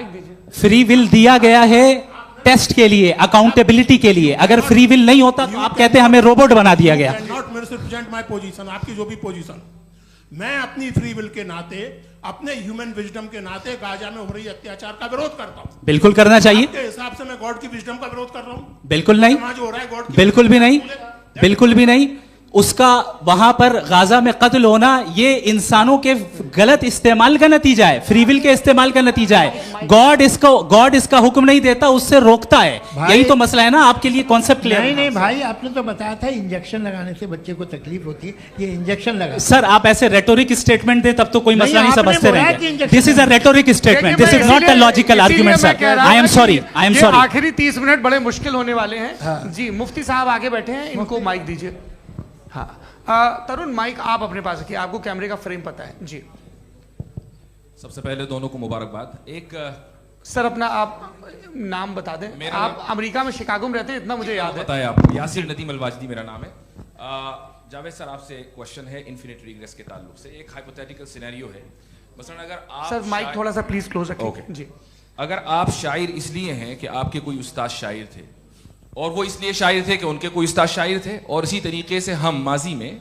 S1: दीजिए।
S4: फ्री विल दिया गया है टेस्ट के लिए, अकाउंटेबिलिटी के लिए। अगर फ्री विल नहीं होता तो आप कहते हैं हमें रोबोट बना दिया गया।
S6: नॉट मिसरिप्रेजेंट माय पोजीशन, आपकी जो भी पोजीशन, मैं अपनी फ्री विल के नाते, अपने ह्यूमन विजडम के नाते गाजा में हो रही अत्याचार का विरोध करता हूं।
S4: बिल्कुल करना चाहिए।
S6: आपके हिसाब से मैं गॉड की विजडम का विरोध कर रहा हूं?
S4: बिल्कुल नहीं,
S6: जो हो रहा है गॉड,
S4: बिल्कुल भी नहीं, बिल्कुल भी नहीं। उसका वहां पर गाजा में कत्ल होना ये इंसानों के गलत इस्तेमाल का नतीजा है, फ्री विल के इस्तेमाल का नतीजा है। गॉड इसका हुक्म नहीं देता, उससे रोकता है। यही तो मसला है ना, आपके लिए कॉन्सेप्ट क्लियर
S3: नहीं नहीं भाई, आपने तो बताया था इंजेक्शन लगाने से बच्चे को तकलीफ होती है, ये इंजेक्शन लगा।
S4: सर आप ऐसे रेटोरिक स्टेटमेंट दे तब तो कोई मसला नहीं समझते रहेंगे। This is a rhetoric statement, this is not a logical argument sir. I am sorry, I am sorry.
S1: आखिरी 30 मिनट बड़े मुश्किल होने वाले हैं जी। मुफ्ती साहब आगे बैठे हैं, इनको माइक दीजिए। हाँ तरुण, माइक आप अपने पास रखिए, आपको कैमरे का फ्रेम पता है जी।
S7: सबसे पहले दोनों को मुबारकबाद। एक
S1: सर अपना आप नाम बता दें। आप अमेरिका में शिकागो में रहते हैं, इतना मुझे याद है।
S7: बताया आपको, यासिर नदीम अलवाजदी मेरा नाम है। जावेद सर आपसे एक क्वेश्चन है इन्फिनिट रिग्रेस के ताल्लुक से। एक हाइपोथेटिकल सिनेरियो है, मसलन अगर आप
S1: सर माइक थोड़ा सा प्लीज क्लोज रखिए जी।
S7: अगर आप शायर इसलिए हैं कि आपके कोई उस्ताद शायर थे, और वो इसलिए शायर थे कि उनके कोई उस्ताद शायर थे, और इसी तरीके से हम माजी में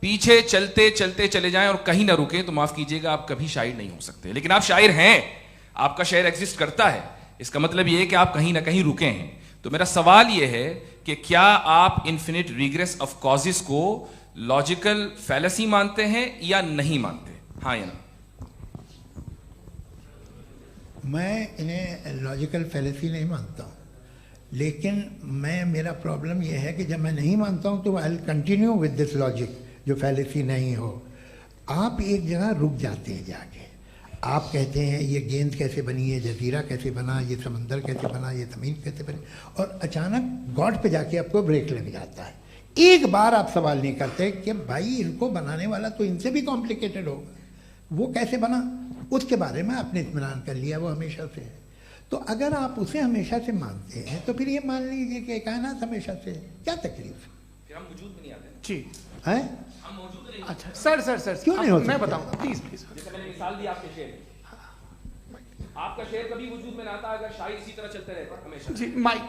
S7: पीछे चलते चलते चले जाएं और कहीं ना रुके, तो माफ कीजिएगा आप कभी शायर नहीं हो सकते। लेकिन आप शायर हैं, आपका शायर एग्जिस्ट करता है, इसका मतलब ये है कि आप कहीं ना कहीं रुके हैं। तो मेरा सवाल ये है कि क्या आप इन्फिनिट रिग्रेस ऑफ कॉजेस को लॉजिकल फैलेसी मानते हैं या नहीं मानते? हाँ या ना?
S3: मैं इन्हें लॉजिकल फैलेसी नहीं मानता हूँ, लेकिन मेरा प्रॉब्लम यह है कि जब मैं नहीं मानता हूँ तो I will continue with this logic जो फैलेसी नहीं हो। आप एक जगह रुक जाते हैं जाके, आप कहते हैं ये गेंद कैसे बनी, ये जजीरा कैसे बना, ये समंदर कैसे बना, ये ज़मीन कैसे बनी, और अचानक गॉड पे जाके आपको ब्रेक लग जाता है। एक बार आप सवाल नहीं करते कि भाई इनको बनाने वाला तो इनसे भी कॉम्प्लिकेटेड होगा, वो कैसे बना, उसके बारे में आपने इत्मीनान कर लिया, वो हमेशा से है। तो अगर आप उसे हमेशा से मानते हैं तो फिर ये मान लीजिए कि कायनात हमेशा से है, क्या तकलीफ है?
S7: हम वजूद में नहीं आते
S1: जी
S3: हैं?
S7: हम मौजूद नहीं।
S1: अच्छा सर
S3: क्यों नहीं हो
S1: मैं
S3: सकते?
S1: बताऊं प्लीज प्लीज।
S7: जैसे मैंने मिसाल दी आपके शेर, आपका शेर कभी वजूद में ना आता अगर शायर इसी तरह चलते रहते हमेशा।
S1: जी माइक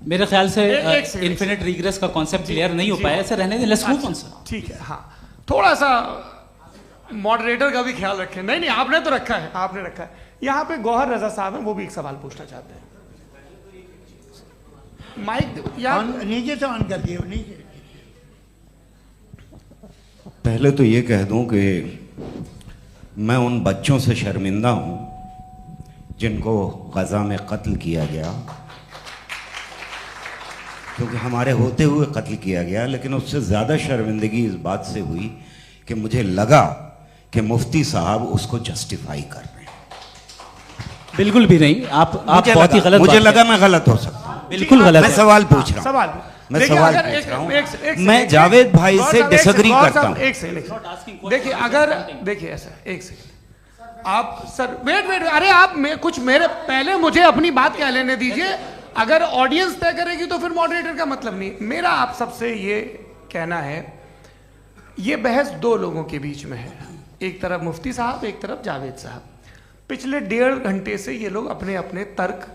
S4: मेरे ख्याल से
S1: एक सेकंड,
S4: इन्फिनिट रिग्रेस का कॉन्सेप्ट क्लियर नहीं हो पाया, ऐसे रहने दें, लेट्स मूव ऑन सर।
S1: ठीक है। हाँ, थोड़ा सा मॉडरेटर का भी ख्याल रखें। नहीं आपने तो रखा है, आपने रखा है। यहाँ पे गौहर रजा साहब हैं, वो भी एक सवाल पूछना चाहते हैं। माइक
S3: नीचे से ऑन कर दिए नीचे।
S8: पहले तो ये कह दूं कि मैं उन बच्चों से शर्मिंदा हूं जिनको गजा में कत्ल किया गया, क्योंकि हमारे होते हुए कत्ल किया गया। लेकिन उससे ज़्यादा शर्मिंदगी इस बात से हुई कि मुझे लगा कि मुफ्ती साहब उसको जस्टिफाई कर रहे हैं।
S4: बिल्कुल भी नहीं, आप बहुत ही गलत,
S8: मुझे लगा मैं गलत हो सकता हूं।
S4: बिल्कुल गलत।
S8: मैं सवाल पूछ रहा हूं,
S1: सवाल
S8: मैं सवाल पूछ रहा हूं। मैं जावेद भाई से डिसएग्री करता हूं।
S1: एक सेकंड देखिए, अगर देखिए ऐसा, एक सेकंड आप सर वेट, अरे आप कुछ मेरे पहले मुझे अपनी बात क्या लेने दीजिए। अगर ऑडियंस तय करेगी तो फिर मॉडरेटर का मतलब नहीं। मेरा आप सबसे ये कहना है, ये बहस दो लोगों के बीच में है, एक तरफ मुफ्ती साहब, एक तरफ जावेद साहब। पिछले 1.5 घंटे से ये लोग अपने अपने तर्क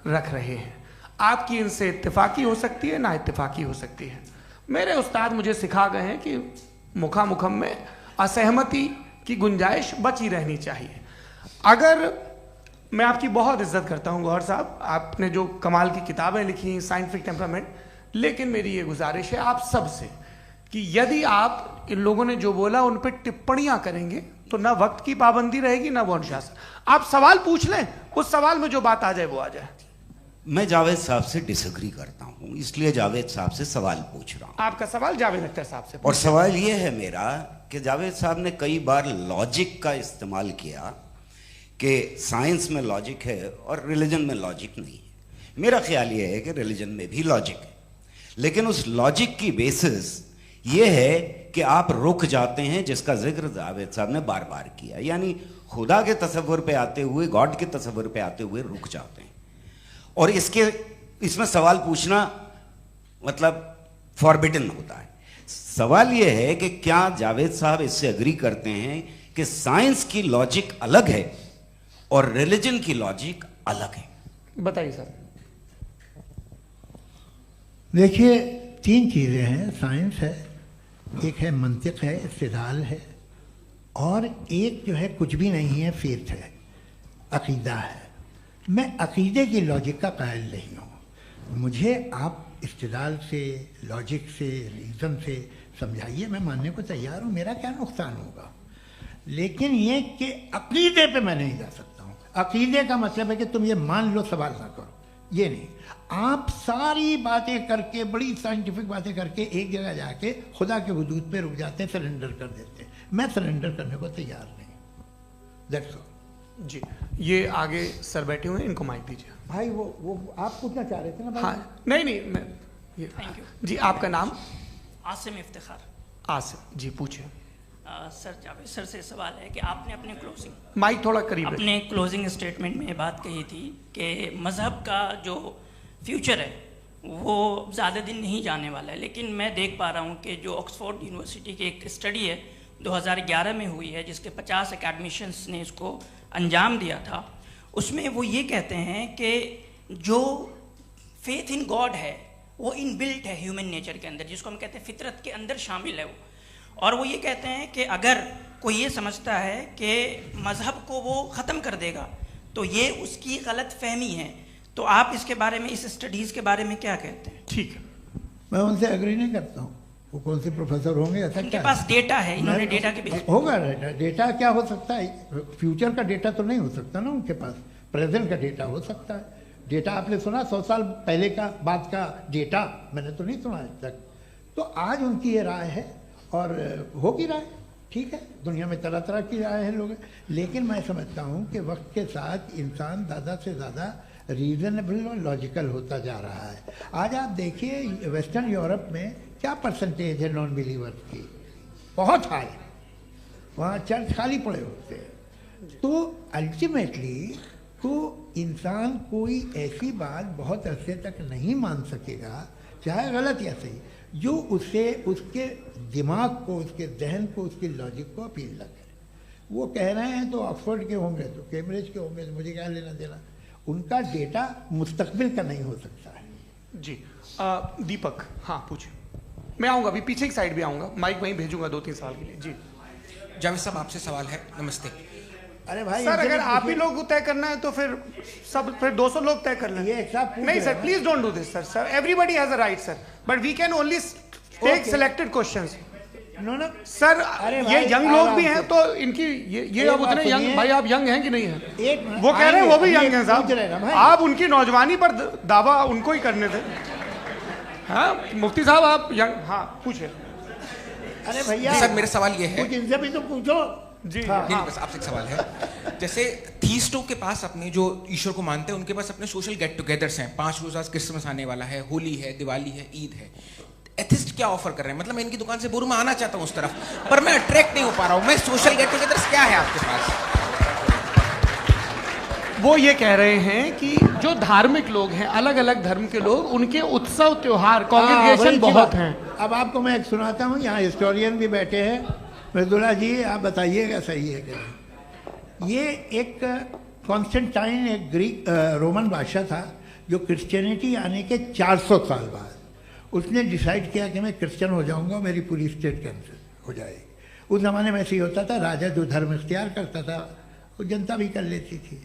S1: रख रहे हैं। आपकी इनसे इत्तेफाकी हो सकती है, ना इत्तेफाकी हो सकती है। मेरे उस्ताद मुझे सिखा गए हैं कि मुखामुखम में असहमति की गुंजाइश बची रहनी चाहिए। अगर मैं आपकी बहुत इज्जत करता हूं गौहर साहब, आपने जो कमाल की किताबें लिखी, साइंटिफिक टेम्परामेंट, लेकिन मेरी ये गुजारिश है आप सबसे कि यदि आप इन लोगों ने जो बोला उन पर टिप्पणियां करेंगे तो ना वक्त की पाबंदी रहेगी, ना वो अनुशासन। आप सवाल पूछ लें, उस सवाल में जो बात आ जाए वो आ जाए।
S8: मैं जावेद साहब से डिसएग्री करता हूं, इसलिए जावेद साहब से सवाल पूछ रहा हूं।
S1: आपका सवाल जावेद अख्तर साहब से।
S8: और सवाल ये है मेरा कि जावेद साहब ने कई बार लॉजिक का इस्तेमाल किया कि साइंस में लॉजिक है और रिलीजन में लॉजिक नहीं है। मेरा ख्याल ये है कि रिलीजन में भी लॉजिक है, लेकिन उस लॉजिक की बेसिस ये है कि आप रुक जाते हैं, जिसका जिक्र जावेद साहब ने बार बार किया, यानी खुदा के तसव्वुर पे आते हुए, गॉड के तसव्वुर पे आते हुए रुक जाते हैं। और इसमें सवाल पूछना मतलब फॉरबिडन होता है। सवाल यह है कि क्या जावेद साहब इससे एग्री करते हैं कि साइंस की लॉजिक अलग है और रिलीजन की लॉजिक अलग है?
S1: बताइए सर।
S3: देखिए, 3 चीज़ें हैं। साइंस है, एक है मंतिक है, इस्तिदलाल है, और एक जो है कुछ भी नहीं है, फेथ है, अकीदा है। मैं अकीदे की लॉजिक का कायल नहीं हूँ। मुझे आप इस्तिदलाल से, लॉजिक से, रीज़न से समझाइए, मैं मानने को तैयार हूँ, मेरा क्या नुकसान होगा। लेकिन ये कि अकीदे पे मैं नहीं जा सकता हूँ। अकीदे का मतलब है कि तुम ये मान लो, सवाल ना करो, ये नहीं। आप सारी बातें करके, बड़ी साइंटिफिक बातें करके एक जगह जाके खुदा के हुदूद पे रुक जाते हैं, सरेंडर कर देते हैं। मैं सरेंडर करने को तैयार नहीं। दैट्स ऑल
S1: जी। ये आगे सर बैठे हुए हैं, इनको माइक दीजिए।
S3: भाई वो आप पूछना चाह रहे थे ना भाई?
S1: हाँ, नहीं मैं ये
S9: थैंक यू
S1: जी। आपका नाम?
S9: आसिम इफ्तिखार।
S1: आसिम जी, पूछिए।
S9: सर, जावेद सर से सवाल है कि आपने अपने क्लोजिंग
S1: माइक थोड़ा करीब
S9: अपने क्लोजिंग स्टेटमेंट में बात कही थी कि मज़हब का जो फ्यूचर है वो ज़्यादा दिन नहीं जाने वाला है। लेकिन मैं देख पा रहा हूँ कि जो ऑक्सफोर्ड यूनिवर्सिटी की एक स्टडी है 2011 में हुई है, जिसके 50 एकेडमिशियंस ने इसको अंजाम दिया था, उसमें वो ये कहते हैं कि जो फेथ इन गॉड है वो इनबिल्ट है ह्यूमन नेचर के अंदर, जिसको हम कहते हैं फितरत के अंदर शामिल है वो। और वो ये कहते हैं कि अगर कोई ये समझता है कि मज़हब को वो ख़त्म कर देगा तो ये उसकी गलत फहमी है। तो आप इसके बारे में, इस स्टडीज़ के बारे में क्या कहते हैं?
S1: ठीक है।
S3: मैं उनसे एग्री नहीं करता हूँ। वो कौन से प्रोफेसर होंगे? ऐसा
S9: उनके
S3: क्या
S9: पास डेटा है, इन्होंने डेटा के बेस
S3: होगा। डेटा क्या हो सकता है? फ्यूचर का डेटा तो नहीं हो सकता ना उनके पास। प्रेजेंट का डेटा हो सकता है। डेटा आपने सुना 100 साल पहले का बाद का डेटा? मैंने तो नहीं सुना आज तक। तो आज उनकी ये राय है और हो भी राय। ठीक है, दुनिया में तरह तरह की राय है लोग, लेकिन मैं समझता हूँ कि वक्त के साथ इंसान ज़्यादा से ज़्यादा रीजनेबल और लॉजिकल होता जा रहा है। आज आप देखिए वेस्टर्न यूरोप में क्या परसेंटेज है नॉन बिलीवर्स की, बहुत हाई, वहाँ चर्च खाली पड़े होते हैं। तो अल्टीमेटली तो इंसान कोई ऐसी बात बहुत अरसे तक नहीं मान सकेगा, चाहे गलत या सही, जो उससे उसके दिमाग को, उसके जहन को, उसके लॉजिक को अपील न करे। वो कह रहे हैं तो ऑक्सफोर्ड के होंगे तो कैम्ब्रिज के होंगे, तो मुझे क्या लेना देना, उनका डेटा मुस्तकबिल का नहीं हो सकता है।
S1: जी दीपक, हाँ पूछिए। मैं आऊँगा, अभी पीछे की साइड भी आऊँगा, माइक वहीं भेजूंगा 2-3 साल के लिए। जी
S10: जावेद साहब, आपसे सवाल है। नमस्ते।
S3: अरे भाई
S1: सर, अगर आप ही लोग को तय करना है तो फिर 200 लोग तय कर लें। नहीं sir, please don't do this sir. Everybody has a right sir, but we can only take selected questions.
S3: No
S1: sir, ये यंग लोग भी हैं तो इनकी ये अब उतने यंग, भाई आप यंग हैं कि नहीं हैं? वो कह रहे हैं वो भी यंग हैं साहब, आप उनकी नौजवानी पर दावा उनको ही करने थे। हाँ मुफ्ती साहब आप यंग, हाँ पूछे।
S3: अरे भैया
S10: सर मेरा सवाल ये है,
S3: कुछ इनसे भी तो पूछो।
S1: जी
S10: नहीं, बस आपसे एक सवाल है। जैसे थीस्टों के पास अपने जो ईश्वर को मानते हैं उनके पास अपने सोशल गेट टुगेदर्स हैं, 5 रोज़ आज क्रिसमस आने वाला है, होली है, दिवाली है, ईद है। एथिस्ट क्या ऑफर कर रहे हैं? मतलब मैं इनकी दुकान से बोलूं, मैं आना चाहता हूं उस तरफ, पर मैं अट्रैक्ट नहीं हो पा रहा हूं। मैं सोशल गेट टुगेदर्स क्या है आपके पास?
S1: वो ये कह रहे हैं कि जो धार्मिक लोग हैं, अलग अलग धर्म के लोग, उनके उत्सव त्योहार कांग्रेगेशन बहुत हैं।
S3: अब आपको मैं एक सुनाता हूँ, यहाँ हिस्टोरियन भी बैठे हैं, मृदुला जी आप बताइएगा सही है क्या। ये एक कॉन्स्टेंटाइन, एक ग्रीक रोमन बादशाह था जो क्रिश्चियनिटी आने के 400 साल बाद उसने डिसाइड किया कि मैं क्रिश्चियन हो जाऊंगा, मेरी पूरी स्टेट कैंसिल हो जाएगी। उस ज़माने में ऐसे ही होता था, राजा जो धर्म इख्तियार करता था वो जनता भी कर लेती थी,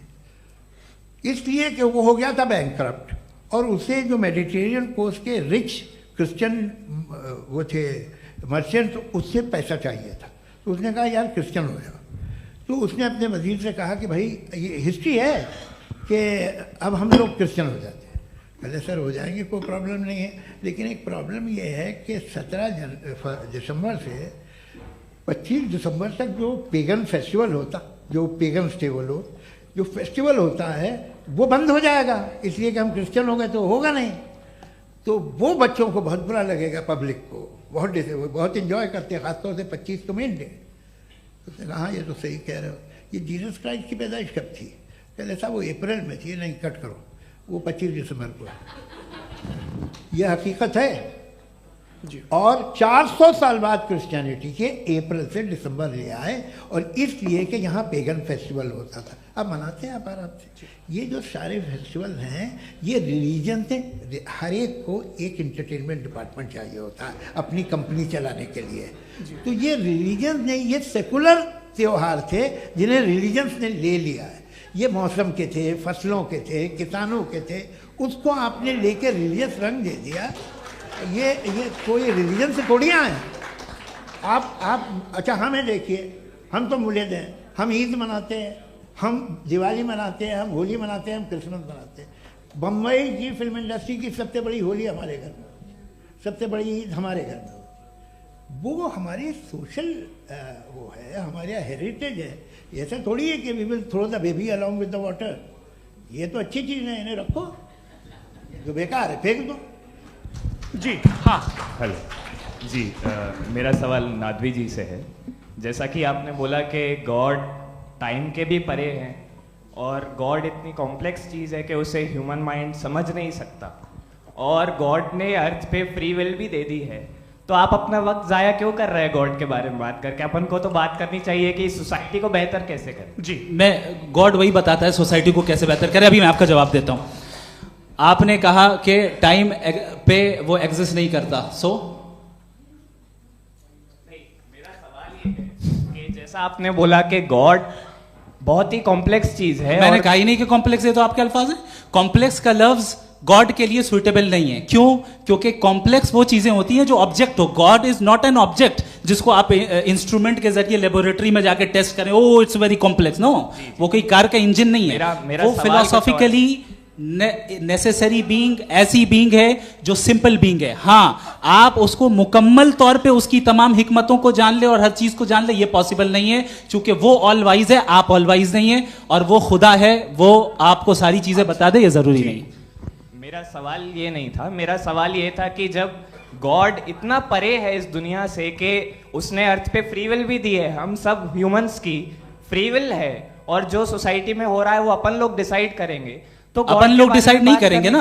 S3: इसलिए कि वो हो गया था बैंकक्रप्ट, और उसे जो मेडिटेरियन कोस्ट के रिच क्रिश्चियन वो थे मर्चेंट, उससे पैसा चाहिए था। तो उसने कहा यार क्रिश्चियन हो जाओ। तो उसने अपने वजीर से कहा कि भाई ये हिस्ट्री है कि अब हम लोग क्रिश्चियन हो जाते हैं। पहले सर हो जाएंगे, कोई प्रॉब्लम नहीं है, लेकिन एक प्रॉब्लम ये है कि 17 दिसंबर से 25 दिसंबर तक जो पेगन फेस्टिवल होता, जो पेगन्स थे वो लोग, जो फेस्टिवल होता है वो बंद हो जाएगा, इसलिए कि हम क्रिश्चियन हो गए तो होगा नहीं। तो वो बच्चों को बहुत बुरा लगेगा, पब्लिक को बहुत इन्जॉय करते हैं, खासतौर से 25 को मेन डे। तो उसने कहा हाँ ये तो सही कह रहे हो, ये जीसस क्राइस्ट की पैदाइश कब थी? कहले साहब वो अप्रैल में थी। नहीं कट करो, वो 25 दिसंबर को है। यह हकीकत है जी। और 400 साल बाद क्रिश्चियनिटी के अप्रैल से दिसंबर ले आए, और इसलिए कि यहाँ पेगन फेस्टिवल होता था। अब मनाते हैं आप आराम से। ये जो सारे फेस्टिवल हैं ये रिलीजन से, हर एक को एक इंटरटेनमेंट डिपार्टमेंट चाहिए होता है अपनी कंपनी चलाने के लिए। तो ये रिलीजन ने, ये सेकुलर त्यौहार थे जिन्हें रिलीजन्स ने ले लिया है। ये मौसम के थे, फसलों के थे, किसानों के थे, उसको आपने लेके रिलीजियस रंग दे दिया। ये कोई रिलीजन से थोड़ी आए आप। अच्छा हमें देखिए, हम तो मुल्द हैं, हम ईद मनाते हैं, हम दिवाली मनाते हैं, हम होली मनाते हैं, हम क्रिसमस मनाते हैं। बम्बई की फिल्म इंडस्ट्री की सबसे बड़ी होली हमारे घर में, सबसे बड़ी ईद हमारे घर में। वो हमारी सोशल वो है, हमारे हेरिटेज है। ऐसा थोड़ी है कि we will throw the baby along with the water. ये तो अच्छी चीज़ है, इन्हें रखो, जो बेकार है फेंक दो।
S1: जी हाँ
S11: हेलो जी, मेरा सवाल नादवी जी से है। जैसा कि आपने बोला कि गॉड टाइम के भी परे हैं, और गॉड इतनी कॉम्प्लेक्स चीज़ है कि उसे ह्यूमन माइंड समझ नहीं सकता, और गॉड ने अर्थ पे फ्री विल भी दे दी है। तो आप अपना वक्त ज़ाया क्यों कर रहे हैं गॉड के बारे में बात करके? अपन को तो बात करनी चाहिए कि सोसाइटी को बेहतर कैसे करें।
S4: जी, मैं गॉड वही बताता है सोसाइटी को कैसे बेहतर करें। अभी मैं आपका जवाब देता हूँ। आपने कहा कि टाइम पे वो एग्जिस्ट नहीं करता,
S11: मेरा सवाल ये है कि जैसा आपने बोला कि गॉड बहुत ही कॉम्प्लेक्स चीज है।
S4: मैंने कहा ही नहीं कि कॉम्प्लेक्स है, तो आपके अल्फाज हैं। कॉम्प्लेक्स का लफ्ज गॉड के लिए सुइटेबल नहीं है। क्यों? क्योंकि कॉम्प्लेक्स वो चीजें होती हैं जो ऑब्जेक्ट हो। God is not an object जिसको आप इंस्ट्रूमेंट के जरिए लेबोरेटरी में जाके टेस्ट करें, oh it's very complex. No, वो कोई कार का इंजन नहीं है। वो फिलोसॉफिकली नेसेसरी बीइंग ऐसी बीइंग है जो सिंपल बीइंग है। हाँ, आप उसको मुकम्मल तौर पे उसकी तमाम हिकमतों को जान ले और हर चीज को जान ले, ये पॉसिबल नहीं है, क्योंकि वो ऑल वाइज है, आप ऑल वाइज नहीं है, और वो खुदा है, वो आपको सारी चीजें बता दे, ये जरूरी नहीं।
S11: मेरा सवाल ये नहीं था, मेरा सवाल ये था कि जब गॉड इतना परे है इस दुनिया से कि उसने अर्थ पे फ्री विल भी दी है, हम सब ह्यूमंस की फ्री विल है, और जो सोसाइटी में हो रहा है वो अपन लोग डिसाइड करेंगे, तो
S4: अपन लोग डिसाइड नहीं करेंगे ना,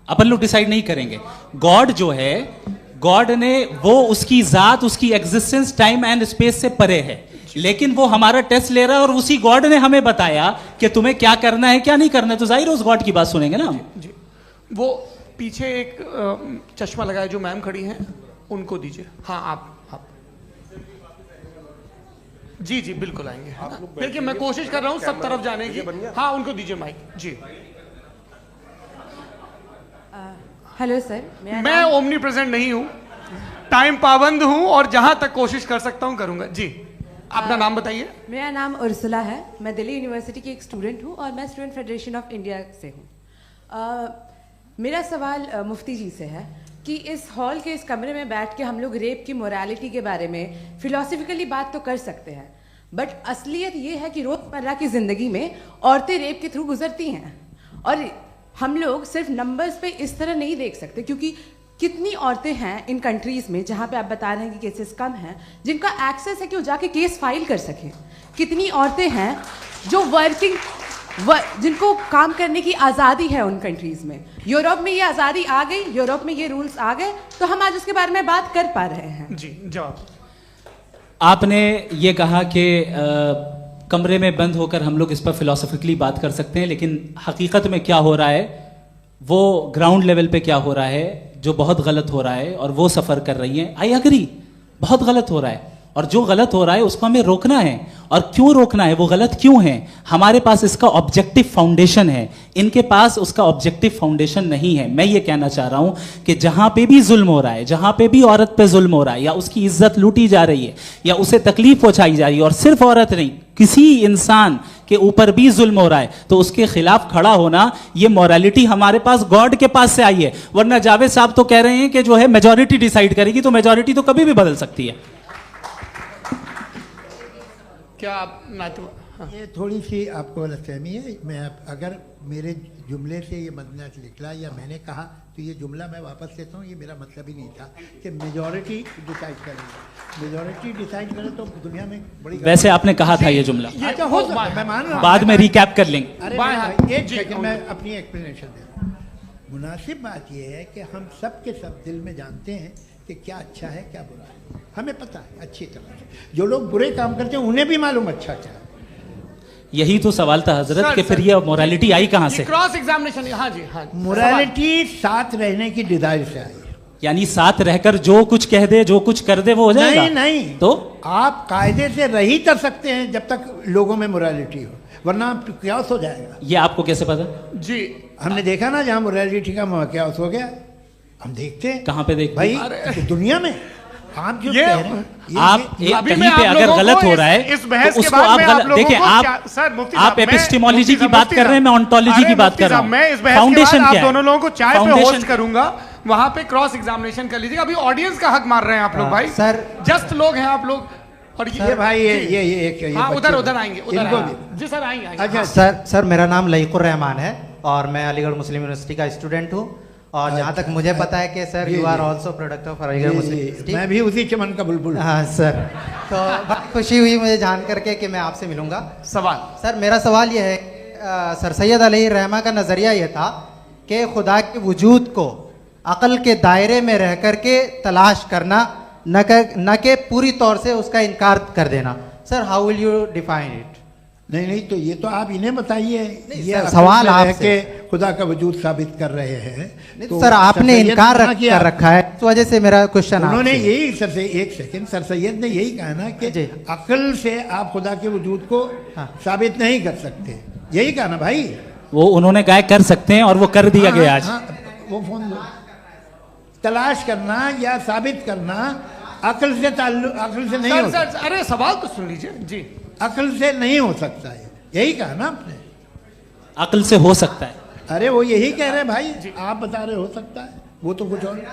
S4: अपन लोग डिसाइड नहीं करेंगे। गॉड जो है, गॉड ने वो उसकी जात, उसकी एग्जिस्टेंस टाइम एंड स्पेस से परे है, लेकिन वो हमारा टेस्ट ले रहा है और उसी गॉड ने हमें बताया कि तुम्हें क्या करना है क्या नहीं करना है, तो जाहिर है उस गॉड की बात सुनेंगे ना हम।
S1: जी, वो पीछे एक चश्मा लगाए जो मैम खड़ी हैं, उनको दीजिए। हाँ, आप जी जी बिल्कुल आएंगे। देखिए मैं कोशिश कर रहा हूँ सब तरफ जाने की। हाँ, उनको दीजिए माइक। जी,
S12: हेलो सर,
S1: मैं ओमनी प्रेजेंट नहीं हूँ, टाइम पाबंद हूँ और जहां तक कोशिश कर सकता हूँ करूंगा। जी, अपना नाम बताइए।
S12: मेरा नाम उर्सुला है, मैं दिल्ली यूनिवर्सिटी की एक स्टूडेंट हूँ और मैं स्टूडेंट फेडरेशन ऑफ इंडिया से हूँ। मेरा सवाल मुफ्ती जी से है कि इस हॉल के इस कमरे में बैठ के हम लोग रेप की मोरालिटी के बारे में फिलोसफिकली बात तो कर सकते हैं, बट असलियत ये है कि रोजमर्रा की जिंदगी में औरतें रेप के थ्रू गुजरती हैं, और हम लोग सिर्फ नंबर्स पे इस तरह नहीं देख सकते, क्योंकि कितनी औरतें हैं इन कंट्रीज में जहाँ पे आप बता रहे हैं कि केसेस कम हैं, जिनका एक्सेस है कि वो जाके केस फाइल कर सकें। कितनी औरतें हैं जो जिनको काम करने की आज़ादी है उन कंट्रीज में। यूरोप में ये आज़ादी आ गई, यूरोप में ये रूल्स आ गए, तो हम आज उसके बारे में बात कर पा रहे हैं।
S1: जी, जवाब।
S4: आपने ये कहा कि कमरे में बंद होकर हम लोग इस पर फिलोसफिकली बात कर सकते हैं, लेकिन हकीकत में क्या हो रहा है, वो ग्राउंड लेवल पे क्या हो रहा है जो बहुत गलत हो रहा है, और वो सफ़र कर रही हैं। आई अग्री, बहुत गलत हो रहा है, और जो गलत हो रहा है उसको हमें रोकना है। और क्यों रोकना है, वो गलत क्यों है, हमारे पास इसका ऑब्जेक्टिव फाउंडेशन है, इनके पास उसका ऑब्जेक्टिव फाउंडेशन नहीं है। मैं ये कहना चाह रहा हूं कि जहां पे भी जुल्म हो रहा है, जहां पे भी औरत पे जुल्म हो रहा है, या उसकी इज्जत लूटी जा रही है, या उसे तकलीफ पहुंचाई जा रही है, और सिर्फ औरत नहीं, किसी इंसान के ऊपर भी जुल्म हो रहा है, तो उसके खिलाफ खड़ा होना, ये मोरालिटी हमारे पास गॉड के पास से आई है। वरना जावेद साहब तो कह रहे हैं कि जो है मेजॉरिटी डिसाइड करेगी, तो मेजॉरिटी तो कभी भी बदल सकती है।
S1: क्या आप हाँ।
S3: ये थोड़ी सी आपको गलतफहमी है। मैं अगर मेरे जुमले से ये मदनत निकला या मैंने कहा, तो ये जुमला मैं वापस लेता हूँ। ये मेरा मतलब ही नहीं था कि मेजॉरिटी डिसाइड करेगी। मेजॉरिटी डिसाइड करे तो दुनिया में बड़ी, वैसे
S4: आपने कहा था ये जुमला।
S3: अच्छा, हो सकता है, मैं मान रहा हूँ,
S4: बाद में रिकैप कर लेंगे।
S3: अरे एक सेकंड, मैं अपनी एक्सप्लेनेशन देता हूँ। मुनासिब बात यह है कि हम सब के सब दिल में जानते हैं कि क्या अच्छा है क्या बुरा है, हमें पता है अच्छी तरह से। जो लोग बुरे काम करते हैं उन्हें भी मालूम अच्छा क्या है।
S4: यही तो सवाल था हजरत कि फिर ये मोरालिटी आई कहां से?
S1: Cross examination. हाँ जी, हाँ।
S3: मोरालिटी साथ रहने की डिजायर से आई, यानी
S4: साथ रहकर जो कुछ कह दे, जो कुछ कर दे, वो हो जाएगा।
S3: नहीं नहीं, तो आप कायदे से रह ही कर सकते हैं जब तक लोगों में मोरालिटी हो, वरना क्यास हो जाएगा।
S4: ये आपको कैसे पता?
S1: जी,
S3: हमने देखा ना, जहां मोरालिटी का क्यास हो गया, हम देखते हैं।
S4: कहां पे देखते
S3: भाई? दुनिया में। आप जो
S4: आप कहीं पे अगर गलत हो रहा है तो उसको आप गलत देखिए। आप एपिस्टेमोलॉजी की बात कर रहे हैं, मैं ऑन्टोलॉजी की बात कर रहा हूं।
S1: मैं इस बहस के बाद आप दोनों लोगों को चाय पे होस्ट करूंगा, वहां पे क्रॉस एग्जामिनेशन कर लीजिएगा। अभी ऑडियंस का हक मार रहे हैं आप लोग भाई, सर जस्ट लोग हैं आप लोग। और ये भाई ये हाँ, उधर आएंगे, उधर जी सर आएंगे।
S13: अच्छा सर, मेरा नाम लईकुर रहमान है और मैं अलीगढ़ मुस्लिम यूनिवर्सिटी का स्टूडेंट हूँ, और जहाँ तक मुझे पता है कि sir you are also product of Aligarh Muslim University.
S3: मैं भी उसी चमन का बुलबुल।
S13: हाँ सर, तो बहुत खुशी हुई मुझे जान करके कि मैं आपसे मिलूंगा।
S1: सवाल
S13: सर, मेरा सवाल यह है, सर सैयद अलैहिर्रहमा का नज़रिया यह था कि खुदा के वजूद को अक़ल के दायरे में रह कर के तलाश करना, न कि पूरी तौर से उसका इनकार कर देना। Sir, how will you define it?
S3: नहीं, तो ये तो आप इन्हें बताइए। ये
S13: सवाल आपसे
S3: खुदा का वजूद साबित कर रहे हैं,
S13: तो सर आपने इनकार कर रखा है, इस वजह से मेरा क्वेश्चन।
S3: उन्होंने यही सर से एक सेकंड, सर सैयद ने यही कहा ना कि अक्ल से आप खुदा के वजूद को साबित नहीं कर सकते, यही कहा ना भाई।
S4: वो उन्होंने कहा कर सकते हैं और वो कर दिया गया आज।
S3: वो फोन तलाश करना या साबित करना अक्ल से अक्ल से नहीं हो सकता।
S1: अरे सवाल तो सुन लीजिए जी।
S3: अक्ल से नहीं हो सकता है, यही कहा ना आपने।
S4: अक्ल से हो सकता है,
S3: अरे वो यही कह रहे हैं भाई, आप बता रहे हो सकता है, वो तो कुछ और।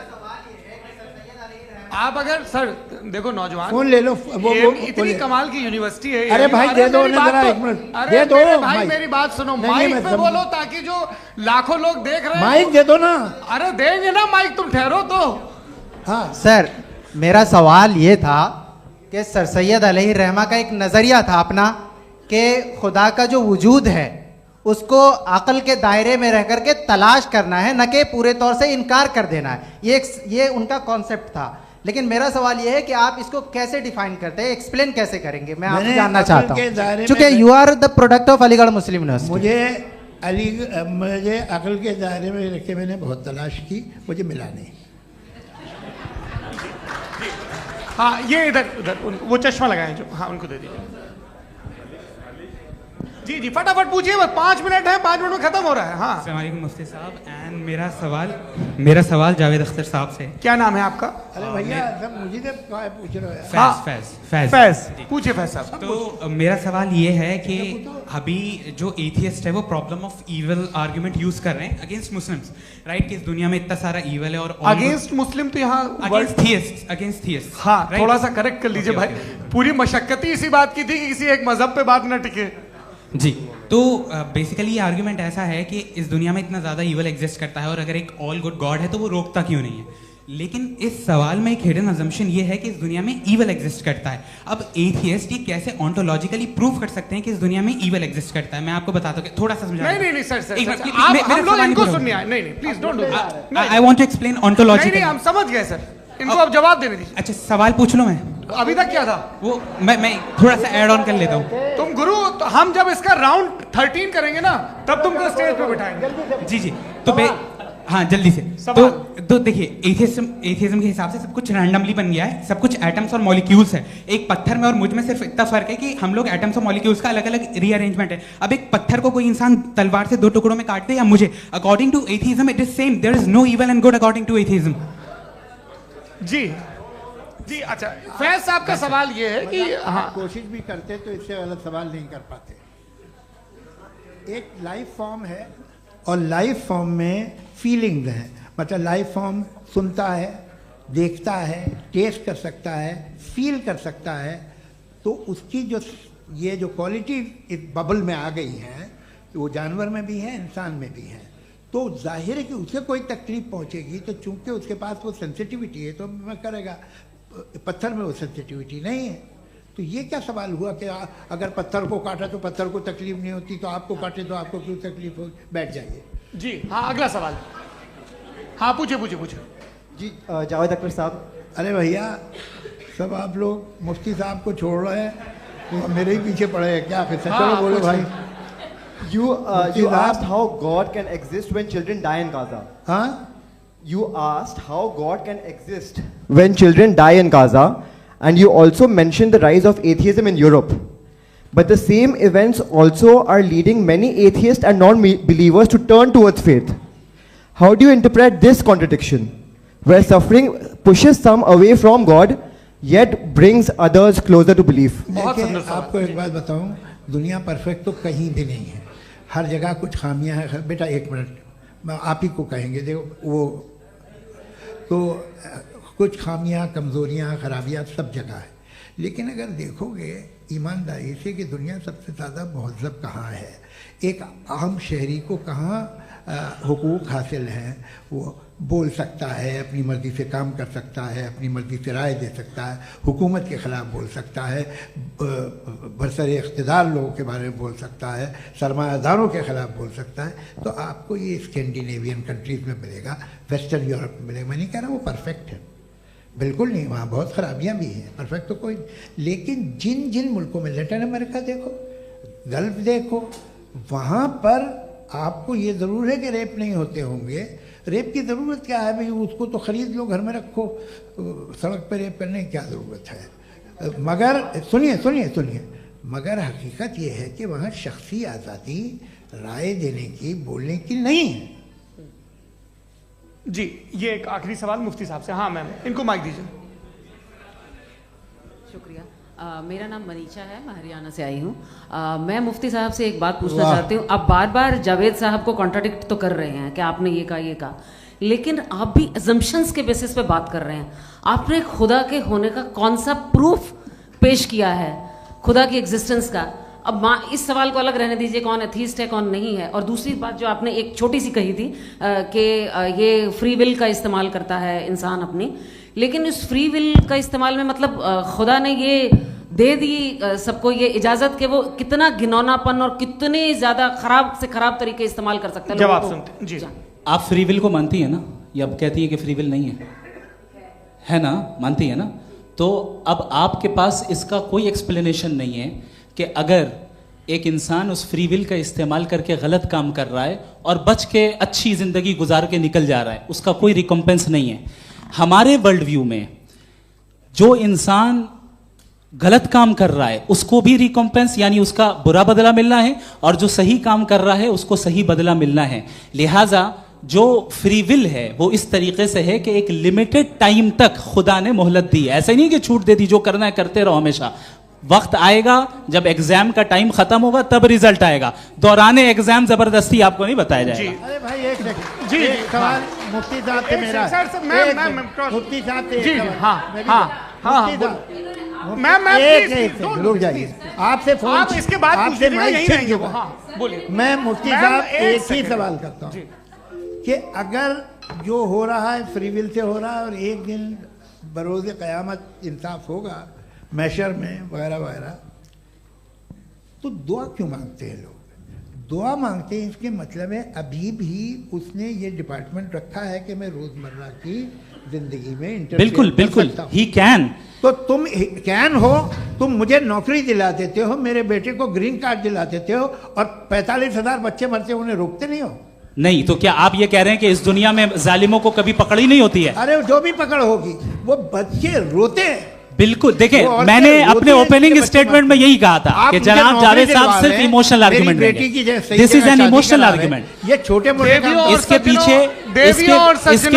S1: आप अगर सर देखो नौजवान
S3: फोन ले लो, वो
S1: इतनी कमाल की यूनिवर्सिटी है।
S3: अरे भाई दे दो उन्हें जरा, एक मिनट दे दो
S1: भाई, मेरी बात सुनो, माइक पे बोलो ताकि जो लाखों लोग देख रहे हैं।
S3: माइक दे दो ना।
S1: अरे देंगे ना माइक, तुम ठहरो तो।
S3: हाँ
S13: सर, मेरा सवाल ये था कि सर सैयद अलैहि रहमा का एक नजरिया था अपना कि खुदा का जो वजूद है उसको अकल के दायरे में रह करके तलाश करना है, न कि पूरे तौर से इनकार कर देना है। ये उनका कॉन्सेप्ट था। लेकिन मेरा सवाल ये है कि आप इसको कैसे डिफाइन करते हैं, एक्सप्लेन कैसे करेंगे, मैं आपसे जानना चाहता हूँ, क्योंकि you are the product of Aligarh Muslim University.
S3: मुझे अकल के दायरे में रख के मैंने बहुत तलाश की, मुझे मिला नहीं।
S1: हाँ ये इधर वो चश्मा लगाए जो, हाँ उनको दे दीजिए। जी जी फटाफट पूछिए, बस 5 मिनट है, 5 मिनट में खत्म हो रहा है। हाँ
S14: अस्सलाम वालेकुम मुफ्ती साहब, एंड मेरा सवाल जावेद अख्तर साहब से।
S1: क्या नाम है आपका?
S3: अरे भैया सब मुझे पूछ रहे हो।
S14: फैज
S1: पूछिए फैज साहब।
S14: तो मेरा सवाल ये है कि अभी जो एथियस्ट है वो problem of evil argument use कर रहे हैं अगेंस्ट मुस्लिम्स, राइट? कि इस दुनिया में इतना सारा इविल है और
S1: अगेंस्ट मुस्लिम तो यहाँ
S14: अगेंस्ट थियस्ट।
S1: हाँ थोड़ा सा करेक्ट कर लीजिए भाई, पूरी मशक्कत ही इसी बात की थी कि किसी एक मजहब पे बात ना टिके।
S14: जी, तो बेसिकली ये आर्गुमेंट ऐसा है कि इस दुनिया में इतना ज्यादा इविल एग्जिस्ट करता है और अगर एक ऑल गुड गॉड है तो वो रोकता क्यों नहीं है? लेकिन इस सवाल में एक हिडन अजम्पशन ये है कि इस दुनिया में ईवल एग्जिस्ट करता है। अब एथियस्ट ये कैसे ऑन्टोलॉजिकली प्रूव कर सकते हैं कि इस दुनिया में ईवल एग्जिस्ट करता है? मैं आपको बताता हूँ, थोड़ा सा समझा।
S1: नहीं सर हम लोग इनको सुनिए। नहीं please don't do that.
S14: I want to explain ontologically.
S1: नहीं हम समझ गए सर, इनको अब जवाब देने दीजिए।
S14: अच्छा सवाल पूछ लो। मैं
S1: अभी तक क्या था
S14: वो मैं थोड़ा सा ऐड ऑन कर लेता हूँ।
S1: तुम गुरु, तो हम जब इसका राउंड 13 करेंगे ना तब तुमको स्टेज पे बिठाएंगे।
S14: जी तो हाँ जल्दी से। तो देखिए एथियज्म के हिसाब से सब कुछ रैंडमली बन गया है, सब कुछ एटम्स और मॉलिक्यूल्स है। एक पत्थर में और मुझ में सिर्फ इतना फर्क है कि हम लोग एटम्स और मॉलिक्यूल्स का अलग अलग रीअरेंजमेंट है। अब एक पत्थर को कोई इंसान तलवार से 2 टुकड़ों में काटते या मुझे, according to atheism it is same, there is no evil and good according to atheism.
S1: जी अच्छा फैज साहब का सवाल ये है कि हाँ
S3: कोशिश भी करते तो इससे गलत सवाल नहीं कर पाते। एक लाइफ फॉर्म है और लाइफ फॉर्म में फीलिंग्स हैं, मतलब लाइफ फॉर्म सुनता है, देखता है, टेस्ट कर सकता है, फील कर सकता है। तो उसकी जो ये जो क्वालिटी इस बबल में आ गई है तो वो जानवर में भी है, इंसान में भी है। तो जाहिर है कि उसे कोई तकलीफ पहुंचेगी, तो चूंकि उसके पास वो सेंसिटिविटी है तो मैं करेगा। पत्थर में वो सेंसिटिविटी नहीं है। तो ये क्या सवाल हुआ कि अगर पत्थर को काटा तो पत्थर को तकलीफ नहीं होती, तो आपको काटे तो आपको क्यों तकलीफ हो? बैठ जाइए। जी
S1: हाँ अगला सवाल। हाँ पूछे
S15: जी जावेद अख्तर साहब।
S3: अरे भैया सब आप लोग मुफ्ती साहब को छोड़ रहे हैं तो मेरे ही पीछे पड़े हैं क्या? फिर चलो बोलो भाई।
S15: You asked how God can exist when children die in Gaza.
S3: Huh?
S15: You asked how God can exist when children die in Gaza, and you also mentioned the rise of atheism in Europe. But the same events also are leading many atheists and non-believers to turn towards faith. How do you interpret this contradiction, where suffering pushes some away from God, yet brings others closer to belief?
S3: आपको एक बात बताऊं, दुनिया perfect तो कहीं भी नहीं है, हर जगह कुछ खामियां हैं। बेटा एक मिनट आप ही को कहेंगे, देखो वो तो कुछ खामियां, कमज़ोरियां, खराबियां सब जगह है। लेकिन अगर देखोगे ईमानदारी से कि दुनिया सबसे ज़्यादा महज़ब कहाँ है, एक आम शहरी को कहाँ हुकूक हासिल हैं, वो बोल सकता है, अपनी मर्ज़ी से काम कर सकता है, अपनी मर्ज़ी से राय दे सकता है, हुकूमत के ख़िलाफ़ बोल सकता है, बरसरे इक़्तिदार लोगों के बारे में बोल सकता है, सरमायादारों के ख़िलाफ़ बोल सकता है। तो आपको ये स्कैंडिनेवियन कंट्रीज़ में मिलेगा, वेस्टर्न यूरोप में मिलेगा। मैं नहीं कह रहा वो परफेक्ट है, बिल्कुल नहीं, वहाँ बहुत ख़राबियाँ भी हैं, परफेक्ट तो कोई। लेकिन जिन जिन मुल्कों में, लैटिन अमेरिका देखो, गल्फ़ देखो, वहाँ पर आपको ये ज़रूर है कि रेप नहीं होते होंगे। रेप की ज़रूरत क्या है भाई? उसको तो ख़रीद लो, घर में रखो, सड़क पर रेप करने की क्या ज़रूरत है? मगर सुनिए, मगर हकीकत ये है कि वहाँ शख्सी आज़ादी राय देने की, बोलने की नहीं है।
S1: जी ये एक आखिरी सवाल मुफ्ती साहब से। हाँ मैम, इनको माइक दीजिए।
S12: शुक्रिया।
S16: मेरा नाम मनीषा है, मैं हरियाणा से आई हूँ। मैं मुफ्ती साहब से एक बात पूछना चाहती हूँ। आप बार बार जावेद साहब को कॉन्ट्राडिक्ट तो कर रहे हैं कि आपने ये कहा, लेकिन आप भी अजम्पशंस के बेसिस पे बात कर रहे हैं। आपने खुदा के होने का कौन सा प्रूफ पेश किया है खुदा की एग्जिस्टेंस का? अब इस सवाल को अलग रहने दीजिए, कौन एथीस्ट है कौन नहीं है। और दूसरी बात जो आपने एक छोटी सी कही थी कि ये फ्री विल का इस्तेमाल करता है इंसान अपनी, लेकिन इस फ्री विल का इस्तेमाल में मतलब खुदा ने ये दे दी सबको ये इजाजत कि वो कितना घिनौनापन और कितने ज्यादा खराब से खराब तरीके इस्तेमाल कर सकता है।
S1: जवाब सुनते जी।
S4: आप फ्री विल को मानती है ना, या अब कहती है कि फ्री विल नहीं है ना? मानती है ना? तो अब आपके पास इसका कोई एक्सप्लेनेशन नहीं है कि अगर एक इंसान उस फ्री विल का इस्तेमाल करके गलत काम कर रहा है और बच के अच्छी जिंदगी गुजार के निकल जा रहा है, उसका कोई रिकम्पेंस नहीं है। हमारे वर्ल्ड व्यू में जो इंसान गलत काम कर रहा है उसको भी रिकम्पेंस यानी उसका बुरा बदला मिलना है, और जो सही काम कर रहा है उसको सही बदला मिलना है। लिहाजा जो फ्री विल है वो इस तरीके से है कि एक लिमिटेड टाइम तक खुदा ने मोहलत दी है। ऐसा नहीं कि छूट दे दी, जो करना है करते रहो हमेशा। वक्त आएगा जब एग्जाम का टाइम खत्म होगा तब रिजल्ट आएगा। दौराने एग्जाम जबरदस्ती आपको नहीं बताया जाएगा।
S3: अरे भाई एक सेकंड जी, एक सवाल मुफ्ती साहब से मेरा है। मुफ्ती साहब से एक सवाल। रुक जाइए, आपसे फोन,
S1: आप इसके बाद
S3: आपसे
S1: यहीं रहेंगे वो। हाँ बोलिए।
S3: मैं मुफ्ती साहब एक ही सवाल करता हूँ कि अगर जो हो रहा है फ्री विल से हो रहा है और एक दिन बरोज़ क़यामत इंसाफ होगा मैशर में वगैरह वगैरह, तो दुआ क्यों मांगते हैं लोग? दुआ मांगते हैं इसके मतलब है अभी भी उसने ये डिपार्टमेंट रखा है कि मैं रोजमर्रा की जिंदगी में
S4: बिल्कुल बिल्कुल ही कैन।
S3: तो तुम कैन हो, तुम मुझे नौकरी दिला देते हो, मेरे बेटे को ग्रीन कार्ड दिला देते हो, और 45,000 बच्चे मरते हो उन्हें रोकते नहीं हो।
S4: नहीं तो क्या आप ये कह रहे हैं कि इस दुनिया में जालिमों को कभी पकड़ ही नहीं होती है?
S3: अरे जो भी पकड़ होगी वो बच्चे रोते हैं।
S4: बिल्कुल, देखिए मैंने अपने ओपनिंग स्टेटमेंट में यही कहा था कि जनाब जावेद साहब सिर्फ इमोशनल आर्गुमेंट देंगे। This is an emotional argument.
S3: ये छोटे मोटे
S4: इसके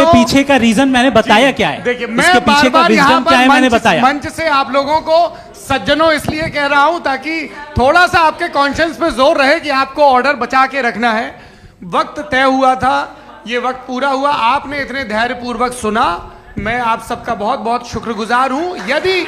S4: पीछे का रीजन मैंने बताया क्या है, इसके पीछे का रीजन क्या है मैंने बताया।
S1: मंच से आप लोगों को सज्जनों इसलिए कह रहा हूं ताकि थोड़ा सा आपके कॉन्शियंस पे जोर रहे कि आपको ऑर्डर बचा के रखना है। वक्त तय हुआ था, ये वक्त पूरा हुआ, आपने इतने धैर्यपूर्वक सुना, मैं आप सबका बहुत बहुत शुक्रगुजार हूं। यदि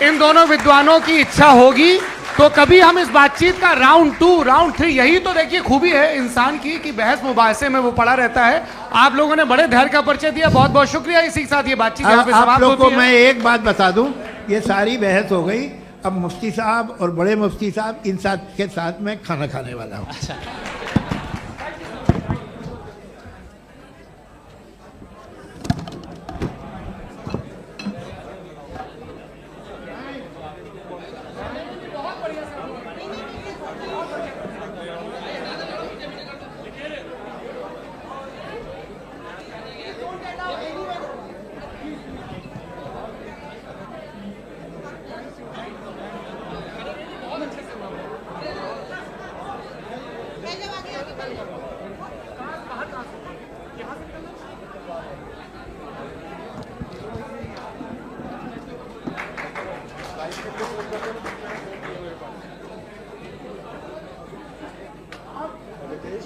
S1: इन दोनों विद्वानों की इच्छा होगी तो कभी हम इस बातचीत का राउंड 2 राउंड 3, यही तो देखिए खूबी है इंसान की कि बहस मुबाहसे में वो पड़ा रहता है। आप लोगों ने बड़े धैर्य का परिचय दिया, बहुत बहुत शुक्रिया। इसी के साथ ये बातचीत यहाँ पे समाप्त होती है।
S3: को मैं एक बात बता दूं, ये सारी बहस हो गई, अब मुफ्ती साहब और बड़े मुफ्ती साहब इन साथ के साथ मैं खाना खाने वाला हूँ।
S4: अच्छा।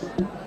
S3: Thank you.